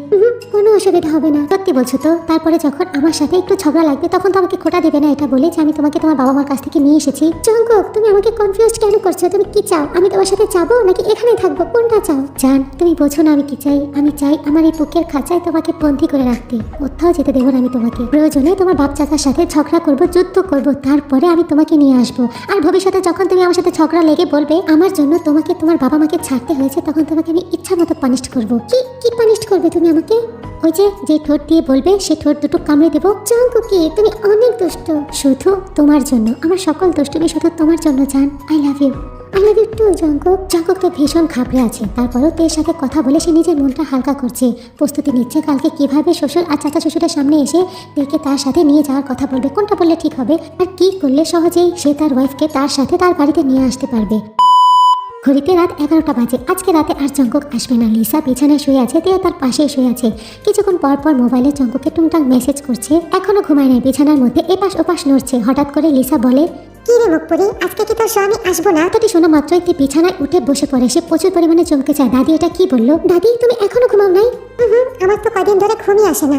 কোনো অসুবিধা হবে না। সত্যি বলছো তো? তারপরে যখন আমার সাথে একটু ঝগড়া লাগবে তখন তো আমাকে খোটা দেবে না এটা বলে যে আমি তোমাকে তোমার বাবা মার কাছ থেকে নিয়ে এসেছি? জঙ্কুক, তুমি আমাকে কনফিউজ কেন করছো? তুমি কি চাও? আমি তোমার সাথে যাবো নাকি এখানেই থাকবো? কোনটা চাও? জান, তুমি বোঝো না আমি কি চাই? আমি চাই আমার এই বুকের খাঁচায় তোমাকে বন্দী করে রাখতে। কোথাও যেতে দেবো না আমি তোমাকে। প্রয়োজনে তোমার বাপ চাচার সাথে ঝগড়া করবো, যুদ্ধ করবো, তারপরে আমি তোমাকে নিয়ে আসবো। আর ভবিষ্যতে যখন তুমি আমার সাথে ঝগড়া লেগে বলবে আমার জন্য তোমাকে তোমার বাবা মাকে ছাড়তে হয়েছে, তখন তোমাকে আমি ইচ্ছা মতো পানিশ করবো। কি পানিশ করবে তুমি আমাকে? ওই যে ঠোঁট দিয়ে বলবে সে ঠোঁট দুটো কামড়ে দেবো। জঙ্কুক, তুমি অনেক দুষ্ট। শুধু তোমার জন্য, আমার সকল দুষ্টুমি শুধু তোমার জন্য জান। I love you. I love you too Jungkook. Jungkook তো ভীষণ ঘাবড়ে আছে। তারপরও তের সাথে কথা বলে সে নিজের মনটা হালকা করছে, প্রস্তুতি নিচ্ছে কালকে কিভাবে শ্বশুর আর চাচা শ্বশুরের সামনে এসে তেকে তার সাথে নিয়ে যাওয়ার কথা বলবে, কোনটা বললে ঠিক হবে আর কি করলে সহজেই সে তার ওয়াইফকে তার সাথে তার বাড়িতে নিয়ে আসতে পারবে। ঘড়িতে রাত 11টা বাজে। আজকে রাতে আর জঙ্কুক আসবে না। লিসা বিছানায় শুয়ে আছে, তেও তার পাশেই শুয়ে আছে। কিছুক্ষণ পর পর মোবাইলে জঙ্কুককে টুংটাং মেসেজ করছে। এখনো ঘুমায় নাই, বিছানার মধ্যে এপাশ ওপাশ নড়ছে। হঠাৎ করে লিসা বলে, কি রে মুখপুরি, আজকে কি তোর স্বামী আসবো না? কথাটি শোনা মাত্রই তে বিছানায় উঠে বসে পড়ে। সে প্রচুর পরিমাণে চমকে যায়। দাদি এটা কি বললো? দাদি, তুমি এখনো ঘুমাও নাই? আমার তো কদিন ধরে ঘুমই আসে না।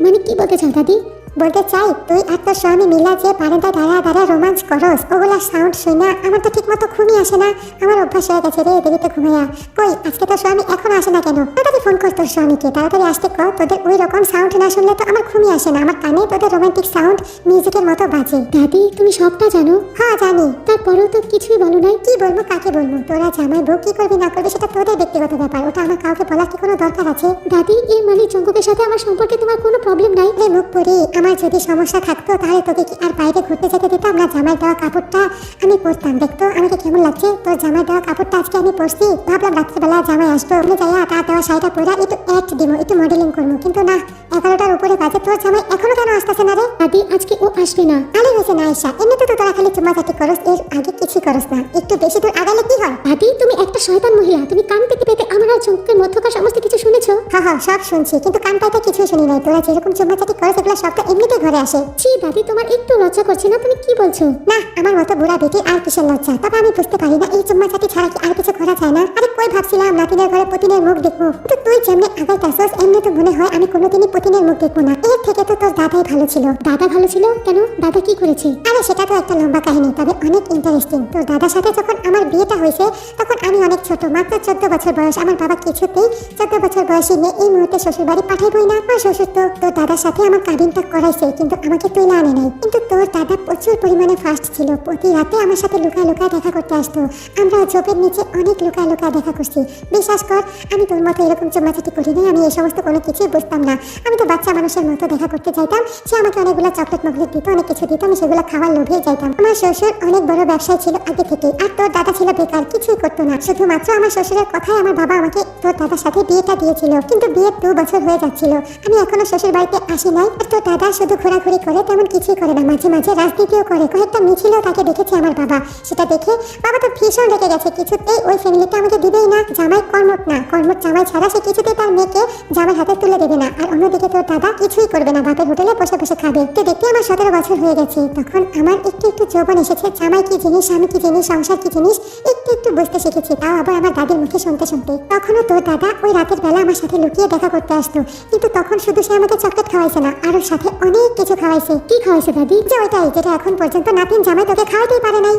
মানে কি বলতে চাও দাদি? বলতে চাই, তুই আর তোর স্বামী মিলা যে বারান্দায় দাঁড়া দাঁড়া রোমাঞ্চ করস, ওগুলা সাউন্ড শুই না আমার তো ঠিক মতো ঘুমই আসে না। আমার অভ্যাস হয়ে গেছে রে দেরিতে ঘুমাইয়া। কই আজকে তোর স্বামী এখনো আসে না কেন? তাড়াতাড়ি ফোন কর তোর স্বামীকে, তাড়াতাড়ি আসতে কর। তোদের ওই রকম সাউন্ড না শুনলে তো আমার ঘুমই আসে না। আমার কানে তোদের রোমান্টিক সাউন্ড মিউজিকের মতো বাজে। দাদি তুমি সবটা জানো? হ্যাঁ জানি। তারপরেও তো কিছুই বলো নাই। কি বলবো, কাকে বলবো? তোরা জামাই বউ কি করবি না করবি সেটা তোদের ব্যক্তিগত ব্যাপার, ওটা আমার কাউকে বলার কি কোনো দরকার আছে? দাদি এর মানে জঙ্কুকের সাথে আমার সম্পর্কে তোমার কোনো প্রবলেম নাই? রে মুখপুরি, আমার যদি সমস্যা থাকতো তাহলে তোকে কি আর বাইরে ঘুরতে যেতে দিতাম না? জামাই দেওয়া কাপড়টা আমি পরতাম, দেখতো আমাকে কেমন লাগছে। তোর জামাই দেওয়া কাপড়টা আজকে আমি পরছি, ভাবলাম রাত্রিবেলা জামাই আসতো, আমি যাইয়া তার দেওয়া শাড়িটা পরে একটু অ্যাক্ট দিব, একটু মডেলিং করবো। কিন্তু না, 11টার উপরে বাজে, তোর জামাই এখনো কেন আসতেছে না রে? দাদি আজকে ও আসবে না। আলে হয়েছে না আয়সা, এমনিতে তো তোরা খালি চুমাচাটি করস, এর আগে কিছু করস না। একটু বেশি দূর আগালে কি হয়? দাদি তুমি একটা শয়তান মহিলা। তুমি কান পেতে পেতে আমার আর জঙ্কুকের মধ্যকার সমস্ত কিছু শুনেছো? হ্যাঁ সব শুনছি, কিন্তু কান পাইতে কিছুই শুনি নাই। তোরা যেরকম চুমাচাটি করস এগুলো সব তো এমনিতে ঘরে আসে। ছি দাদি, তোমার একটু লজ্জা করছে না? তুমি কি বলছো? না, আমার মতো বুড়া বেটি আর কিসের লজ্জা। তবে আমি বুঝতে পারি না এই চুম্মাচাটি ছাড়া কি আর কিছু করা যায় না? আরে কই ভাবছিলাম নাতিনের ঘরে পুতিনের মুখ দেখবো, কিন্তু তুই যেমনি আগাইতাছস এমনি তো মনে হয় আমি কোনোদিনই পুতিনের মুখ দেখবো না। এর থেকে তো তোর দাদাই ভালো ছিল। দাদা ভালো ছিল কেন? দাদা কি করেছে? আরে সেটা তো একটা লম্বা কাহিনী, তবে অনেক ইন্টারেস্টিং। তোর দাদার সাথে যখন আমার বিয়েটা হয়েছে তখন আমি অনেক ছোট, মাত্র 14 বছর বয়স। আমার বাবা কিছুতেই 14 বছর বয়সী মেয়ে এই মুহূর্তে শ্বশুর বাড়ি পাঠাইবই না। আমার শ্বশুর তো তোর দাদার সাথে আমার কাবিনটা করাইছে, কিন্তু আমাকে তুলে আনে নাই। কিন্তু তোর দাদা প্রচুর পরিমাণে ফাস্ট ছিল, প্রতি রাতে আমার সাথে লুকায় লুকায় দেখা করতে আসতো। আমরা ঝোপের নিচে অনেক লুকায় লুকায় দেখা করছি। বিশ্বাস কর, আমি তোর মতো এরকম চুম্মাচাটি করি নাই। আমি এই সমস্ত কোনো কিছুই বুঝতাম না। আমি তো বাচ্চা মানুষের মতো দেখা করতে চাইতাম। সে আমাকে অনেকগুলো চকলেট মকলেট দিত, অনেক কিছু দিত, আমি সেগুলো খাওয়ার লোভে যাইতাম। আমার শ্বশুর অনেক বড় ব্যবসায়ী ছিল আগে থেকেই, আর তোর দাদা ছিল বেকার, কিছুই করতো না। শুধুমাত্র আমার শ্বশুরের কথায় আমার বাবা আমাকে তোর দাদার সাথে বিয়েটা দিয়েছিল। কিন্তু বিয়ের 2 বছর হয়ে যাচ্ছিল, আমি এখনো শ্বশুর বাড়িতে আসি নাই। আর তোর দাদা শুধু ঘোরাঘুরি করে, তেমন কিছুই করে না। মাঝে মাঝে রাজনীতিও করে, কয়েকটা মিছিলও তাকে দেখেছে আমার বাবা। সেটা দেখে বাবা তো ভীষণ রেগে গেছে। কিছুতেই ওই ফ্যামিলিটা আমাকে দিবেই না। জামাই কর্মট না, কর্মট জামাই ছাড়া সে কিছুতেই তার মেয়েকে জামাই হাতে তুলে দেবে না। আর অন্যদিকে তোর দাদা কিছুই করবে না, বাপের হোটেলে বসে বসে খাবে। তো দেখতে আমার 17 বছর হয়ে গেছে। তখন আমার একটু একটু যৌবন এসেছে। জামাই কি জিনিস, স্বামী কি জিনিস, সংসার কি জিনিস একটু একটু বুঝতে শিখেছি, তাও আবার আমার দাদির মুখে শুনতে শুনতে। তখনও তোর দাদা ওই রাতের বেলা আমার সাথে লুকিয়ে দেখা করতে আসতো। কিন্তু তখন শুধু সে আমাকে চকলেট খাওয়াইছে না, আরো সাথে অনেক কিছু খাওয়াইছে। কি খাওয়াইছে দাদি? যে ওইটাই, যেটা এখন পর্যন্ত নাতিন জামাই তোকে খাওয়াতেই পারে নাই।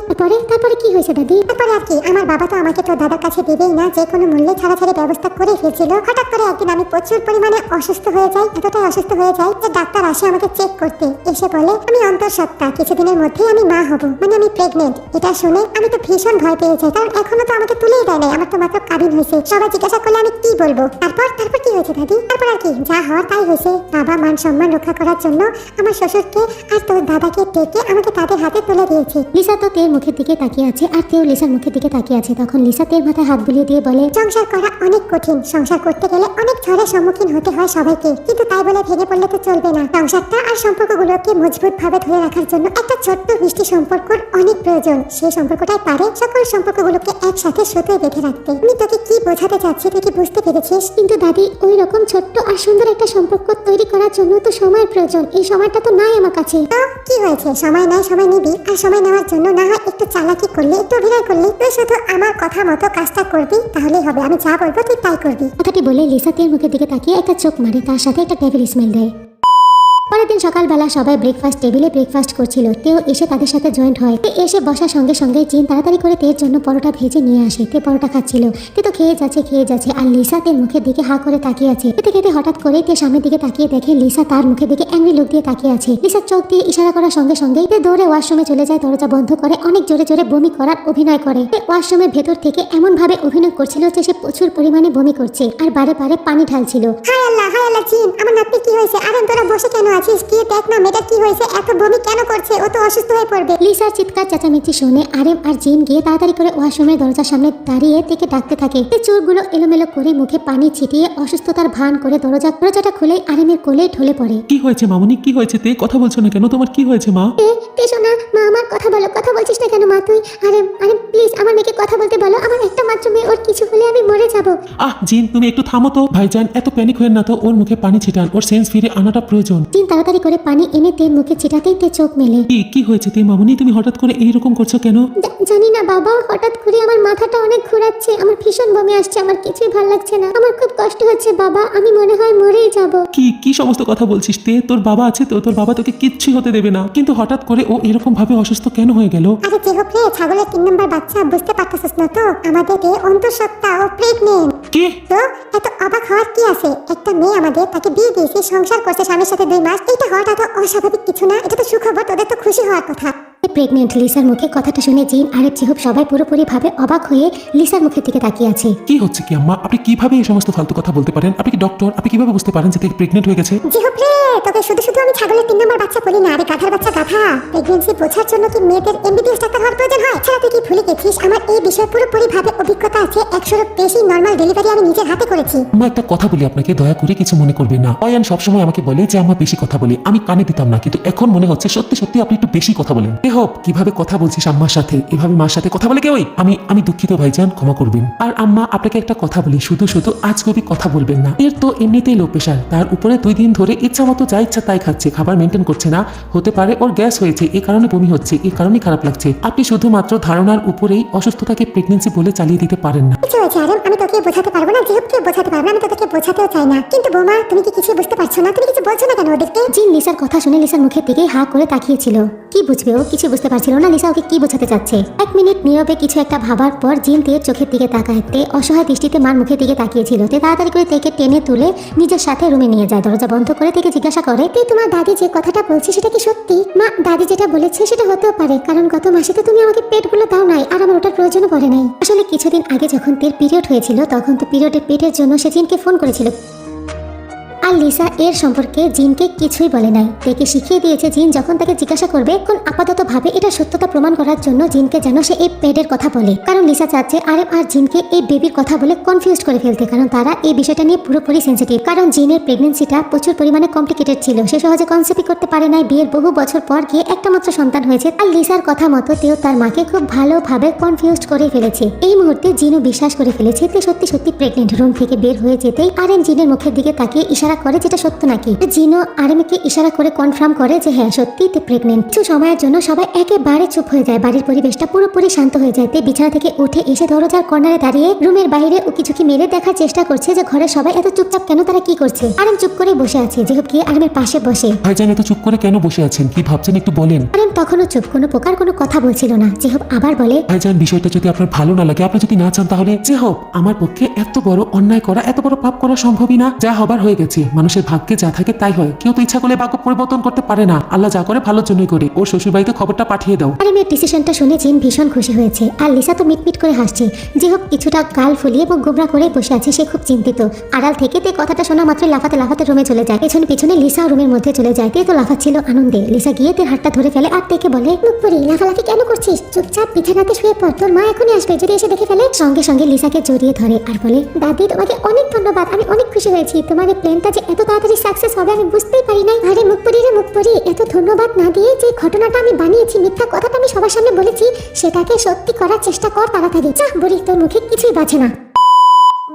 তারপরে কি হয়েছে দাদি? তারপরে আর কি, আমার বাবা তো আমাকে তোর দাদার কাছে দিবেই না, যে কোনো মূল্যে ছাড়াছাড়ি ব্যবস্থা করে ফেলছিল। হঠাৎ করে একদিন আমি প্রচুর পরিমাণে অসুস্থ হয়ে যাই, এতটাই অসুস্থ হয়ে যাই যে ডাক্তার আসে আমাকে চেক করতে। এসে বলে আমি অন্তঃসত্ত্বা, কিছুদিনের মধ্যেই আমি মা হব, মানে আমি প্রেগনেন্ট। এটা শুনে আমি তো ভীষণ ভয় পেয়ে যাই, কারণ এখনো তো আমাকে তুলেই দেয় নাই, আমার তো মাত্র কাবিন হয়েছে। সবাই জিজ্ঞাসা করলে আমি কি বলবো? তারপর কি হয়েছে দাদি? তারপর আর কি, যা হওয়ার তাই হয়েছে। বাবা মান সম্মান রক্ষা করার জন্য আমার শ্বশুরকে আর তোর দাদাকে ডেকে আমাকে তাদের হাতে তুলে দিয়েছে। লিসা তো তের মুখের দিকে তাকিয়ে আছে, আর তেও লিসার মুখের দিকে তাকিয়ে আছে। তখন লিসা তের মাথায় হাত বুলিয়ে দিয়ে বলে, সংসার করা অনেক কঠিন। সংসার করতে গেলে অনেক ঝড়ের সম্মুখীন হতে হয় সবাইকে, কিন্তু তাই বলে ভেঙে পড়লে তো চলবে না। সংসারটা আর সম্পর্কগুলোকে মজবুত ভাবে ধরে রাখার জন্য একটা ছোট্ট মিষ্টি সম্পর্কর অনেক প্রয়োজন। সেই সম্পর্কটাই পারে সকল সম্পর্কগুলোকে একসাথে সুতোয় বেঁধে রাখতে। আমি তোকে কি বোঝাতে চাচ্ছি তুই কি বুঝতে পেরেছিস? কিন্তু দাদি, ওই রকম ছোট্ট আর সুন্দর একটা সম্পর্ক তৈরি করার জন্য তো সময়ের প্রয়োজন। এই সময়টা তো নাই আমার কাছে। তো কি হয়েছে, সময় নাই, সময় নিবি। আর সময় নেওয়ার জন্য না হয় একটু চালাকি করলে, একটু অভিনয় করলে। তুই শুধু আমার কথা মতো কাজটা করবি, তাহলেই হবে। আমি যা বলবো তুই তাই করবি। কথাটি বলে লিসা তের মুখের দিকে তাকিয়ে একটা চোখ মারে, তার সাথে একটা ডেভিল স্মাইল দেয়। পরের দিন সকালবেলা সবাই ব্রেকফাস্ট টেবিলে ব্রেকফাস্ট করছিল। তেও এসে তাদের সাথে জয়েন্ট হয়। তে এসে বসার সঙ্গে সঙ্গে জিন তাড়াতাড়ি করে তের জন্য পরোটা ভেজে নিয়ে আসে। তে পরোটা খাচ্ছিল। তে তো খেয়ে যাচ্ছে, আর লিসা তের মুখের দিকে হা করে তাকিয়ে আছে। খেতে খেতে হঠাৎ করে তে সামনের দিকে তাকিয়ে দেখে লিসা তার মুখের দিকে অ্যাংরি লুক দিয়ে তাকিয়ে আছে। লিসার চোখ দিয়ে ইশারা করার সঙ্গে সঙ্গেই তে দৌড়ে ওয়াশরুমে চলে যায়, দরজা বন্ধ করে অনেক জোরে জোরে বমি করার অভিনয় করে। তে ওয়াশরুমের ভেতর থেকে এমন ভাবে অভিনয় করছিল যে সে প্রচুর পরিমাণে বমি করছে আর বারে বারে পানি ঢালছিল। হায় আল্লাহ জিন, আমার নাতনি কি হয়েছে? আরে তোরা বসে কেন আছিস? গিয়ে দেখ না মেয়েটা কি হয়েছে, এত বমি কেন করছে? ও তো অসুস্থ হয়ে পড়বে। লিসার চিৎকার চেঁচামেচি শুনে আরেম আর জিন গিয়ে তাড়াতাড়ি করে ওয়াশরুমের দরজার সামনে দাঁড়িয়ে থেকে ডাকতে থাকে। চোখগুলো এলোমেলো করে মুখে পানি ছিটিয়ে অসুস্থতার ভান করে দরজাটা খুলেই আরেমের কোলে ঢলে পড়ে। কি হয়েছে মামুনি, কি হয়েছে? তে কথা বলছো না কেন? তোমার কি হয়েছে মা? তে শোনা, মা আমার কথা বলো। কথা বলছিস না কেন মা তুই? আরেম প্লিজ আমার মেয়েকে কথা বলতে বলো। আমার একটা মাত্র মেয়ে, ওর কিছু হলে আমি মরে যাব। জিন তুমি একটু থামো তো। ভাইজান এত প্যানিক হয়ে না তো, ওর মুখে পানি ছিটান, ওর সেন্স ফিরে আনাটা প্রয়োজন। জিন তাড়াতাড়ি করে পানি এনে তের মুখে ছিটাতেই তে চোখ মেলে। কি হয়েছে তে মামুনি? তুমি হঠাৎ করে এইরকম করছো কেন? জানি না বাবা, হঠাৎ করে আমার মাথাটা অনেক ঘোরাচ্ছে, আমার ভীষণ বমি আসছে, আমার কিছুই ভালো লাগছে না, আমার খুব কষ্ট হচ্ছে বাবা, আমি মনে হয় মরেই যাব। কি সমস্ত কথা বলছিস তে? তোর বাবা আছে তো, তোর বাবা তোকে কিচ্ছু হতে দেবে না। কিন্তু হঠাৎ করে ও এরকম ভাবে অসুস্থ কেন হয়ে গেল? আরে যে হোক রে, ছাগলের 3 নম্বর বাচ্চা, বুঝতে পারতেছিস না তো? আমাদের অন্তঃসত্ত্বা ও প্রেগনেন্ট। কি? তো এত অবাক হওয়ার কি আছে? একটা মেয়ে আমাদের, তাকে বিয়ে দিয়েছে, সংসার করছে স্বামীর সাথে 2 মাস। এটা হওয়াটা তো অস্বাভাবিক কিছু না, এটা তো সুখবর। তোদের তো খুশি হওয়ার কথা। প্রেগনেন্ট লিসার মুখে কথাটা শুনে জিন আর জিহুব সবাই পুরোপুরি ভাবে অবাক হয়ে লিসার মুখের দিকে তাকিয়ে আছে। কি হচ্ছে কি আম্মা? আপনি কিভাবে এই সমস্ত ফালতু কথা বলতে পারেন? আপনি কি ডক্টর? আপনি কিভাবে বুঝতে পারেন যে প্রেগনেন্ট হয়ে গেছে? জিহুব রে, তোকে শুধু আমি ছাগলের 3 নম্বর বাচ্চা বলি না। আরে গাধার বাচ্চা গাধা। প্রেগন্যান্সি বোঝার জন্য কি মেয়েদের এমবিবিএস ডাক্তার হওয়ার প্রয়োজন হয়? ছাড়া তুই কি ভুলে গেছিস আমার এই বিষয়ে পুরোপুরি ভাবে অভিজ্ঞতা আছে। 100-এর বেশি নর্মাল ডেলিভারি আমি নিজের হাতে করেছি। আম্মা একটা কথা বলি আপনাকে, দয়া করে কিছু মনে করবেন না। অয়ান সবসময় আমাকে বলে যে আম্মা বেশি কথা বলি, আমি কানে দিতাম না, কিন্তু এখন মনে হচ্ছে সত্যি সত্যি আপনি একটু বেশি কথা বলেন। হোপ কিভাবে কথা বলছিস আম্মার সাথে, এভাবে মার সাথে কথা বলে কেউ? আমি দুঃখিত ভাইজান, ক্ষমা করবেন। আর আম্মা আপনাকে একটা কথা বলি, শুধু আজ কবি কথা বলবেন না। এর তো এমনিতেই লো প্রেশার, তার উপরে 2 দিন ধরে ইচ্ছা মতো যা ইচ্ছা তাই খাচ্ছে, খাবার মেনটেন করছে না। হতে পারে ওর গ্যাস হয়েছে, এই কারণে বমি হচ্ছে, এই কারণেই খারাপ লাগছে। আপনি শুধুমাত্র ধারণার উপরেই অসুস্থতাকে প্রেগনেন্সি বলে চালিয়ে দিতে পারেন না। কিছু হয়েছে আরম, আমি তোকে বোঝাতে পারবো না, যেহেতু বোঝাতে পারবো না, আমি তোকে বোঝাতেও চাই না। কিন্তু বৌমা, তুমি কি কিছু বুঝতে পারছো না? তুমি কিছু বলছো না কেন ওদেরকে? জিন লিসার কথা শুনে লিসার মুখের দিকে হা করে তাকিয়েছিল। কি বুঝবে ও? কিছু বুঝতে পারছিল না লিসা ওকে কি বোঝাতে চাচ্ছে। 1 মিনিট নীরবে কিছু একটা ভাবার পর জিন তের চোখের দিকে তাকাতে অসহায় দৃষ্টিতে মার মুখের দিকে তাকিয়েছিল। তে তাড়াতাড়ি করে তেকে টেনে তুলে নিজের সাথে রুমে নিয়ে যায়। দরজা বন্ধ করে তেকে জিজ্ঞাসা করে, তোমার দাদি যে কথাটা বলছে সেটা কি সত্যি? মা, দাদি যেটা বলেছে সেটা হতেও পারে, কারণ গত মাসে তো তুমি আমাকে পেটগুলো দাও নাই, আর আমার ওটার প্রয়োজনও পড়ে নাই। আসলে কিছুদিন আগে যখন তের পিরিয়ড হয়েছিল তখন তো পিরিয়ডের পেটের জন্য সে জিনকে ফোন করেছিল, আর লিসা এর সম্পর্কে জিনকে কিছুই বলে নাই। তেকে শিখিয়ে দিয়েছে জিন যখন তাকে জিজ্ঞাসা করবে কোন আপাতত ভাবে এটা সত্যতা প্রমাণ করার জন্য জিনকে যেন সে এই পেডের কথা বলে। কারণ লিসা চাচ্ছে আরএম আর জিনকে এই বেবির কথা বলে কনফিউজ করে ফেলতে, কারণ তারা এই বিষয়টা নিয়ে পুরোপুরি সেন্সিটিভ। কারণ জিনের প্রেগনেন্সিটা প্রচুর পরিমাণে কমপ্লিকেটেড ছিল, সে সহজে কনসেপ্টই করতে পারে নাই। বিয়ের বহু বছর পর গিয়ে একটা মাত্র সন্তান হয়েছে। আর লিসার কথা মতো তেও তার মাকে খুব ভালোভাবে কনফিউজ করে ফেলেছে। এই মুহূর্তে জিনও বিশ্বাস করে ফেলেছে তে সত্যি সত্যি প্রেগনেন্ট। রুম থেকে বের হয়ে যেতেই আরএম জিনের মুখের দিকে তাকিয়ে ইশারা করে যেটা সত্য নাকি। জিনো আরএমকে ইশারা করে কনফার্ম করে যে হ্যাঁ সত্যি তে প্রেগনেন্ট। কিছু সময়ের জন্য সবাই একেবারে চুপ হয়ে যায়, বাড়ির পরিবেশটা পুরোপুরি শান্ত হয়ে যায়। তে বিছানা থেকে উঠে এসে দরজার কর্নারে দাঁড়িয়ে রুমের বাইরে উকিঝুঁকি মেরে দেখার চেষ্টা করছে যে ঘরে সবাই এত চুপচাপ কেন, তারা কি করছে। আরএম চুপ করে বসে আছে, যেহেতু কি আরএমের পাশে বসে। ভাইজান এত চুপ করে কেন বসে আছেন, কি ভাবছেন একটু বলেন। আরএম তখনও চুপ, কোনো প্রকার কোনো কথা বলছিল না। যেহেতু আবার বলে, ভাইজান বিষয়টা যদি আপনার ভালো না লাগে, আপনি যদি না চান, তাহলে যে হোক আমার পক্ষে এত বড় অন্যায় করা, এত বড় পাপ করা সম্ভবই না। যা হবার হয়ে গেছে, মানুষের ভাগ্যে যা থাকে তাই হয়। কেউ তো ইচ্ছা করলে ভাগ্য পরিবর্তন করতে পারে না, আল্লাহ যা করে ভালোর জন্যই করে। ওর শ্বশুর বাড়িতে খবরটা পাঠিয়ে দাও। আরএমের ডিসিশনটা শুনে জিন ভীষণ খুশি হয়েছে, আর লিসা তো মিটমিট করে হাসছে। যে হোক কিছুটা গাল ফুলিয়ে এবং গোবরা করে বসে আছে, সে খুব চিন্তিত। আড়াল থেকে তে কথাটা শোনা মাত্র লাফাতে লাফাতে রুমে চলে যায়। পেছনে পিছনে লিসা রুমের মধ্যে চলে যায়। তে তো লাফাচ্ছিল আনন্দে। লিসা গিয়ে তের হাতটা ধরে ফেলে আর তেকে বলে, মুখপুরি, লাফালাফি কেন করছিস? চুপচাপ বিছানাতে শুয়ে পড়, তোর মা এখনই আসবে, যদি এসে দেখে ফেলে। সঙ্গে সঙ্গে লিসাকে জড়িয়ে ধরে আর বলে, দাদি তোমাকে অনেক ধন্যবাদ, আমি অনেক খুশি হয়েছি। তোমার এই প্ল্যানটা যে এত তাড়াতাড়ি সাকসেস হবে আমি বুঝতেই পারি নাই। আরে মুখপুরি রে মুখপুরি, এত ধন্যবাদ না দিয়ে যে ঘটনাটা আমি বানিয়েছি, মিথ্যা কথাটা আমি সবার সামনে বলেছি, সেটাকে সত্যি করার চেষ্টা কর তাড়াতাড়ি। যা বুড়ি, তোর মুখে কিছুই বাজে না।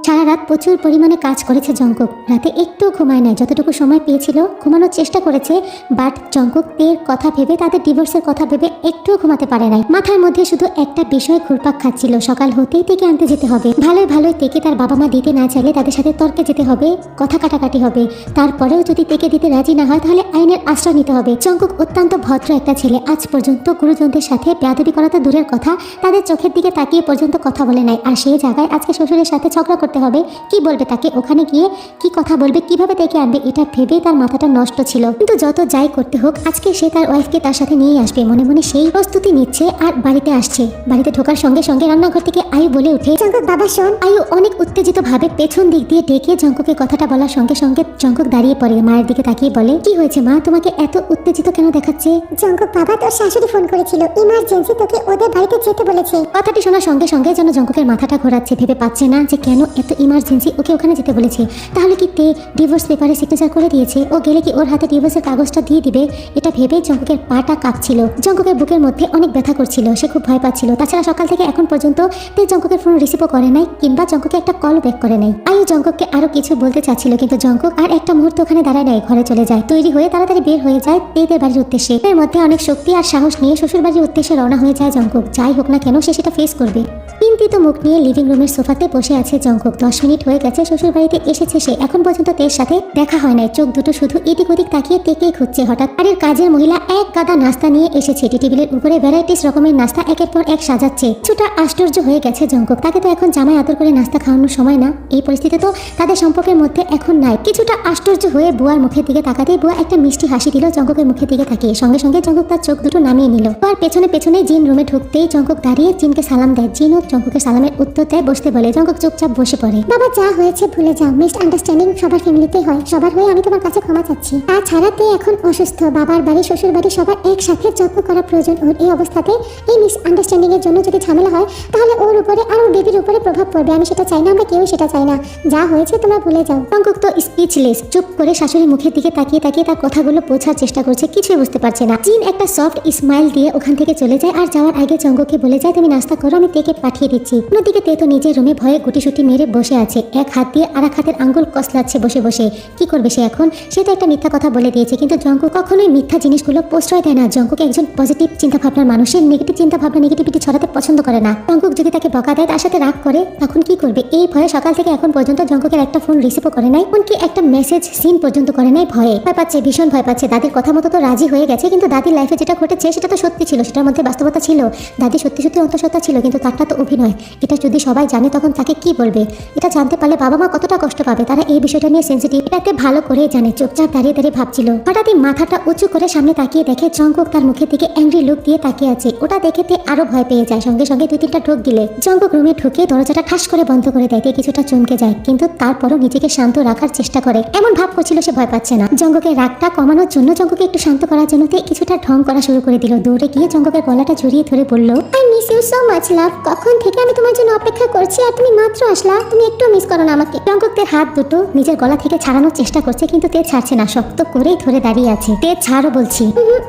সারা রাত প্রচুর পরিমাণে কাজ করেছে জঙ্কুক, রাতে একটু ঘুমায় নাই। যতটুকু সময় পেয়েছিল ঘুমানোর চেষ্টা করেছে, বাট জঙ্কুক তের কথা ভেবে, তাদের ডিভোর্সের কথা ভেবে একটুও ঘুমাতে পারে নাই। মাথার মধ্যে শুধু একটা বিষয় ঘুরপাক খাচ্ছিল, সকাল হতেই তেকে আনতে যেতে হবে। ভালোই ভালোই তেকে তার বাবা মা দিতে না চাইলে তাদের সাথে তর্কে যেতে হবে, কথা কাটাকাটি হবে। তারপরেও যদি তেকে দিতে রাজি না হয় তাহলে আইনের আশ্রয় নিতে হবে। জঙ্কুক অত্যন্ত ভদ্র একটা ছেলে, আজ পর্যন্ত গুরুজনদের সাথে বেয়াদবি করা তো দূরের কথা, তাদের চোখের দিকে তাকিয়ে পর্যন্ত কথা বলে নাই। আর সেই জায়গায় আজকে শ্বশুরের সাথে ঝগড়া করতে হবে। কি বলবে তাকে, ওখানে গিয়ে কি কথা বলবে, কিভাবে তাকে আনবে, এটা ভেবে তার মাথাটা নষ্ট ছিল। কিন্তু যত যাই করতে হোক আজকে সে তার ওয়াইফকে তার সাথে নিয়ে আসবে। মনে মনে সেই প্রস্তুতি নিচ্ছে আর বাড়িতে আসছে। বাড়িতে ঢোকার সঙ্গে সঙ্গে রান্নাঘর থেকে আয়ু বলে উঠে, জঙ্কুক বাবা শোন। আয়ু অনেক উত্তেজিত ভাবে পেছন দিক দিয়ে ডেকে জঙ্কুকের কথাটা বলার সঙ্গে সঙ্গে জঙ্কুক দাঁড়িয়ে পড়ে, মায়ের দিকে তাকিয়ে বলে, কি হয়েছে মা, তোমাকে এত উত্তেজিত কেন দেখাচ্ছে? জঙ্কুক বাবা, তোর শাশুড়ি ফোন করেছিল, ইমার্জেন্সি তোকে ওদের বাড়িতে যেতে বলেছে। কথাটি শোনার সঙ্গে সঙ্গে যেন জঙ্কুকের মাথাটা ঘোরাচ্ছে, ভেবে পাচ্ছে না যে কেন এত ইমার্জেন্সি ওকে ওখানে যেতে বলেছে। তাহলে কি তে ডিভোর্স পেপারে সিগনেচার করে দিয়েছে? ও গেলে কি ওর হাতে ডিভোর্সের কাগজটা দিয়ে দিবে? এটা ভেবে জঙ্কুকের পাটা কাঁপছিল, জঙ্কুকের বুকের মধ্যে অনেক ব্যথা করছিল, সে খুব ভয় পাচ্ছিল। তাছাড়া সকাল থেকে এখন পর্যন্ত তে জঙ্কুকের ফোন রিসিভও করে নাই, কিংবা জঙ্কুকে একটা কল ব্যাক করে নাই। আয়ু জঙ্কুককে আরো কিছু বলতে চাচ্ছিল, কিন্তু জঙ্কুক আর একটা মুহূর্ত ওখানে দাঁড়ায় নাই, ঘরে চলে যায়। তৈরি হয়ে তাড়াতাড়ি বের হয়ে যায় তেদের বাড়ির উদ্দেশ্যে। এর মধ্যে অনেক শক্তি আর সাহস নিয়ে শ্বশুর বাড়ির উদ্দেশ্যে রওনা হয়ে যায় জঙ্কুক। যাই হোক না কেন সে সেটা ফেস করবে। চিন্তিত মুখ নিয়ে লিভিং রুমের সোফাতে বসে আছে জঙ্কুক। 10 মিনিট হয়ে গেছে শ্বশুর বাড়িতে এসেছে সে, এখন পর্যন্ত তের সাথে দেখা হয় নাই। চোখ দুটো শুধু এদিক ওদিক তাকিয়ে তেকেই খুঁজছে। হঠাৎ বাড়ির কাজের মহিলা এক গাদা নাস্তা নিয়ে এসেছে, টেবিলের উপরে ভ্যারাইটিস রকমের নাস্তা একের পর এক সাজাচ্ছে। কিছুটা আশ্চর্য হয়ে গেছে জঙ্কুক, তাকে তো এখন জামাই আদর করে নাস্তা খাওয়ানোর সময় না, এই পরিস্থিতি তো তাদের সম্পর্কের মধ্যে এখন নাই। কিছুটা আশ্চর্য হয়ে বুয়ার মুখের দিকে তাকাতেই বুয়া একটা মিষ্টি হাসি দিল জঙ্কুকের মুখের দিকে তাকিয়ে। সঙ্গে সঙ্গে জঙ্কুক তার চোখ দুটো নামিয়ে নিল। বুয়ার পেছনে পেছনে জিন রুমে ঢুকতেই জঙ্কুক দাঁড়িয়ে জিনকে সালাম দেয়। জিনও জঙ্কুকের সালামের উত্তর দেয়, বসতে বলে। জঙ্কুক চুপচাপ বসে পড়ে। বাবা যা হয়েছে ভুলে যাও, মিস আন্ডারস্ট্যান্ডিং সবার ফ্যামিলিতেই হয়, সবার হয়ে আমি তোমার কাছে ক্ষমা চাচ্ছি। তাছাড়া তে এখন অসুস্থ, বাবার বাড়ি শ্বশুর বাড়ি সবার একসাথে যত্ন করা প্রয়োজন ওর। এই অবস্থাতে এই মিস আন্ডারস্ট্যান্ডিং এর জন্য যদি ঝামেলা হয় তাহলে ওর উপরে আর ওর বেবির উপরে প্রভাব পড়বে। আমি সেটা চাই না, আমরা কেউ সেটা চাই না। যা হয়েছে তোমরা ভুলে যাও। জঙ্কুক তো স্পিচলেস, চুপ করে শাশুড়ির মুখের দিকে তাকিয়ে তাকিয়ে তার কথাগুলো বোঝার চেষ্টা করছে, কিছুই বুঝতে পারছে না। জিন একটা সফট স্মাইল দিয়ে ওখান থেকে চলে যায় আর যাওয়ার আগে জঙ্কুককে বলে যায়, তুমি নাস্তা করো, আমি তেকে পাঠিয়ে দিচ্ছি। অন্যদিকে তে তো নিজের রুমে ভয়ে গুটিসুটি মেরে বসে আছে, এক হাত দিয়ে আর এক হাতের আঙ্গুল কসলাচ্ছে বসে বসে। কি করবে সে এখন? সে তো একটা মিথ্যা কথা বলে দিয়েছে, কিন্তু জঙ্কুক কখনোই মিথ্যা জিনিসগুলো প্রশ্রয় দেয় না। জঙ্কুক একজন পজিটিভ চিন্তা ভাবনার মানুষের নেগেটিভ চিন্তা ভাবনা নেগেটিভিটি ছড়াতে পছন্দ করে না। জঙ্কুক যদি তাকে বকা দেয়, তার সাথে রাগ করে, তখন কি করবে? এই ভয়ে সকাল থেকে এখন পর্যন্ত জঙ্কুকের একটা ফোন রিসিভও করে নাই, এমনকি একটা মেসেজ সিন পর্যন্ত করে নাই। ভয় পাচ্ছে, ভীষণ ভয় পাচ্ছে। দাদির কথা মতো তো রাজি হয়ে গেছে, কিন্তু দাদির লাইফে যেটা ঘটেছে সেটা তো সত্যি ছিল, সেটার মধ্যে বাস্তবতা ছিল। দাদি সত্যি সত্যি অন্তঃসত্ত্বা ছিল, কিন্তু তারটা তো অভিনয়। এটা যদি সবাই জানে তখন তাকে কি বলবে? এটা জানতে পারলে বাবা মা কতটা কষ্ট পাবে। তারা এই বিষয়টা নিয়ে সেন্সিটিভ, এটাকে ভালো করে জানে। চুপচাপ দাঁড়িয়ে দাঁড়িয়ে ভাবছিল। হঠাৎই মাথাটা উঁচু করে সামনে তাকিয়ে দেখে জঙ্কুক তার মুখের দিকে অ্যাংরি লুক দিয়ে তাকিয়ে আছে। ওটা দেখে তে আরো ভয় পেয়ে যায়। সঙ্গে সঙ্গে 2-3টা ঢোক দিলে জঙ্কুক রুমে ঢুকে দরজাটা ঠাস করে বন্ধ করে দেয়। তে কিছুটা চমকে যায়, কিন্তু তারপরও নিজেকে শান্ত রাখার চেষ্টা করে। এমন ভাব করছিল সে ভয় পাচ্ছে না। জঙ্কুকের রাগটা কমানোর জন্য, জঙ্কুকে একটু শান্ত করার জন্য তে কিছুটা ঢং করা শুরু করে দিল। দৌড়ে গিয়ে জঙ্কুকের গলাটা জড়িয়ে ধরে বলল, I miss you so much love. কখন থেকে আমি তোমার জন্য অপেক্ষা করছি, আর তুমি মাত্র আসলা। তুমি একটু মিস করো না আমাকে? জঙ্কুক তের হাত দুটো নিজের গলা থেকে ছাড়ানোর চেষ্টা করছে, কিন্তু তে ছাড়ছে না, শক্ত করেই ধরে দাঁড়িয়ে আছে। তে ছাড়ো বলছি।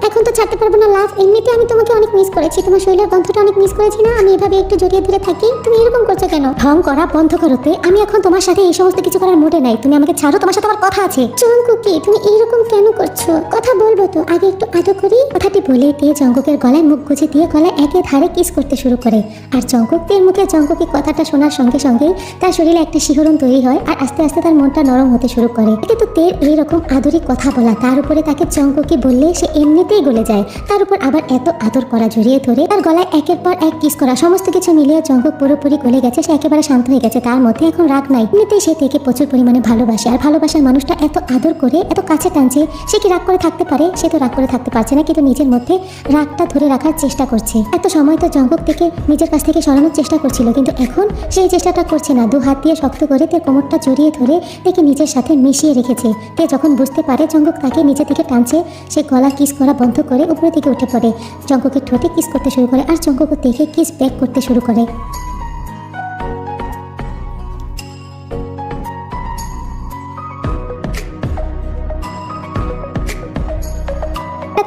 এখন তো ছাড়তে পারবো না লাভ। এমনিতে আমি তোমাকে অনেক মিস করেছি, তোমার শরীরের গন্ধটা অনেক মিস করেছি না? আমি এভাবে একটু জড়িয়ে ধরে থাকি, তুমি এরকম করছো কেন? ঢং করা বন্ধ করতে। আমি এখন তোমার সাথে এই সমস্ত কিছু করার মুডে নাই। তুমি আমাকে ছাড়ো, তোমার সাথে আমার কথা আছে। জঙ্কুকি, তুমি এইরকম কেন করছো? কথা বলবো তো, আগে একটু আদর করি। কথাটি বলে তে জঙ্কুকের গলায় মুখ গুজে দিয়ে গলায় একে ধারে কিস করতে শুরু করে। আর জঙ্কুক তের মুখে জঙ্কুকি কথাটা শোনার সঙ্গে সঙ্গেই তার শরীরে একটা শিহরণ তৈরি হয়, আর আস্তে আস্তে তার মনটা নরম হতে শুরু করে। কিন্তু তের এইরকম আদরি কথা বলা, তার উপরে তাকে জঙ্কুকি বললে সে এমনিতেই গলে যায়, তার উপর আবার এত আদর করা, জড়িয়ে ধরে তার গলায় একের পর এক কিস করা, সমস্ত কিছু মিলিয়ে জঙ্কুক পুরোপুরি গলে গেছে। সে একেবারে শান্ত হয়ে গেছে, তার মধ্যে এখন রাগ নাই। এমনিতেই সে থেকে প্রচুর পরিমাণে ভালোবাসে, আর ভালোবাসার মানুষটা এত আদর করে এত কাছে টানছে, সে কি রাগ করে থাকতে পারে? সে তো রাগ করে থাকতে পারছে না, কিন্তু নিজের মধ্যে রাগটা ধরে রাখার চেষ্টা করছে। এত সময় তো জঙ্কুক থেকে নিজের কাছ থেকে সরানোর চেষ্টা করছিল, কিন্তু এখন সেই চেষ্টাটা করছে না। 2 হাত দিয়ে শক্ত করে তার কোমরটা জড়িয়ে ধরে তাকে নিজের সাথে মিশিয়ে রেখেছে। তে যখন বুঝতে পারে জঙ্কুক তাকে নিচে থেকে টানছে, সে গলা কিস করা বন্ধ করে উপরের দিকে উঠে পড়ে, জঙ্কুকের ঠোঁটে কিস করতে শুরু করে, আর জঙ্কুকে দেখে কিস ব্যাক করতে শুরু করে।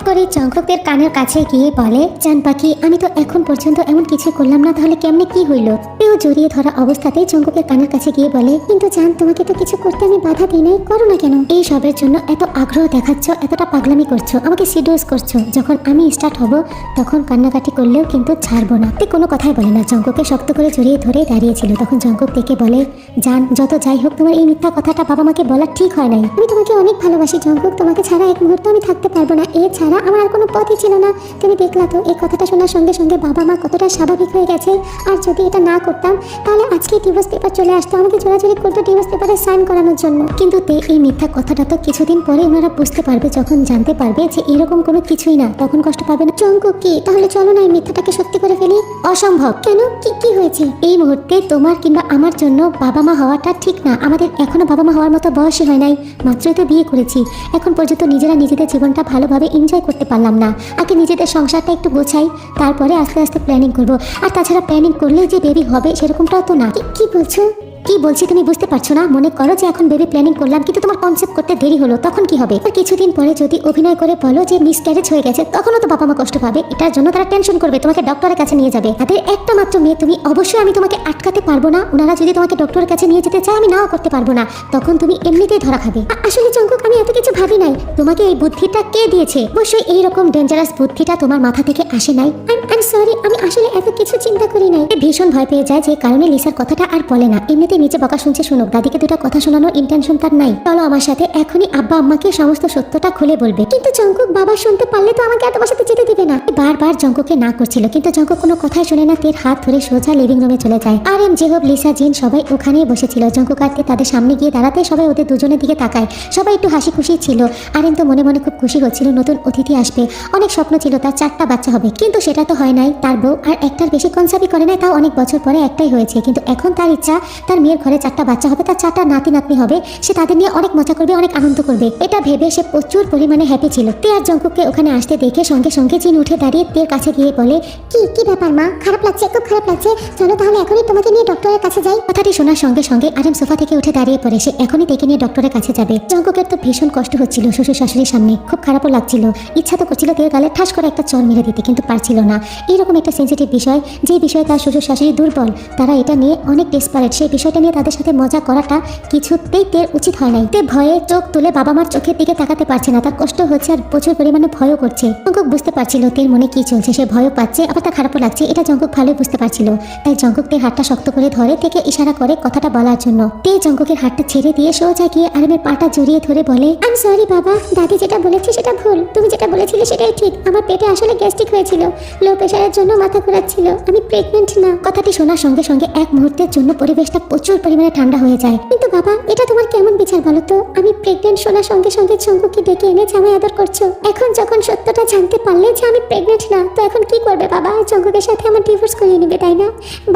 করে জঙ্কুকের কানের কাছে গিয়ে বলে, জান পাখি, আমি তো এখন পর্যন্ত এমন কিছু করলাম না, তাহলে কেমনে কি হইল? তেও জড়িয়ে ধরা অবস্থাতেই জঙ্কুকের কানের কাছে গিয়ে বলে, কিন্তু জান, তোমাকে তো কিছু করতে আমি বাধা দিই নাই, করো না কেন? এই সবের জন্য এত আগ্রহ দেখাচ্ছ, এতটা পাগলামি করছো, আমাকে সিডিউস করছো। যখন আমি স্টার্ট হব তখন কান্নাকাটি করলেও কিন্তু ছাড়বো না। তে কোনো কথাই বলে না, জঙ্কুকে শক্ত করে জড়িয়ে ধরে দাঁড়িয়েছিল। তখন জঙ্কুক থেকে বলে, জান, যত যাই হোক, তোমার এই মিথ্যা কথাটা বাবা মাকে বলা ঠিক হয় নাই। আমি তোমাকে অনেক ভালোবাসি জঙ্কুক, তোমাকে ছাড়া এক মুহূর্ত আমি থাকতে পারবো না। ছাড়া আমার আর কোনো পথই ছিল না। তুমি দেখলা তো এই কথাটা শোনার সঙ্গে সঙ্গে বাবা মা কতটা স্বাভাবিক হয়ে গেছে। আর যদি এটা না করতাম তাহলে আজকে ডিভোর্স পেপার চলে আসতো, আমাকে জোরাজোরি করতো ডিভোর্স পেপারে সাইন করানোর জন্য। কিন্তু তে এই মিথ্যা কথাটা তো কিছুদিন পরে ওনারা বুঝতে পারবে, যখন জানতে পারবে যে এরকম কোনো কিছুই না, তখন কষ্ট পাবে না। জঙ্কুক কি, তাহলে চলো না এই মিথ্যাটাকে সত্যি করে ফেলি? অসম্ভব। কেন? কি হয়েছে? এই মুহূর্তে তোমার কিংবা আমার জন্য বাবা মা হওয়াটা ঠিক না। আমাদের এখনো বাবা মা হওয়ার মতো বয়সই হয় নাই, মাত্রই তো বিয়ে করেছি। এখন পর্যন্ত নিজেরা নিজেদের জীবনটা ভালোভাবে এনজয় করতে পারলাম না। আগে নিজেদের সংসারটা একটু গোছাই, তারপরে আস্তে আস্তে প্ল্যানিং করবো। আর তাছাড়া প্ল্যানিং করলে যে বেবি হবে সেরকমটাও তো না। কি বলছো? কি বলছি তুমি বুঝতে পারছো না? মনে করো যে এখন বেবি প্ল্যানিং করলাম, কিন্তু তোমার কনসেপ্ট করতে দেরি হলো, তখন কি হবে? আর কিছুদিন পরে যদি অভিনয় করে বলো যে মিসক্যারেজ হয়ে গেছে, তখনও তো বাবা মা কষ্ট পাবে। এটার জন্য তারা টেনশন করবে, তোমাকে ডক্টরের কাছে নিয়ে যাবে। তাদের একটা মাত্র মেয়ে তুমি, অবশ্যই আমি তোমাকে আটকাতে পারবো না। ওনারা যদি তোমাকে ডক্টরের কাছে নিয়ে যেতে চায়, আমি নাও করতে পারবো না। তখন তুমি এমনিতেই ধরা খাবে। আসলে জঙ্কুক, আমি এত কিছু ভাবি নাই। তোমাকে এই বুদ্ধিটা কে দিয়েছে? অবশ্যই এইরকম ডেঞ্জারাস বুদ্ধিটা তোমার মাথা থেকে আসে নাই। আই সরি, আমি আসলে এত কিছু চিন্তা করি নাই। ভীষণ ভয় পেয়ে যায়, যে কারণে লিসার কথাটা আর বলে না। এমনিতে নিচে বকা শুনছে, শুনুক। দাদিকে 2টা কথা শোনানোর ইন্টেনশন তার নাই। চলো আমার সাথে, এখনই আব্বা আম্মাকে সমস্ত সত্যটা খুলে বলবে। কিন্তু জঙ্কুক, বাবা শুনতে পারলে তো আমাকে আর তোমার সাথে যেতে দিবে না। বারবার জঙ্কুকে না করছিল, কিন্তু জঙ্কুক কোনো কথাই শুনে না। তের হাত ধরে সোজা লিভিং রুমে চলে যায়। আর জেহব, লিসা, জিন সবাই ওখানেই বসেছিল। জঙ্কুক আর তে তাদের সামনে গিয়ে দাঁড়াতে সবাই ওদের দুজনের দিকে তাকায়। সবাই একটু হাসি খুশি ছিল। আর তো মনে মনে খুব খুশি হচ্ছিল, নতুন অতিথি আসবে। অনেক স্বপ্ন ছিল তার 4টা বাচ্চা হবে, কিন্তু সেটা তো হয় নাই। তার বউ আর একটার বেশি কনসাপই করে নাই, তাও অনেক বছর পরে একটাই হয়েছে। কিন্তু এখন তার ইচ্ছা তার মেয়ের ঘরে 4টা বাচ্চা হবে, তার 4টা নাতি নাতনি হবে, সে তাদের নিয়ে অনেক মজা করবে, অনেক আনন্দ করবে। এটা ভেবে সে প্রচুর পরিমাণে হ্যাপি ছিল। তে আর জঙ্কুককে ওখানে আসতে দেখে সঙ্গে সঙ্গে জিন উঠে দাঁড়িয়ে তের কাছে গিয়ে বলে, কি কি ব্যাপার মা? খারাপ লাগছে, খুব খারাপ লাগছে। চলো তাহলে এখনই তোমাকে নিয়ে ডক্টরের কাছে যাই। কথাটি শোনার সঙ্গে সঙ্গে আরেম সোফা থেকে উঠে দাঁড়িয়ে পড়ে। সে এখনই তেকে নিয়ে ডক্টরের কাছে যাবে। জঙ্কুকের তো ভীষণ কষ্ট হচ্ছিল শ্বশুর শাশুড়ির সামনে, খুব খারাপও লাগছিল। ইচ্ছা তো করছিল তের গালে ঠাস করে একটা চর মেরে দিতে, কিন্তু পারছিল না। এইরকম একটা সেন্সিটিভ বিষয়, যে বিষয়ে তার শ্বশুর শাশুড়ি দুর্বল, তারা এটা নিয়ে অনেক ডেসপারেট। সেই বিষয়টা নিয়ে তাদের সাথে মজা করাটা কিছুতেই তের উচিত হয় নাই। তে ভয়ে চোখ তুলে বাবা মার চোখের দিকে তাকাতে পারছে না। তার কষ্ট হচ্ছে আর প্রচুর পরিমাণে ভয়ও করছে। জঙ্কুক বুঝতে পারছিল তের মনে কি চলছে। সে ভয়ও পাচ্ছে, আবার তার খারাপও লাগছে। এটা জঙ্কুক ভালোই বুঝতে পারছিল। তাই জঙ্কুক তের হাতটা শক্ত করে ধরে থেকে ইশারা করে কথাটা বলার জন্য। তে জঙ্কুকের হাতটা ছেড়ে দিয়ে সোজা গিয়ে আরেমের পাটা জড়িয়ে ধরে বলে, আই এম সরি বাবা, দাদি যেটা বলেছে সেটা ভুল। তুমি যেটা বলেছিলে সেটাই ঠিক। আমার পেটে আসলে গ্যাস্ট্রিক হয়েছিল, লো প্রেশারের জন্য মাথা ঘোরাচ্ছিল। আমি প্রেগনেন্ট না। কথাটি শোনার সঙ্গে সঙ্গে এক মুহূর্তের জন্য পরিবেশটা প্রচুর পরিমাণে ঠান্ডা হয়ে যায়। কিন্তু বাবা, এটা তোমার কেমন বিচার বলো তো? আমি প্রেগনেন্ট শোনার সঙ্গে সঙ্গে জঙ্কুককে ডেকে এনে জামাই আদর করছো। এখন যখন সত্যটা জানতে পারলে যে আমি প্রেগনেন্ট না, তো এখন কি করবে বাবা? জঙ্কুকের সাথে আমার ডিভোর্স করিয়ে নেবে, তাই না?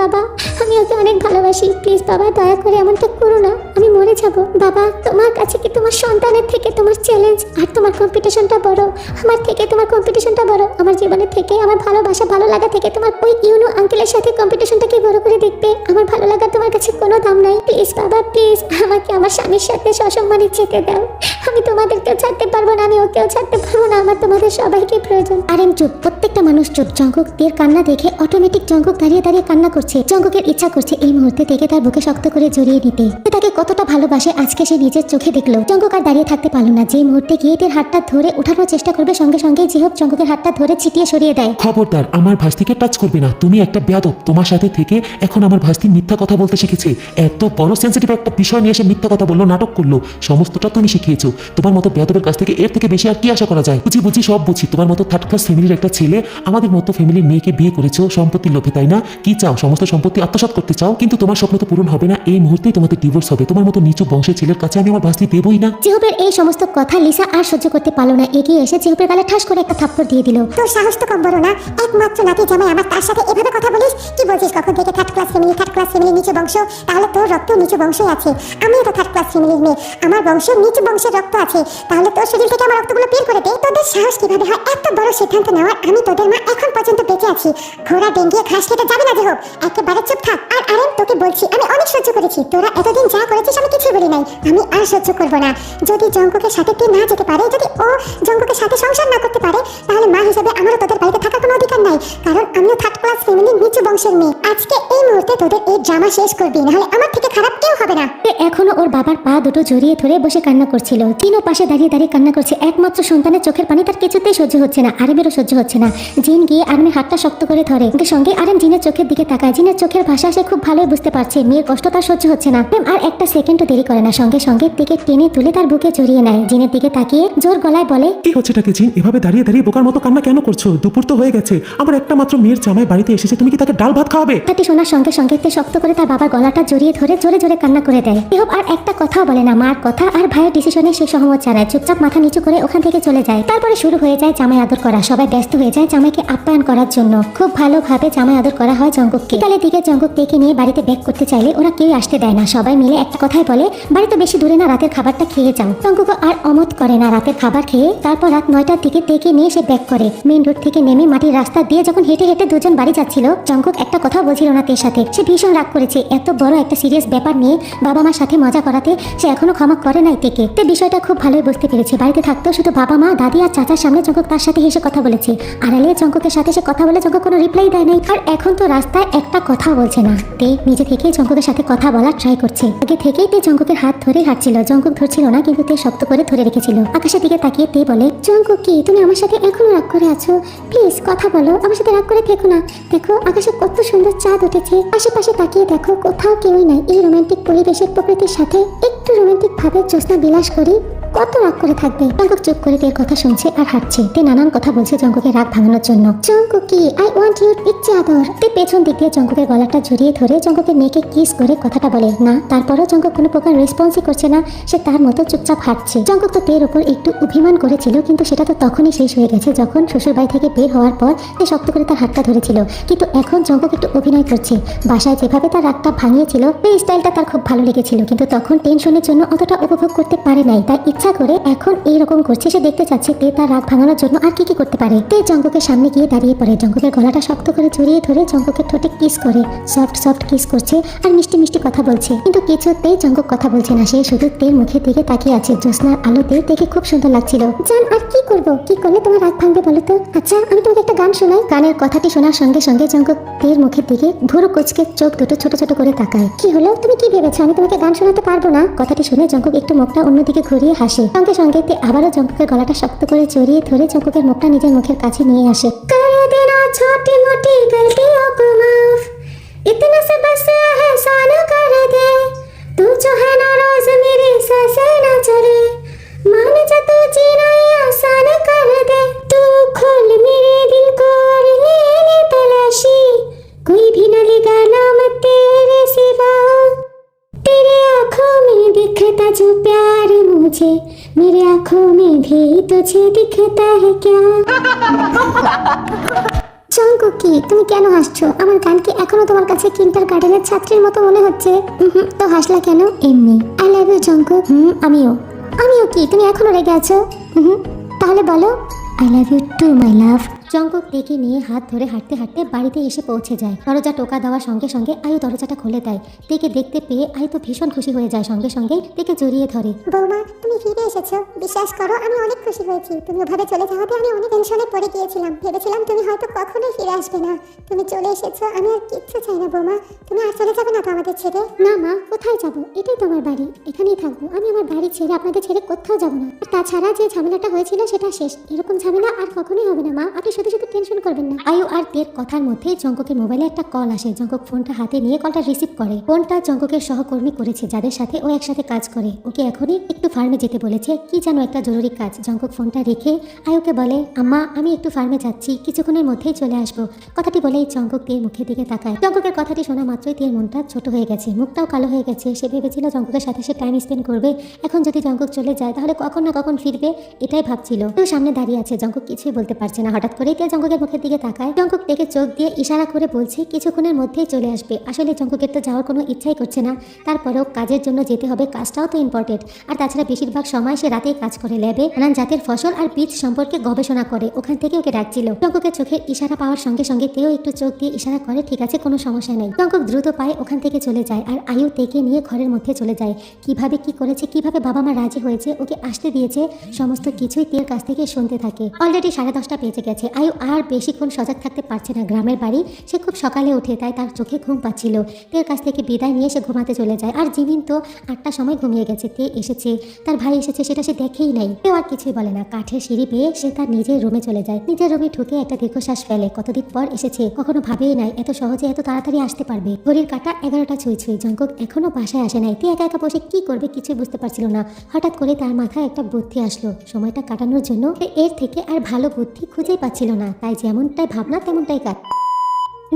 বাবা, আমি ওকে অনেক ভালোবাসি। প্লিজ বাবা, দয়া করে এমনটা করো না, আমি মরে যাব। বাবা, তোমার কাছে কি তোমার সন্তানের থেকে তোমার চ্যালেঞ্জ আর তোমার কম্পিটিশনটা বড়? আমার থেকে তোমার কম্পিটিশনটা বড়? আমার জীবনের থেকে, আমার ভালোবাসা ভালো লাগা থেকে তোমার ওই ইউনো আঙ্কেলের সাথে কম্পিটিশনটাকে বড় করে দেখবে? আমার ভালো লাগা তোমার কাছে কোনো দাম নাই। প্লিজ বাবা, প্লিজ আমাকে আমার স্বামীর সাথে সসম্মানে যেতে দাও। আমি তোমাদেরকেও ছাড়তে পারবো না, আমি ওকেও ছাড়তে পারবো না। আমার তোমাদের সবাইকে প্রয়োজন। আরেম চুপ, প্রত্যেকটা মানুষ চুপ। জঙ্কুক তের কান্না দেখে অটোমেটিক জঙ্কুক দাঁড়িয়ে দাঁড়িয়ে কান্না করছে। জঙ্কুকের ইচ্ছা করছে এই মুহূর্তে থেকে তার বুকে শক্ত করে জড়িয়ে নিতে। সে তাকে কতটা ভালোবাসে আজকে সে নিজের চোখে দেখলো। জঙ্কুক আর দাঁড়িয়ে থাকতে পারলো না। যে মুহূর্তে গিয়ে তের হাতটা ধরে উঠানোর চেষ্টা করবে, সঙ্গে সঙ্গে জিহব জঙ্কুকের হাতটা ধরে ছিটিয়ে সরিয়ে দেয়। খবরদার, আমার ভাস্তিকে টাচ করবে না। তুমি একটা বেয়াদব। তোমার সাথে থেকে এখন আমার ভাস্তি মিথ্যা কথা বলতে শিখেছে। এত বড় সেন্সিটিভ একটা বিষয় নিয়ে এসে মিথ্যা কথা বললো, নাটক করলো। সমস্তটা তুমি শিখিয়েছো। তোমার মতো বেয়াদবের কাছ থেকে এর থেকে বেশি আর কি আশা করা যায়? বুঝি সব বুঝি। তোমার মতো থার্ড ক্লাস ফ্যামিলির একটা ছেলে আমাদের মতো ফ্যামিলির মেয়েকে বিয়ে করেছো সম্পত্তির লোভে, তাই না? কি চাও? সমস্ত সম্পত্তি আত্মসাৎ করতে চাও? কিন্তু তোমার স্বপ্ন তো পূরণ হবে না। এই মুহূর্তেই তোমাদের ডিভোর্স হবে। তোমার মতো নিচু বংশের ছেলের কাছে আমি আমার ভাস্তি দেবই না। জিহবের এই সমস্ত কথা লিসা আর সহ্য করতে পারলো না। এগিয়ে এসে জিহবের গালে ঠাস করে একটা থাপ্পড় দিয়ে দিল। তোর সাহস তো কম বড় না? একমাত্র নাতি জামাই আমার, তার সাথে এভাবে কথা বলিস? কি বলছিস? কখন থেকে থার্ড ক্লাস ফ্যামিলি নিচু বংশ? তাহলে তোর রক্ত নিচু বংশই আছে। আমিও তো থার্ড ক্লাস ফ্যামিলির মেয়ে, আমার বংশ নিচু বংশের রক্ত আছে। তাহলে তোর শরীর থেকে আমার রক্তগুলো বের করে দে। তোদের সাহস কিভাবে হয় এত বড় সিদ্ধান্ত নেওয়ার? আমি তোদের মা এখন পর্যন্ত বেঁচে আছি। ঘোড়া ডেঙ্গিয়ে ঘাস খেতে যাবে না যেহব, একেবারে চুপ থাক। আর আরেম, তোকে বলছি আমি অনেক সহ্য করেছি। তোরা এতদিন যা করেছিস আমি কিছুই বলি নাই। আমি আর সহ্য করবো না। যদি জঙ্কুকের সাথে তুই না যেতে পারে, যদি ও জঙ্কুকের সাথে সংসার না করতে পারে, তাহলে মা হিসেবে আমারও তোদের বাড়িতে থাকার কোনো অধিকার নাই। কারণ আমিও থার্ড ক্লাস ফ্যামিলির নিচু বংশের মেয়ে। আজকে এই মুহূর্তে তোদের এই ড্রামা শেষ করবি, নাহলে আমার থেকে খারাপ কেউ হবে না। সে এখনো ওর বাবার পা দুটো জড়িয়ে ধরে বসে কান্না করছিল। জিনও পাশে দাঁড়িয়ে দাঁড়িয়ে কান্না করছে। একমাত্র সন্তানের চোখের পানি তার কিছুতেই সহ্য হচ্ছে না। আরেমেরও সহ্য হচ্ছে না। জিন গিয়ে আরেমের হাতটা শক্ত করে ধরে। সঙ্গে সঙ্গে আরেম জিনের চোখের দিকে তাকায়। জিনের চোখের ভাষা সে খুব ভালোই বুঝতে পারছে। মেয়ের কষ্ট তার সহ্য হচ্ছে না। আরেম আর একটা সেকেন্ডও দেরি করে না, সঙ্গে সঙ্গে দিকে টেনে তুলে তার বুকে জড়িয়ে নেয়। জিনের দিকে তাকিয়ে জোর গলায় বলে, কি হচ্ছে টাকে জিন? এভাবে দাঁড়িয়ে দাঁড়িয়ে বোকার মতো কান্না কেন করছো? দুপুর তো হয়ে গেছে। আমার একটা মাত্র মেয়ের জামাই বাড়িতে এসেছে, তুমি কি তাকে ডাল ভাত খাওয়াবে? কথাটি শোনার সঙ্গে সঙ্গে তে শক্ত করে তার বাবার গলাটা জড়িয়ে ধরে জোরে জোরে কান্না করে দেয়। জিহব আর একটা কথাও বলে না। মার কথা আর ভাইয়ের ডিসিশনে সে সহমত জানায়। চুপচাপ মাথা নিচু করে ওখান থেকে চলে যায়। তারপরে শুরু হয়ে যায় জামাই আদর করা। সবাই ব্যস্ত হয়ে যায় জামাইকে আপ্যায়ন করার জন্য। খুব ভালোভাবে জামাই আদর করা হয় জঙ্কুককে। বিকালের দিকে জঙ্কুক তেকে নিয়ে বাড়িতে ব্যাক করতে চাইলে ওরা কেউ আসতে দেয় না। সবাই মিলে একটা কথাই বলে, বাড়ি তো বেশি দূরে না, রাতের খাবারটা খেয়ে যাও। জঙ্কুক আর অমত করে না। রাতের খাবার খেয়ে তারপর রাত 9টার দিকে তেকে নিয়ে সে ব্যাক করে। মেইন রোড থেকে নেমে মাটির রাস্তা দিয়ে যখন হেঁটে হেঁটে দুজন বাড়ি যাচ্ছিল, জঙ্কুক একটা কথা বলছিল না তের সাথে। সে ভীষণ রাগ করেছে। এত বড় একটা সিরিয়াস ব্যাপার নিয়ে বাবা মার সাথে মজা করাতে সে এখনো ক্ষমা করে নাই তেকে। তে বিষয়টা খুব ভালোই বুঝতে পেরেছে। বাড়িতে থাকতেও শুধু বাবা মা, দাদি আর চাচার সামনে জঙ্কুক তার সাথে হেসে কথা বলেছে। আড়ালে জঙ্কুকের সাথে সে কথা বলে জঙ্কুক কোনো রিপ্লাই দেয় নাই। আর এখন তো রাস্তায় একটা কথা বলছে না। তে নিজে থেকেই জঙ্কুকের সাথে কথা বলার ট্রাই করছে। আগে থেকেই তে জঙ্কুকের হাত ধরে হাঁটছিল। জঙ্কুক ধরছিল না, কিন্তু তে শক্ত করে ধরে রেখেছিল। আকাশের দিকে তাকিয়ে তে বলে, জঙ্কুক কি তুমি আমার সাথে এখনো রাগ করে আছো? প্লিজ কথা বলো, আমার সাথে রাগ করে থেকো না। দেখো আকাশে কত সুন্দর চাঁদ উঠেছে। আশেপাশে তাকিয়ে দেখো, কোথাও কেউই নাই। এই রোমান্টিক পরিবেশের প্রকৃতির সাথে একটু রোমান্টিক ভাবে জ্যোৎস্না বিলাস করি, কত রাগ করে থাকবে? জঙ্কুক চুপ করে তের কথা শুনছে আর হাঁটছে। তে নানান কথা বলছে জঙ্কুকের রাগ ভাঙানোর জন্য। জঙ্কুক কি আই ওয়ান্ট ইউর ইচ্ছে আদর। তে পেছন দিক দিয়ে জঙ্কুকের গলাটা জড়িয়ে ধরে জঙ্কুকের নেকে কিস করে কথাটা বলে না। তারপরও জঙ্কুক কোনো প্রকার রেসপন্সই করছে না, সে তার মতো চুপচাপ হাঁটছে। জঙ্কুক তো তের উপর একটু অভিমান করেছিল, কিন্তু সেটা তো তখনই শেষ হয়ে গেছে যখন শ্বশুর বাড়ি থেকে বের হওয়ার পর সে শক্ত করে তার হাতটা ধরেছিল। কিন্তু এখন জঙ্কুক একটু অভিনয় করছে। বাসায় যেভাবে তার রাগটা ভাঙিয়েছিল এই স্টাইলটা তার খুব ভালো লেগেছিল, কিন্তু তখন টেনশনের জন্য অতটা উপভোগ করতে পারে নাই। তাই ইচ্ছা করে এখন এইরকম করছে। সে দেখতে চাচ্ছে তে তার রাগ ভাঙানোর জন্য আর কি কি করতে পারে। তে জঙ্কুকের সামনে গিয়ে দাঁড়িয়ে পড়ে, জঙ্কুকের গলাটা শক্ত করে জড়িয়ে ধরে জঙ্কুকের ঠোঁটে কিস করে, সফট সফট কিস করছে আর মিষ্টি মিষ্টি কথা বলছে। কিন্তু কিছুতেই জঙ্কুক কথা বলছে না, সে শুধু তের মুখের দিকে তাকিয়ে আছে। জ্যোৎস্নার আলোতে দেখে খুব সুন্দর লাগছিল। জান আর কি করব, কি করলে তোমার রাগ ভাঙবে বলো তো? আচ্ছা আমি তোমাকে একটা গান শোনাই। গানের কথাটি শোনার সঙ্গে সঙ্গে জঙ্কুক তের মুখের দিকে ভুরু কুচকে চোখ দুটো ছোট ছোট করে তাকায়। কি হলো, তুমি কি ভেবেছো আমি তোমাকে গান শোনাতে পারবো না? কথাটি শুনে জঙ্কুক একটু মুখটা অন্যদিকে ঘুরিয়ে হাসে। সঙ্গে সঙ্গে তে আবারও জঙ্কুকের গলাটা শক্ত করে জড়িয়ে ধরে জঙ্কুকের মুখটা নিজের মুখের কাছে নিয়ে আসে। করে দেনা ছোটি মোটি গলতিयों को माफ, इतना सा बस एहसान कर दे, तू जो है नाराज मेरी सांसें ना चले, मान जा तू जीना ये आसान कर दे, तू खोल मेरे दिल को और ले ले तलाशी, कोई भी न लेगा नाम तेरे सिवा, तेरे आँखों में दिखता जो प्यार मुझे, मेरे आँखों में भी तुझे दिखता है क्या? জঙ্কুক কি তুমি কেন হাসছো? আমার গান কি এখনো তোমার কাছে কিন্টার গার্ডেনের ছাত্রীর মতো মনে হচ্ছে? তো হাসলা কেন? এমনি। I love you Jungkook. আমিও। আমিও কি তুমি এখনো রেগে আছো? তাহলে বলো I love you too my love. Jungkook তেকে নিয়ে হাত ধরে হাঁটতে হাঁটতে বাড়িতে এসে পৌঁছে যায়। দরজা টোকা দেওয়ার সঙ্গে সঙ্গে আয়ু দরজাটা খুলে দেয়। তেকে দেখতে পেয়ে আয়ু তো ভীষণ খুশি হয়ে যায়, সঙ্গে সঙ্গে তেকে জড়িয়ে ধরে। বৌমা তুমি ফিরে এসেছো, বিশ্বাস করো আমি অনেক খুশি হয়েছি। তুমি ওভাবে চলে যাওয়াতে আমি অনেক টেনশনে পড়ে গিয়েছিলাম, ভেবেছিলাম তুমি হয়তো কখনোই ফিরে আসবে না। তুমি চলে এসেছো, আমি আর কিচ্ছু চাই না বৌমা। তুমি আর চলে যাবে না তো আমাদের ছেড়ে? না মা, কোথায় যাব? এটাই তো আমার বাড়ি, এখানেই থাকবো। আমি আমার বাড়ি ছেড়ে আপনাদের ছেড়ে কোথাও যাব না। আর তাছাড়া যে ঝামেলাটা হয়েছিল সেটা শেষ, এরকম ঝামেলা আর কখনোই হবে না মা, আপনি শুধু শুধু টেনশন করবেন না। আয়ু আর তের কথার মধ্যে জঙ্কুকের মোবাইলে একটা কল আসে। জঙ্কুক ফোনটা হাতে নিয়ে কলটা রিসিভ করে। ফোনটা জঙ্কুকের সহকর্মী করেছে, যাদের সাথে ও একসাথে কাজ করে। ওকে এখনই একটু ফার্মে যেতে বলেছে, কি যেন একটা জরুরি কাজ। জঙ্কুক ফোনটা রেখে আয়ুকে বলে, আম্মা আমি একটু ফার্মে যাচ্ছি, কিছুক্ষণের মধ্যেই চলে আসবো। কথাটি বলেই জঙ্কুক তের মুখের দিকে তাকায়। জঙ্কুকের কথাটি শোনা মাত্রই তের মনটা ছোট হয়ে গেছে, মুখটাও কালো হয়ে গেছে। সে ভেবেছিল জঙ্কুকের সাথে সে টাইম স্পেন্ড করবে। এখন যদি জঙ্কুক চলে যায় তাহলে কখন না কখন ফিরবে, এটাই ভাবছিল। তো সামনে দাঁড়িয়ে আছে, জঙ্কুক কিছুই বলতে পারছে না। হঠাৎ করেই তে জঙ্কুকের মুখের দিকে তাকায়। জঙ্কুক তেকে চোখ দিয়ে ইশারা করে বলছে কিছুক্ষণের মধ্যেই চলে আসবে। আসলে জঙ্কুকের তো যাওয়ার কোনো ইচ্ছাই করছে না, তারপরেও কাজের জন্য যেতে হবে, কাজটাও তো ইম্পর্টেন্ট। আর তাছাড়া বেশিরভাগ সময় সে রাতেই কাজ করে, ল্যাবে নানান জাতের ফসল আর বীজ সম্পর্কে গবেষণা করে। ওখান থেকে ওকে ডাকছিল। জঙ্কুকের চোখের ইশারা পাওয়ার সঙ্গে সঙ্গে তেও একটু চোখ দিয়ে ইশারা করে, ঠিক আছে কোনো সমস্যা নেই। জঙ্কুক দ্রুত পায়ে ওখান থেকে চলে যায় আর আয়ু তেকে নিয়ে ঘরের মধ্যে চলে যায়। কিভাবে কি করেছে, কিভাবে বাবা মা রাজি হয়েছে, ওকে আসতে দিয়েছে, সমস্ত কিছুই তের কাছ থেকে শুনতে থাকে। অলরেডি 10:30 বেজে গেছে। আয়ু আর বেশিক্ষণ সজাগ থাকতে পারছে না। গ্রামের বাড়ি, সে খুব সকালে ওঠে, তাই তার চোখে ঘুম পাচ্ছিল। তের কাছ থেকে বিদায় নিয়ে সে ঘুমাতে চলে যায়। আর জিমিন তো 8টার সময় ঘুমিয়ে গেছে। তে এসেছে, তার ভাই এসেছে, সেটা সে দেখেই নাই। কেউ আর কিছুই বলে না। কাঠের সিঁড়ি পেয়ে সে তার নিজের রুমে চলে যায়। নিজের রুমে ঢুকে একটা দীর্ঘশ্বাস ফেলে। কতদিন পর এসেছে, কখনো ভাবেই নাই এত সহজে এত তাড়াতাড়ি আসতে পারবে। ঘড়ির কাঁটা 11টা ছুঁই ছুঁই। জঙ্কুক এখনো বাসায় আসে নাই। তে একা একা বসে কি করবে কিছুই বুঝতে পারছিল না। হঠাৎ করে তার মাথায় একটা বুদ্ধি আসলো। সময়টা কাটানোর জন্য এর থেকে আর ভালো বুদ্ধি খুঁজেই পাচ্ছিল না, তাই যেমনটাই ভাবনা তেমনটাই কাজ।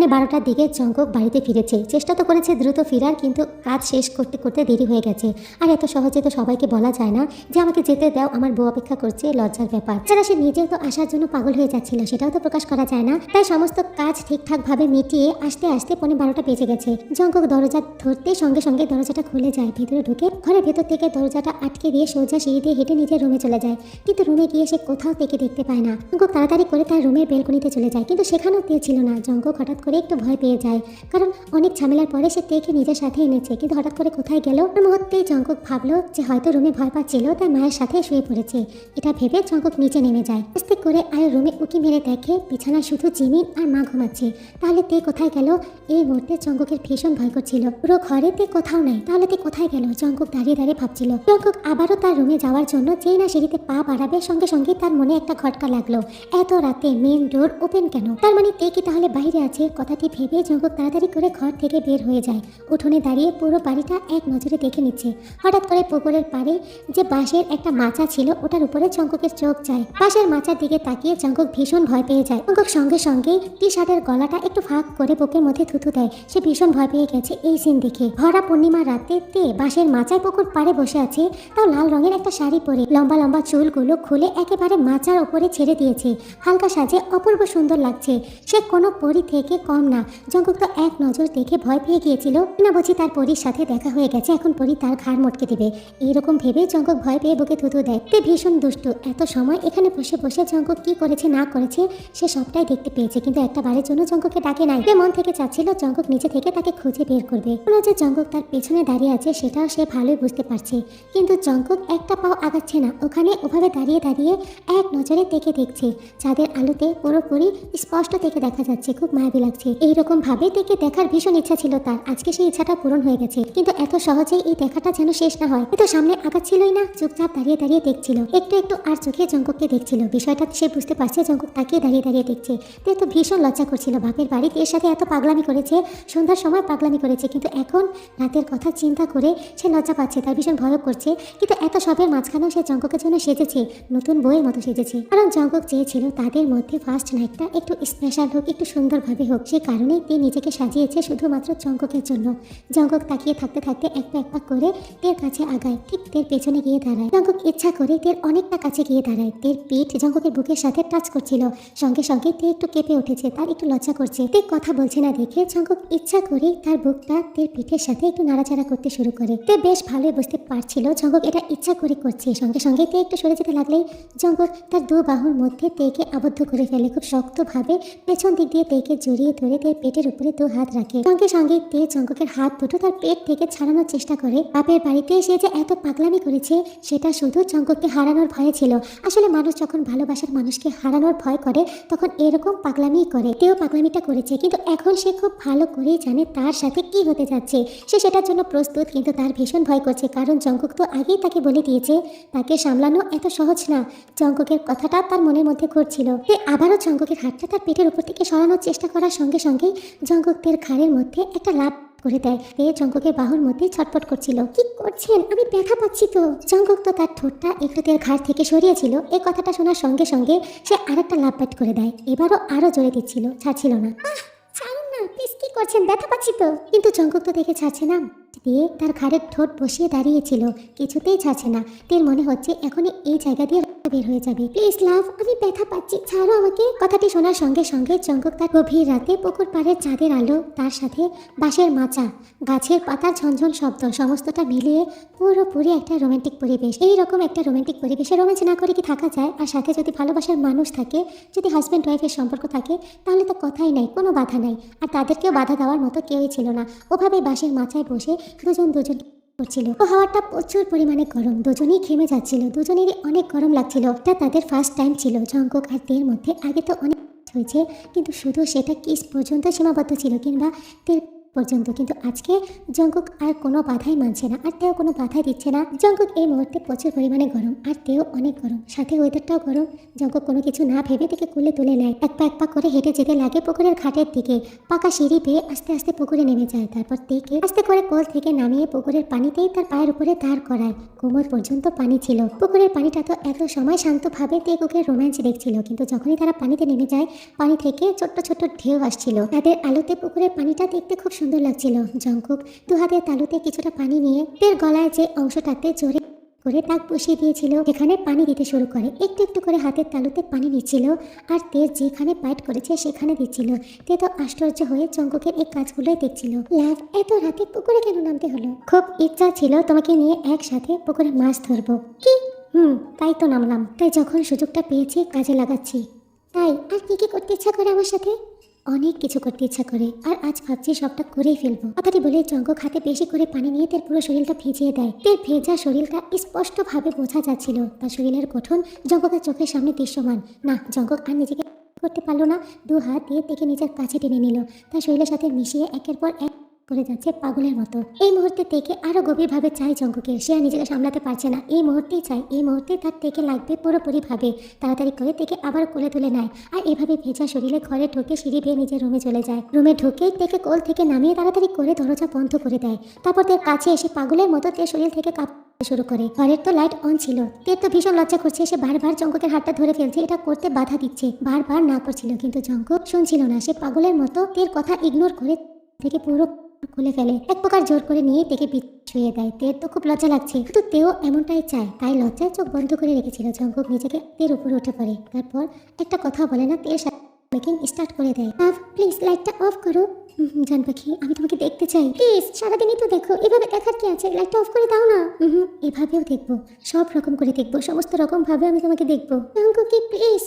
12টার দিকে জঙ্কুক বাড়িতে ফিরেছে। চেষ্টা তো করেছে দ্রুত ফেরার, কিন্তু কাজ শেষ করতে করতে দেরি হয়ে গেছে। আর এত সহজে তো সবাইকে বলা যায় না যে আমাকে যেতে দাও, আমার বউ অপেক্ষা করছে, লজ্জার ব্যাপার। যারা সে নিজেও তো আসার জন্য পাগল হয়ে যাচ্ছিল, সেটাও তো প্রকাশ করা যায় না। তাই সমস্ত কাজ ঠিকঠাকভাবে মিটিয়ে আসতে আসতে 12:15 বেজে গেছে। জঙ্কুক দরজা ধরতে সঙ্গে সঙ্গে দরজাটা খুলে যায়। ভিতরে ঢুকে ঘরের ভেতর থেকে দরজাটা আটকে দিয়ে সোজা সিঁড়ি দিয়ে হেঁটে নিজের রুমে চলে যায়। কিন্তু রুমে গিয়ে সে কোথাও তেকে দেখতে পায় না। জঙ্কুক তাড়াতাড়ি করে তার রুমের বেলকনিতে চলে যায়, কিন্তু সেখানেও তে ছিল না। জঙ্কুক হঠাৎ করে একটু ভয় পেয়ে যায়, কারণ অনেক ঝামেলার পরে সে তেকে নিজের সাথে এনেছে, কিন্তু হঠাৎ করে কোথায় গেল। মুহূর্তেই জঙ্কুক ভাবলো যে হয়তো রুমে ভয় পাচ্ছিল, তাই মায়ের সাথে শুয়ে পড়েছে। এটা ভেবে জঙ্কুক নিচে নেমে যায়। আস্তে করে আয় রুমে উকি মেরে দেখে বিছানায় শুধু জিমিন আর মা ঘুমাচ্ছে। তাহলে তে কোথায় গেল? এই মুহূর্তে জঙ্কুকের ভীষণ ভয় করছিল। পুরো ঘরে তে কোথাও নাই, তাহলে তে কোথায় গেল? জঙ্কুক দাঁড়িয়ে দাঁড়িয়ে ভাবছিল। জঙ্কুক আবারও তার রুমে যাওয়ার জন্য যেই না সিঁড়িতে পা বাড়াবে, সঙ্গে সঙ্গে তার মনে একটা খটকা লাগলো। এত রাতে মেন ডোর ওপেন কেন? তার মানে তে কি তাহলে বাইরে আছে? কথাটি ভেবে জঙ্কুক তাড়াতাড়ি করে ঘর থেকে বের হয়ে যায়। উঠোনে দাঁড়িয়ে পুরো বাড়িটা এক নজরে দেখে নিচ্ছে। হঠাৎ করে পুকুরের পাড়ে যে বাঁশের একটা মাচা ছিল ওটার উপরে জঙ্কুকের চোখ যায়। বাঁশের মাচার দিকে তাকিয়ে জঙ্কুক ভীষণ ভয় পেয়ে যায়। জঙ্কুক সঙ্গে সঙ্গে টি শার্টের গলাটা একটু ফাঁক করে বুকের মধ্যে থুতু দেয়। সে ভীষণ ভয় পেয়ে গেছে এই সিন দেখে। ভরা পূর্ণিমার রাতে তে বাঁশের মাচায় পুকুর পাড়ে বসে আছে, তাও লাল রঙের একটা শাড়ি পরে। লম্বা লম্বা চুলগুলো খুলে একেবারে মাচার উপরে ছেড়ে দিয়েছে। হালকা সাজে অপূর্ব সুন্দর লাগছে। সে কোনো পরী থেকে কম না। জঙ্কুক তো এক নজর দেখে ভয় পেয়ে গিয়েছিল, না বুঝি তার পরীর সাথে দেখা হয়ে গেছে, এখন পরী তার ঘাড় মটকে দিবে। এইরকম ভেবে জঙ্কুক ভয় পেয়ে বুকে থুতু দেয়। তে ভীষণ দুষ্টু। এত সময় এখানে বসে বসে জঙ্কুক কি করেছে না করেছে সে সবটাই দেখতে পেয়েছে, কিন্তু একটা বারের জন্য জঙ্কুককে ডাকে নাই। সে মন থেকে চাচ্ছিল জঙ্কুক নিচে থেকে তাকে খুঁজে বের করবে। কোনো যে জঙ্কুক তার পেছনে দাঁড়িয়ে আছে সেটাও সে ভালোই বুঝতে পারছে, কিন্তু জঙ্কুক একটা পাও আগাচ্ছে না। ওখানে ওভাবে দাঁড়িয়ে দাঁড়িয়ে এক নজরে তেকে দেখছে। চাঁদের আলোতে পুরোপুরি স্পষ্ট থেকে দেখা যাচ্ছে, খুব মায়াবী লাগছে। এইরকম ভাবে তেকে দেখার ভীষণ ইচ্ছা ছিল তার। আজকে সেই ইচ্ছাটা পূরণ হয়ে গেছে, কিন্তু এত সহজেই এই দেখাটা যেন শেষ না হয়। কিন্তু সামনে আগাচ্ছিলই না, চুপচাপ দাঁড়িয়ে দাঁড়িয়ে দেখছিল। একটু একটু আর চোখে জঙ্কুককে দেখছিল। বিষয়টা সে বুঝতে পারছে জঙ্কুক তাকিয়ে দাঁড়িয়ে দাঁড়িয়ে দেখছে। তে তো ভীষণ লজ্জা করছিল। বাপের বাড়িতে এর সাথে এত পাগলামি করেছে, সন্ধ্যার সময় পাগলামি করেছে, কিন্তু এখন রাতের কথা চিন্তা করে সে লজ্জা পাচ্ছে, তার ভীষণ ভয় করছে। কিন্তু এত সবের মাঝখানেও সে জঙ্কুকের জন্য সেজেছে, নতুন বইয়ের মতো সেজেছে। কারণ জঙ্কুক চেয়েছিল তাদের মধ্যে ফার্স্ট নাইটটা একটু স্পেশাল হোক, একটু সুন্দরভাবে হোক। সে কারণেই তে নিজেকে সাজিয়েছে শুধুমাত্র জঙ্কুকের জন্য। জঙ্কুক তাকিয়ে থাকতে থাকতে এক পা এক পা করে তের কাছে আগায়, ঠিক তের পেছনে গিয়ে দাঁড়ায়। জঙ্কুক ইচ্ছা করে তের অনেকটা কাছে গিয়ে দাঁড়ায়। তের পিঠ জঙ্কুকের বুকের সাথে টাচ করছিল। সঙ্গে সঙ্গে তে একটু কেঁপে উঠেছে, তার একটু লজ্জা করছে। তে কথা বলছে না দেখে জঙ্কুক ইচ্ছা করে তার বুকটা তের পিঠের সাথে একটু নাড়াচাড়া করতে শুরু করে। তে বেশ ভালোই বুঝতে পারছিল জঙ্কুক এটা ইচ্ছা করে করছে। সঙ্গে সঙ্গে তে একটু সরে যেতে লাগলেই জঙ্কুক তার দু বাহুর মধ্যে তেকে আবদ্ধ করে ফেলে। খুব শক্তভাবে পেছন দিক দিয়ে তেকে জড়িয়ে ধরে তের পেটের উপরে দু হাত রাখে। সঙ্গে সঙ্গে তে জঙ্কুকের হাত দুটো তার পেট থেকে ছাড়ানোর চেষ্টা করে। বাপের বাড়িতে সে যে এত পাগলামি করেছে সেটা শুধু জঙ্কুককে হারানোর ভয়ে ছিল। আসলে মানুষ যখন ভালোবাসার মানুষকে হারানোর ভয় করে তখন এরকম পাগলামিই করে। তেও পাগলামিটা করেছে, কিন্তু এখন সে খুব ভালো করেই জানে তার সাথে কি হতে যাচ্ছে। সে সেটার জন্য প্রস্তুত, কিন্তু তার ভীষণ ভয় করছে, কারণ জঙ্কুক তো আগেই তাকে বলে দিয়েছে তাকে সামলানো এত সহজ না। জঙ্কুকের কথাটা তার মনের মধ্যে ঘুরছিল। তে আবারও জঙ্কুকের হাতটা তার পেটের উপর থেকে সরানোর চেষ্টা করার সঙ্গে সঙ্গে জঙ্কুক তের ঘাড়ের মধ্যে একটা লাফ করে দেয়। তে জঙ্কুকের বাহুর মধ্যে ছটফট করছিল। কি করছেন? আমি ব্যথা পাচ্ছি তো। জঙ্কুক তো তার ঠোঁটটা একটু তের ঘাড় থেকে সরিয়েছিল। এই কথাটা শোনার সঙ্গে সঙ্গে সে আরেকটা লাফ ব্যাট করে দেয়। এবারও আরো জোরে দিচ্ছিল, ছাড়ছিল না। ছাড়ুন না প্লিজ, কি করছেন? ব্যথা পাচ্ছি তো। কিন্তু জঙ্কুক তো দেখে ছাড়ছে না, দিয়ে তার ঘাড়ের ঠোঁট বসিয়ে দাঁড়িয়েছিল, কিছুতেই ছাড়ছে না। তের মনে হচ্ছে এখনই এই জায়গা দিয়ে বের হয়ে যাবে। প্লিজ লাভ, আমি ব্যথা পাচ্ছি, ছাড়ো আমাকে। কথাটি শোনার সঙ্গে সঙ্গে জঙ্কুক তার গভীর রাতে পুকুর পাড়ের চাঁদের আলো, তার সাথে বাঁশের মাচা, গাছের পাতার ঝনঝন শব্দ, সমস্তটা মিলিয়ে পুরোপুরি একটা রোমান্টিক পরিবেশ। এইরকম একটা রোমান্টিক পরিবেশে রোম্যান্স না করে কি থাকা যায়? আর সাথে যদি ভালোবাসার মানুষ থাকে, যদি হাজব্যান্ড ওয়াইফের সম্পর্ক থাকে, তাহলে তো কথাই নাই, কোনো বাধা নাই। আর তাদেরকেও বাধা দেওয়ার মতো কেউই ছিল না। ওভাবে বাঁশের মাচায় বসে দুজন করছিল। ও হাওয়াটা প্রচুর পরিমাণে গরম, দুজনেই ঘেমে যাচ্ছিল, দুজনেরই অনেক গরম লাগছিল। এটা তাদের ফার্স্ট টাইম ছিল জঙ্কুক আর তের মধ্যে। আগে তো অনেক হয়েছে, কিন্তু শুধু সেটা কিস পর্যন্ত সীমাবদ্ধ ছিল, কিংবা তের পর্যন্ত। কিন্তু আজকে জঙ্কুক আর কোনো বাধাই মানছে না, আর তেও কোনো বাধাই দিচ্ছে না। জঙ্কুক এই মুহূর্তে প্রচুর পরিমাণে গরম, আর তেও অনেক গরম, সাথে ওয়েদারটাও গরম। জঙ্কুক কোনো কিছু না ভেবে থেকে কোলে তুলে নেয়। এক পা করে হেঁটে যেতে লাগে পুকুরের ঘাটের দিকে। পাকা সিঁড়ি পেয়ে আস্তে আস্তে পুকুরে নেমে যায়। তারপর তেকে আস্তে করে কোল থেকে নামিয়ে পুকুরের পানিতেই তার পায়ের উপরে দাঁড় করায়। কোমর পর্যন্ত পানি ছিল। পুকুরের পানিটা তো এত সময় শান্তভাবে তেকুকের রোম্যান্স দেখছিল, কিন্তু যখনই তারা পানিতে নেমে যায় পানি থেকে ছোট্ট ছোট্ট ঢেউ আসছিল। তাদের আলোতে পুকুরের পানিটা দেখতে খুব সুন্দর লাগছিল। জঙ্কুক দু হাতের তালুতে কিছুটা পানি নিয়ে তের গলায় যে অংশটাতে জোরে করে তাক বসিয়ে দিয়েছিল, এখানে পানি দিতে শুরু করে। একটু একটু করে হাতের তালুতে পানি নিচ্ছিল, আর তের যেখানে পাইট করেছে সেখানে দিচ্ছিল। তে তো আশ্চর্য হয়ে জঙ্কুকের এই কাজগুলোই দেখছিল। লাভ, এত রাতে পুকুরে কেন নামতে হলো? খুব ইচ্ছা ছিল তোমাকে নিয়ে একসাথে পুকুরে মাছ ধরবো। কি? তাই তো নামলাম। তাই যখন সুযোগটা পেয়েছি কাজে লাগাচ্ছি। তাই আর কি কি করতে ইচ্ছা করে আমার সাথে? অনেক কিছু করতে ইচ্ছা করে, আর আজ ভাবছি সবটা করেই ফেলবো। কথাটি বলে জঙ্কুক হাতে বেশি করে পানি নিয়ে তের পুরো শরীরটা ভিজিয়ে দেয়। তের ভেজা শরীরটা স্পষ্টভাবে বোঝা যাচ্ছিল। তার শরীরের গঠন জঙ্কুকের চোখের সামনে দৃশ্যমান। না, জঙ্কুক আর নিজেকে করতে পারলো না। দু হাত দিয়ে তেকে নিজের কাছে টেনে নিল, তার শরীরের সাথে মিশিয়ে একের পর এক করে যাচ্ছে পাগলের মতো। এই মুহূর্তে তেকে আরো গভীরভাবে চাই জঙ্কুকে, সে আর নিজেকে সামলাতে পারছে না, এই মুহূর্তেই চাই, এই মুহূর্তে তার তেকে লাগবে পুরোপুরি ভাবে। তাড়াতাড়ি করে তেকে আবার কোলে তুলে নেয় আর এভাবে ভেজা শরীরে ঘরে ঢুকে সিঁড়ি বেয়ে নিজের রুমে চলে যায়। রুমে ঢুকেই তেকে কোল থেকে নামিয়ে তাড়াতাড়ি করে দরজা বন্ধ করে দেয়। তারপর তের কাছে এসে পাগলের মতো তের শরীর থেকে কাঁপতে শুরু করে। ঘরের তো লাইট অন ছিল, তের তো ভীষণ লজ্জা করছে, সে বারবার জঙ্কুকের হাতটা ধরে ফেলছে, এটা করতে বাধা দিচ্ছে, বারবার না করছিল, কিন্তু জঙ্কুক শুনছিল না। সে পাগলের মতো তের কথা ইগনোর করে থেকে পুরো খুলে ফেলে, এক প্রকার জোর করে নিয়ে তেকে শুয়ে দেয়। তের তো খুব লজ্জা লাগছে, কিন্তু তেও এমনটাই চায়, তাই লজ্জায় চোখ বন্ধ করে রেখেছিল। জঙ্কুক নিজেকে তের উপরে উঠে পড়ে, তারপর একটা কথা বলে না, তের সাথে মেকিং স্টার্ট করে দেয়। প্লিজ লাইটটা অফ করো। জান পাখি, আমি তোমাকে দেখতে চাই, প্লিজ, সারাদিনই তো দেখো, এভাবে দেখার কি আছে, লাইটটা অফ করে দাও না। এভাবেও দেখবো, সব রকম করে দেখবো, সমস্ত রকম ভাবে আমি তোমাকে দেখবো। জঙ্কুক কি প্লিজ,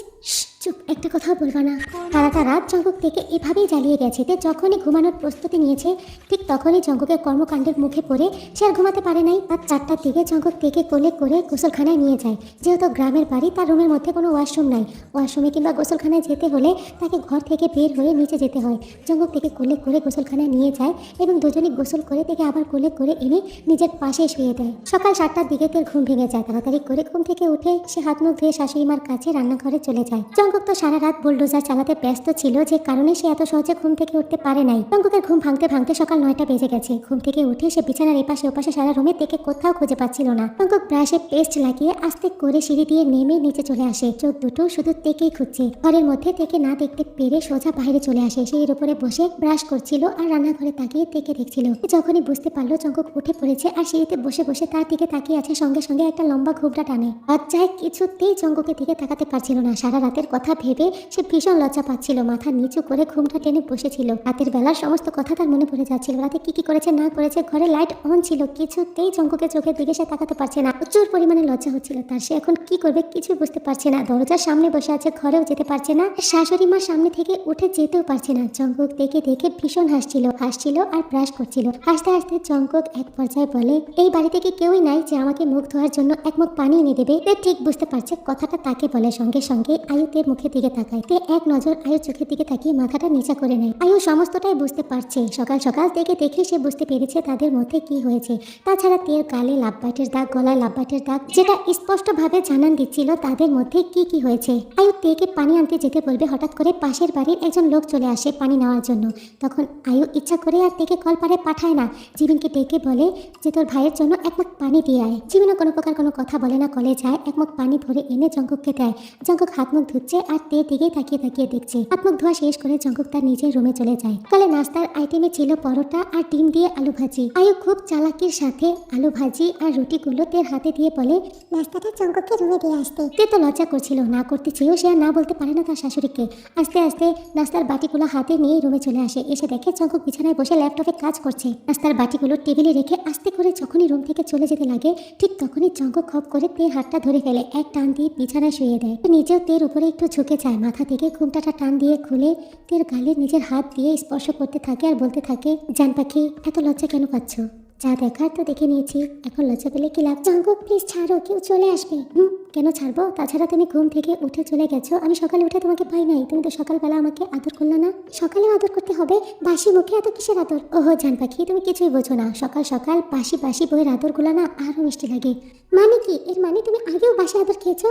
চুপ, একটা কথা বলবা না। সারাটা রাত জঙ্কুক থেকে এভাবেই জ্বালিয়ে গেছে। তে যখনই ঘুমানোর প্রস্তুতি নিয়েছে ঠিক তখনই জঙ্কুকের কর্মকাণ্ডের মুখে পড়ে সে আর ঘুমাতে পারে নাই। রাত 4টার দিকে জঙ্কুক থেকে কোলে করে গোসলখানায় নিয়ে যায়। যেহেতু গ্রামের বাড়ি, তার রুমের মধ্যে কোনো ওয়াশরুম নাই, ওয়াশরুমে কিংবা গোসলখানায় যেতে হলে তাকে ঘর থেকে বের হয়ে নিচে যেতে হয়। জঙ্কুক থেকে কোলে করে গোসলখানায় নিয়ে যায় এবং দুজনে গোসল করে থেকে আবার কোলে করে এনে নিজের পাশে শুয়ে দেয়। সকাল 7টার দিকে তার ঘুম ভেঙে যায়। তাড়াতাড়ি করে ঘুম থেকে উঠে সে হাত মুখ ধুয়ে শাশুড়ি মার কাছে রান্নাঘরে চলে যায়। জঙ্কুক তো সারা রাত বুলডোজার চালাতে ব্যস্ত ছিল, যে কারণে সে এত সহজে ঘুম থেকে উঠতে পারে নাই। জঙ্কুকের ঘুম ভাঙতে ভাঙতে সকাল 9টা বেজে গেছে। ঘুম থেকে উঠে সে বিছানার এপাশে ওপাশে সারা রুমে থেকে কোথাও খুঁজে পাচ্ছিল না। জঙ্কুক ব্রাশে পেস্ট লাগিয়ে আস্তে করে সিঁড়ি দিয়ে নেমে নিচে চলে আসে। চোখ দুটো শুধু তেকেই খুঁজছে। ঘরের মধ্যে তেকে না দেখতে পেরে সোজা বাইরে চলে আসে। সিঁড়ির উপরে বসে ব্রাশ করছিল আর রান্নাঘরে তাকিয়ে তেকে দেখছিল। যখনই বুঝতে পারলো জঙ্কুক উঠে পড়েছে আর সিঁড়িতে বসে বসে তার দিকে তাকিয়ে আছে, সঙ্গে সঙ্গে একটা লম্বা ঘুমটা টানে। লজ্জায় কিছুতেই জঙ্কুকের দিকে তাকাতে পারছিল না। সারা রাতের কথা ভেবে সে ভীষণ লজ্জা পাচ্ছিল, মাথা নিচু করে ঘুমটা টেনে বসেছিল। রাতের বেলার সমস্ত কথা তার মনে পড়ে যাচ্ছিল, রাতে কি কি করেছে না করেছে। ঘরে লাইট অন ছিল, কিছুতেই জঙ্কুকের চোখের দিকে সে তাকাতে পারছে না। প্রচুর পরিমাণে লজ্জা হচ্ছিল তার। সে এখন কি করবে কিছু বুঝতে পারছে না। দরজার সামনে বসে আছে, ঘরেও যেতে পারছে না, শাশুড়ি মার সামনে থেকে উঠে যেতেও পারছে না। জঙ্কুক দেখে দেখে ভীষণ হাসছিল আর ব্রাশ করছিল। হাসতে হাসতে জঙ্কুক এক পর্যায়ে বলে, এই বাড়িতে কি কেউই নাই যে আমাকে মুখ ধোয়ার জন্য এক মুখ পানি এনে দেবে? তে ঠিক বুঝতে পারছে কথাটা তাকে বলে। সঙ্গে সঙ্গে আয়ু তের মুখের দিকে তাকায়। তে এক নজর আয়ুর চোখের দিকে তাকিয়ে মাথাটা নিচা করে নেয়। আয়ু সমস্তটাই বুঝতে পারছে। সকাল সকাল থেকে দেখে সে বুঝতে পেরেছে তাদের মধ্যে কি হয়েছে। তাছাড়া তের গালে লাভবাটের দাগ, গলায় লাভবাটের দাগ, যেটা স্পষ্টভাবে জানান দিচ্ছিল তাদের মধ্যে কি কি হয়েছে। আয়ু তেকে পানি আনতে যেতে বলবে, হঠাৎ করে পাশের বাড়ির একজন লোক চলে আসে পানি নেওয়ার জন্য। তখন আয়ু ইচ্ছা করে আর তেকে কল পারে পাঠায় না, জিমিনকে ডেকে বলে যে তোর ভাইয়ের জন্য এক মুখ পানি দিয়ে আয়। জিমিনও কোনো প্রকার কোনো কথা বলে না, কলে যায়, এক মুখ পানি ভরে এনে জঙ্কুককে দেয়। জঙ্কুক হাত মুখ ধুচ্ছে আর তে দিকে তাকিয়ে তাকিয়ে দেখছে। হাত মুখ ধোয়া শেষ করে জঙ্কুক তার নিজের রুমে চলে যায়। সকালে নাস্তার আইটেমে ছিল পরোটা আর ডিম দিয়ে আলু ভাজি। আয়ু খুব চালাকির সাথে আলু ভাজি আর রুটিগুলো তের হাতে দিয়ে বলে নাস্তাটা জঙ্কুককে রুমে দিয়ে আসতে। তে তো লজ্জা করছিল, না করতে চেয়েও সে আর না বলতে পারে না তার শাশুড়িকে। আস্তে আস্তে নাস্তার বাটিগুলো হাতে নিয়ে রুমে চলে আসে। এসে দেখে জঙ্কুক বিছানায় বসে ল্যাপটপে কাজ করছে। নাস্তার বাটিগুলো টেবিলে রেখে আস্তে করে যখনই রুম থেকে চলে যেতে লাগে ঠিক তখনই জঙ্কুক খপ করে তের হাতটা ধরে ফেলে, এক টান দিয়ে বিছানায় শুয়ে দেয়। নিজেও তের উপরে একটু ঝুঁকে যায়, মাথা থেকে ঘুমটাটা টান দিয়ে খুলে তের গালে নিজের হাত দিয়ে স্পর্শ করতে থাকে আর বলতে থাকে, জান পাখি, এত লজ্জা কেন পাচ্ছ? যা দেখার তো দেখে নিয়েছি, এখন লজ্জা পেলে কি লাভ? জঙ্কুক প্লিজ ছাড়ো, কেউ চলে আসবে। কেন ছাড়বো? তাছাড়া তুমি ঘুম থেকে উঠে চলে গেছো, আমি সকালে উঠে তোমাকে পাই নাই। তুমি তো সকালবেলা আমাকে আদর করলে না। সকালেও আদর করতে হবে? বাসি মুখে এত কিসের আদর? ওহো জান পাখি, তুমি কিছুই বোঝো না। সকাল সকাল বাসি বাসি বইয়ের আদর গুলো না আরো মিষ্টি লাগে। মানে কি? এর মানে তুমি আগেও বাসি আদর খেয়েছো?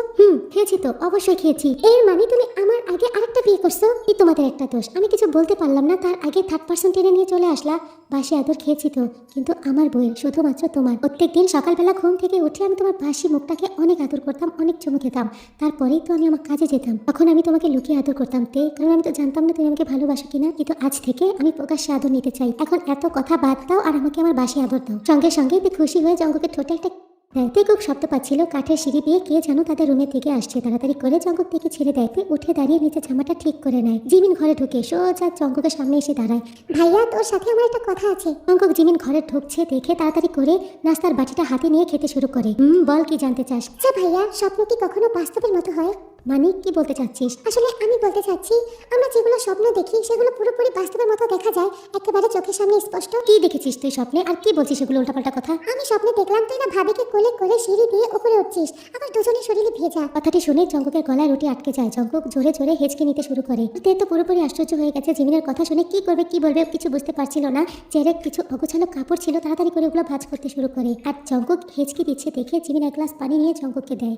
খেয়েছি তো, অবশ্যই খেয়েছি। এর মানে তুমি আমার আগে আরেকটা বিয়ে করছো? কি তোমাদের একটা দোষ? আমি কিছু বলতে পারলাম না, তার আগে থার্ড পার্সন টেনে নিয়ে চলে আসলা। বাসি আদর খেয়েছি তো, কিন্তু আমার বইয়ের, শুধুমাত্র তোমার। প্রত্যেকদিন সকালবেলা ঘুম থেকে উঠে আমি তোমার বাসি মুখটাকে অনেক আদর করতাম, অনেক চুমু খেতাম। তারপরেই তো আমি আমার কাজে যেতাম। তখন আমি তোমাকে লুকিয়ে আদর করতাম তে, কারণ আমি তো জানতাম না তুমি আমাকে ভালোবাসো কিনা। কিন্তু আজ থেকে আমি প্রকাশ্যে আদর নিতে চাই। এখন এত কথা বাদ দাও আর আমাকে আমার বাসি আদর দাও। সঙ্গে সঙ্গে খুশি হয়ে জঙ্কুকের ঠোঁটে একটা খুব শব্দ পাচ্ছিল। কাঠের সিঁড়ি দিয়ে কে যেন তাদের রুমে থেকে আসছে। তাড়াতাড়ি করে জঙ্কুক থেকে ছেড়ে দেয়। উঠে দাঁড়িয়ে নিচে জামাটা ঠিক করে নেয়। জিমিন ঘরে ঢুকে সোজা জঙ্কুকের সামনে এসে দাঁড়ায়। ভাইয়া, তোর সাথে আমার একটা কথা আছে। জঙ্কুক জিমিন ঘরে ঢুকছে দেখে তাড়াতাড়ি করে নাস্তার বাটিটা হাতে নিয়ে খেতে শুরু করে। বল, কি জানতে চাস? আচ্ছা ভাইয়া, স্বপ্ন কি কখনো বাস্তবের মতো হয়? মানে কি বলতে চাচ্ছিস? আসলে আমি বলতে চাচ্ছি, আমরা যেগুলো স্বপ্ন দেখি সেগুলো পুরোপুরি বাস্তবের মতো দেখা যায়, একেবারে চোখের সামনে স্পষ্ট। কি দেখেছিস তুই স্বপ্নে, আর কি বলছিস সেগুলো উল্টাপাল্টা কথা? আমি স্বপ্নে দেখলাম তুই না ভাবিকে কোলে করে সিঁড়ি দিয়ে উপরে উঠছিস, আবার দুজনের শরীরে ভেজা। কথাটি শুনে জঙ্কুকের গলায় রুটি আটকে যায়। জঙ্কুক জোরে জোরে হেঁচকে নিতে শুরু করে। তে তো পুরোপুরি আশ্চর্য হয়ে গেছে। জিমিনের কথা শুনে কি করবে কি বলবে কিছু বুঝতে পারছিল না। চেয়ারের কিছু অগোছালো কাপড় ছিল, তাড়াতাড়ি করে ওগুলো ভাঁজ করতে শুরু করে। আর জঙ্কুক হেঁচকি দিচ্ছে দেখে জিমিন এক গ্লাস পানি নিয়ে জঙ্কুককে দেয়।